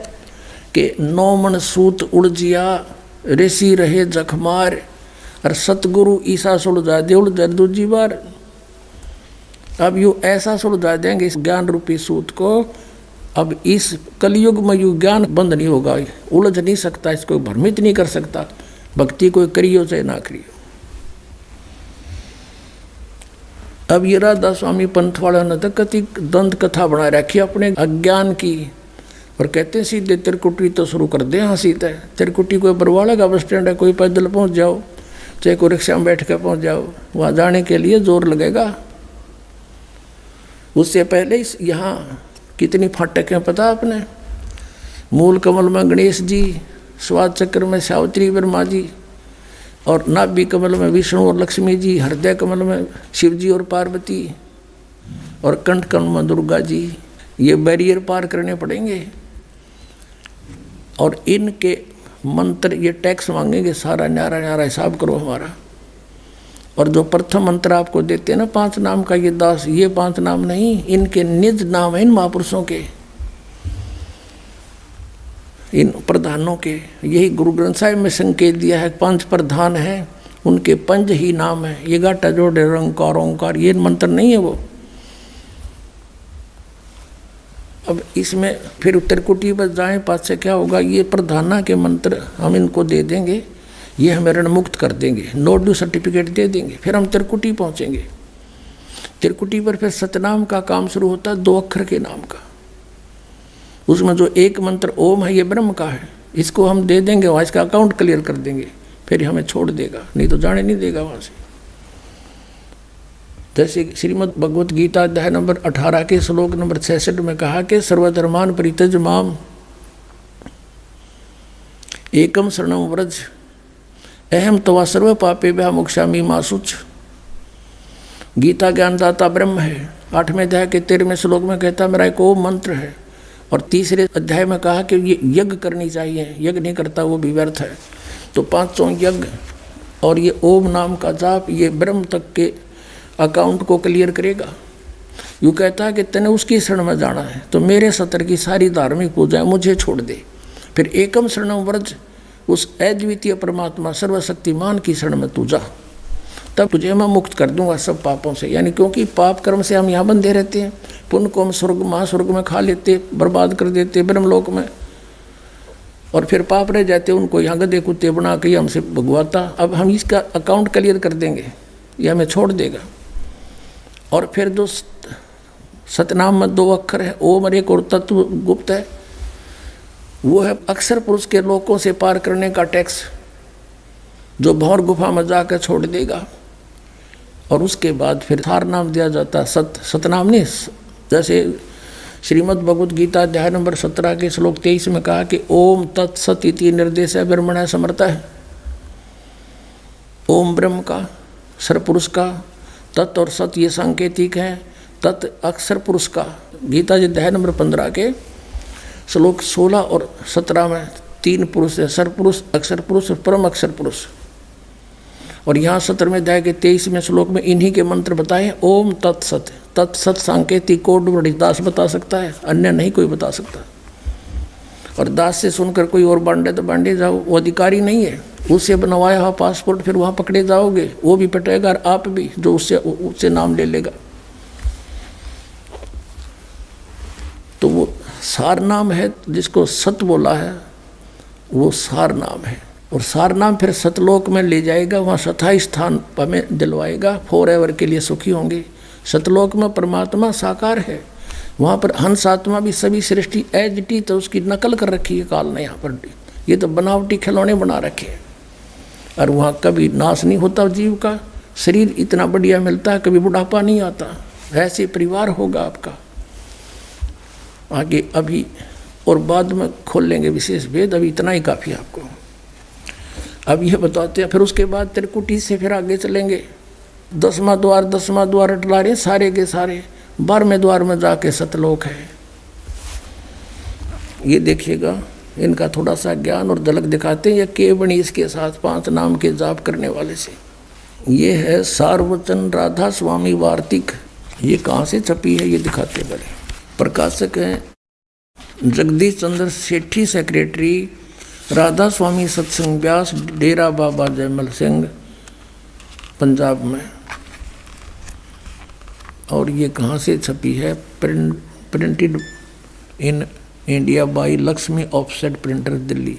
कि 9 मन सूत उड़जिया ऋषि रहे जखमार, और सतगुरु ईसा सुलझा दे उड़ दूजी बार। अब यू ऐसा सुलझा देंगे इस ज्ञान रूपी सूत को, अब इस कलयुग में यू ज्ञान बंद नहीं होगा, उलझ नहीं सकता, इसको भ्रमित नहीं कर सकता। भक्ति कोई करियो चाहे ना करियो। अब ये राधा स्वामी पंथ वालों ने तो कति दंत कथा बना रखी अपने अज्ञान की, और कहते हैं सीधे त्रिकुटी तो शुरू कर दे। यहाँ सीधे त्रिकुटी कोई बरवाड़ा का बस स्टैंड है, कोई पैदल पहुँच जाओ, चाहे कोई रिक्शा में बैठ कर पहुँच जाओ, वहाँ जाने के लिए जोर लगेगा। उससे पहले यहाँ कितनी फाटक है पता आपने? मूल कमल में गणेश जी, स्वाद चक्र में सावित्री ब्रह्मा जी, और नाभि कमल में विष्णु और लक्ष्मी जी, हृदय कमल में शिव जी और पार्वती, और कंठ कमल में दुर्गा जी। ये बैरियर पार करने पड़ेंगे, और इनके मंत्र ये टैक्स मांगेंगे, सारा न्यारा न्यारा हिसाब करो हमारा। और जो प्रथम मंत्र आपको देते हैं ना 5 नाम का, ये दास, ये 5 नाम नहीं, इनके निज नाम है इन महापुरुषों के, इन प्रधानों के। यही गुरु ग्रंथ साहिब में संकेत दिया है, 5 प्रधान हैं, उनके 5 ही नाम है। ये गाटा जोड़े रंकार ओंकार, ये मंत्र नहीं है वो। अब इसमें फिर त्रिकुटी पर जाएं, पास से क्या होगा? ये प्रधाना के मंत्र हम इनको दे देंगे, ये हमें ऋण मुक्त कर देंगे, नो ड्यू सर्टिफिकेट दे देंगे। फिर हम त्रिकुटी पहुंचेंगे। त्रिकुटी पर फिर सतनाम का काम शुरू होता है, 2 अक्षर के नाम का। उसमें जो एक मंत्र ओम है, ये ब्रह्म का है, इसको हम दे देंगे, वहाँ इसका अकाउंट क्लियर कर देंगे, फिर हमें छोड़ देगा, नहीं तो जाने नहीं देगा वहाँ से। जैसे श्रीमद् भगवत गीता अध्याय नंबर 18 के श्लोक नंबर 66 में कहा कि सर्वधर्मान परित्यज माम एकम शरणम व्रज अहम तवा सर्व पापे भ्या मोक्षामि मा शुच। गीता ज्ञानदाता ब्रह्म है। 8वें अध्याय के 13वें श्लोक में कहता मेरा एक ओम मंत्र है, और 3रे अध्याय में कहा कि ये यज्ञ करनी चाहिए, यज्ञ नहीं करता वो भी व्यर्थ है। तो 5 यज्ञ और ये ओम नाम का जाप, ये ब्रह्म तक के अकाउंट को क्लियर करेगा। यूँ कहता है कि तने उसकी शरण में जाना है तो मेरे सतर की सारी धार्मिक पूजाएं मुझे छोड़ दे, फिर एकम शरणम व्रज, उस अद्वितीय परमात्मा सर्वशक्तिमान की शरण में तू जा, तब तुझे मैं मुक्त कर दूंगा सब पापों से। यानी क्योंकि पाप कर्म से हम यहाँ बंधे रहते हैं, पुण्य को हम स्वर्ग महास्वर्ग में खा लेते, बर्बाद कर देते ब्रह्मलोक में, और फिर पाप रह जाते, उनको यहाँ गधे कुत्ते बना के हमसे भगवाता। अब हम इसका अकाउंट क्लियर कर देंगे, ये हमें छोड़ देगा। और फिर जो सतनाम में 2 अक्षर है, ओम और एक और तत्व गुप्त है, वो है अक्षर पुरुष के लोकों से पार करने का टैक्स, जो भौर गुफा में जाकर छोड़ देगा। और उसके बाद फिर थार नाम दिया जाता, सतनाम नहीं। जैसे श्रीमद् भगवद गीता अध्याय नंबर 17 के श्लोक 23 में कहा कि ओम तत्सत इति निर्देश ब्रह्मण समर्थ है। ओम ब्रह्म का, सरपुरुष का, तत् और सत ये सांकेतिक है, तत् अक्षर पुरुष का। गीता जी अध्याय नंबर 15 के श्लोक 16 और 17 में 3 पुरुष है, सरपुरुष, अक्षर पुरुष और परम अक्षर पुरुष। और यहाँ 17वें अध्याय के 23वें श्लोक में इन्हीं के मंत्र बताए। ओम तत्सत, तत्सत सांकेतिक कोड दास बता सकता है, अन्य नहीं कोई बता सकता। और दास से सुनकर कोई और बांटे तो बांटे जाओ, वो अधिकारी नहीं है। उससे बनवाया हुआ पासपोर्ट फिर वहाँ पकड़े जाओगे, वो भी पटेगा और आप भी, जो उससे नाम ले लेगा। तो वो सार नाम है, जिसको सत बोला है वो सार नाम है। और सार नाम फिर सतलोक में ले जाएगा, वहाँ सथाई स्थान हमें दिलवाएगा, फॉर एवर के लिए सुखी होंगे। सतलोक में परमात्मा साकार है, वहाँ पर हंस आत्मा भी सभी सृष्टि एज इट इज, तो उसकी नकल कर रखी है काल ने। यहाँ पर ये तो बनावटी खिलौने बना रखे हैं। और वहाँ कभी नाश नहीं होता जीव का, शरीर इतना बढ़िया मिलता है, कभी बुढ़ापा नहीं आता। ऐसे परिवार होगा आपका। आगे अभी और बाद में खोल लेंगे विशेष भेद, अभी इतना ही काफ़ी आपको। अब यह बताते हैं, फिर उसके बाद त्रिकुटी से फिर आगे चलेंगे। 10वां द्वार अटला रहे सारे के सारे। 12वें द्वार में जाके सतलोक है। ये देखिएगा, इनका थोड़ा सा ज्ञान और झलक दिखाते हैं। ये केवणी इसके साथ 5 नाम के जाप करने वाले से। ये है सारवचन राधा स्वामी वार्तिक। ये कहाँ से छपी है ये दिखाते हैं। बड़े प्रकाशक हैं जगदीश चंद्र सेठी, सेक्रेटरी राधा स्वामी सत्संग व्यास, डेरा बाबा जयमल सिंह, पंजाब में। और ये कहाँ से छपी है? Printed in India by Lakshmi offset printer Delhi.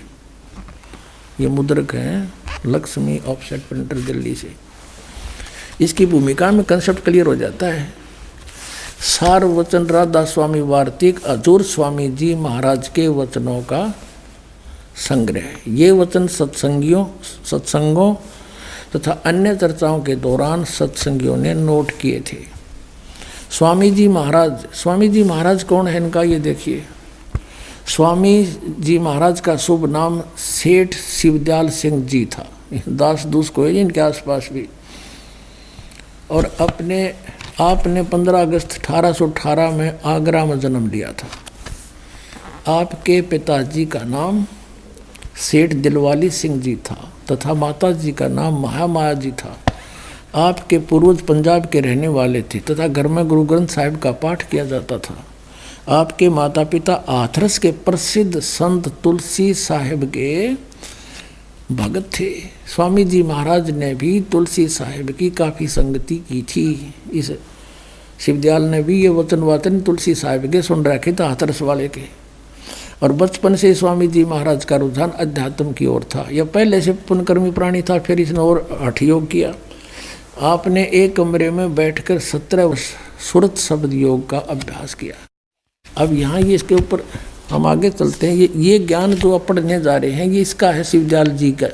ये मुद्रक हैं लक्ष्मी ऑफसेट प्रिंटर दिल्ली से। इसकी भूमिका में कंसेप्ट क्लियर हो जाता है। सार वचन राधा स्वामी वार्तिक हजूर स्वामी जी महाराज के वचनों का संग्रह। ये वचन सत्संगों तथा अन्य चर्चाओं के दौरान सत्संगियों ने नोट किए थे। स्वामी जी महाराज कौन है इनका ये देखिए। स्वामी जी महाराज का शुभ नाम सेठ शिवदयाल सिंह जी था। दास दूस को है इनके आसपास भी। और आपने 15 अगस्त 1818 में आगरा में जन्म लिया था। आपके पिताजी का नाम सेठ दिलवाली सिंह जी था तथा माता जी का नाम महामाया जी था। आपके पूर्वज पंजाब के रहने वाले थे तथा घर में गुरु ग्रंथ साहिब का पाठ किया जाता था। आपके माता पिता हाथरस के प्रसिद्ध संत तुलसी साहिब के भगत थे। स्वामी जी महाराज ने भी तुलसी साहिब की काफ़ी संगति की थी। इस शिवदयाल ने भी ये वचन तुलसी साहिब के सुन रखे थे, हाथरस वाले के। और बचपन से स्वामी जी महाराज का रुझान अध्यात्म की ओर था। यह पहले से पुण्यकर्मी प्राणी था, फिर इसने और हठ योग किया। आपने एक कमरे में बैठकर 17 वर्ष सुरत शब्द योग का अभ्यास किया। अब यहाँ ये इसके ऊपर हम आगे चलते हैं। ये ज्ञान जो आप पढ़ने जा रहे हैं ये इसका है, शिवदयाल जी का।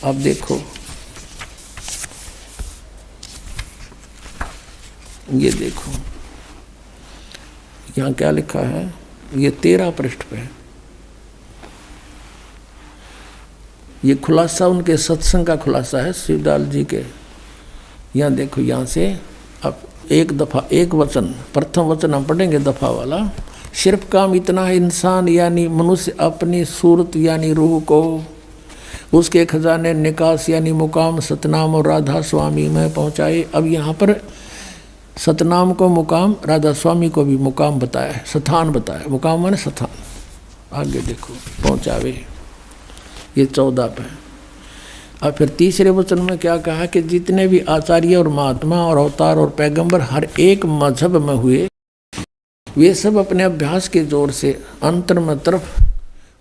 अब देखो ये देखो यहाँ क्या लिखा है। ये 13 पृष्ठ पे है। ये खुलासा उनके सत्संग का खुलासा है शिवदयाल जी के। यहाँ देखो, यहाँ से अब एक वचन, प्रथम वचन हम पढ़ेंगे दफा वाला। सिर्फ काम इतना है, इंसान यानी मनुष्य अपनी सूरत यानी रूह को उसके खजाने निकास यानी मुकाम सतनाम और राधा स्वामी में पहुँचाए। अब यहाँ पर सतनाम को मुकाम, राधा स्वामी को भी मुकाम बताया है, स्थान बताया। मुकाम माने स्थान। आगे देखो, पहुँचावे, ये 14 पे। और फिर तीसरे वचन में क्या कहा कि जितने भी आचार्य और महात्मा और अवतार और पैगंबर हर एक मजहब में हुए, वे सब अपने अभ्यास के जोर से अंतर में तरफ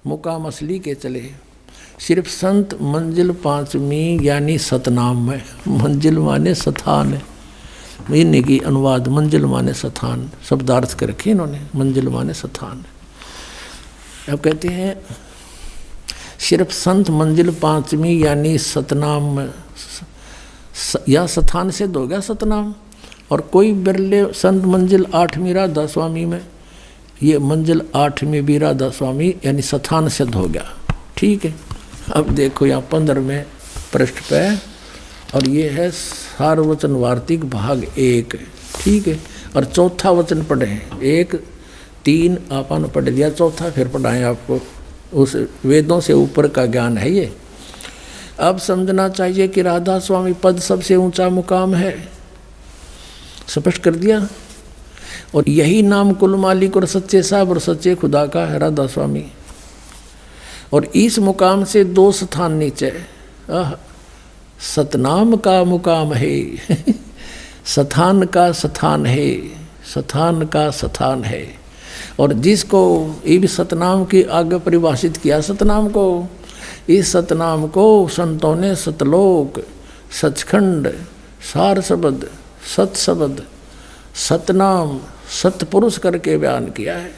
मुकाम असली के चले। सिर्फ संत मंजिल 5वीं यानी सतनाम में, मंजिल माने स्थान है, इन्हीं की अनुवाद मंजिल माने स्थान शब्दार्थ कर रखे इन्होंने, मंजिल माने स्थान। अब कहते हैं सिर्फ संत मंजिल 5वीं यानी सतनाम में, या स्थान से हो गया सतनाम। और कोई बिरले संत मंजिल 8वीं राधा स्वामी में, ये मंजिल 8 में भी राधा स्वामी यानी स्थान सिद्ध हो गया। ठीक है, अब देखो यहाँ 15वें पृष्ठ पे, और ये है सारवचन वार्तिक भाग 1। ठीक है, और चौथा वचन पढ़े हैं, 1 3 आपने पढ़ दिया, चौथा फिर पढ़ाएं आपको। उस वेदों से ऊपर का ज्ञान है ये। अब समझना चाहिए कि राधा स्वामी पद सबसे ऊंचा मुकाम है, स्पष्ट कर दिया। और यही नाम कुल मालिक और सच्चे साहब और सच्चे खुदा का है, राधा स्वामी। और इस मुकाम से 2 स्थान नीचे, सतनाम का मुकाम है स्थान का स्थान है, स्थान का स्थान है। और जिसको इब सतनाम की आगे परिभाषित किया, सतनाम को, इस सतनाम को संतों ने सतलोक, सचखंड, सार शब्द, सत शब्द, सतनाम, सतपुरुष करके बयान किया है।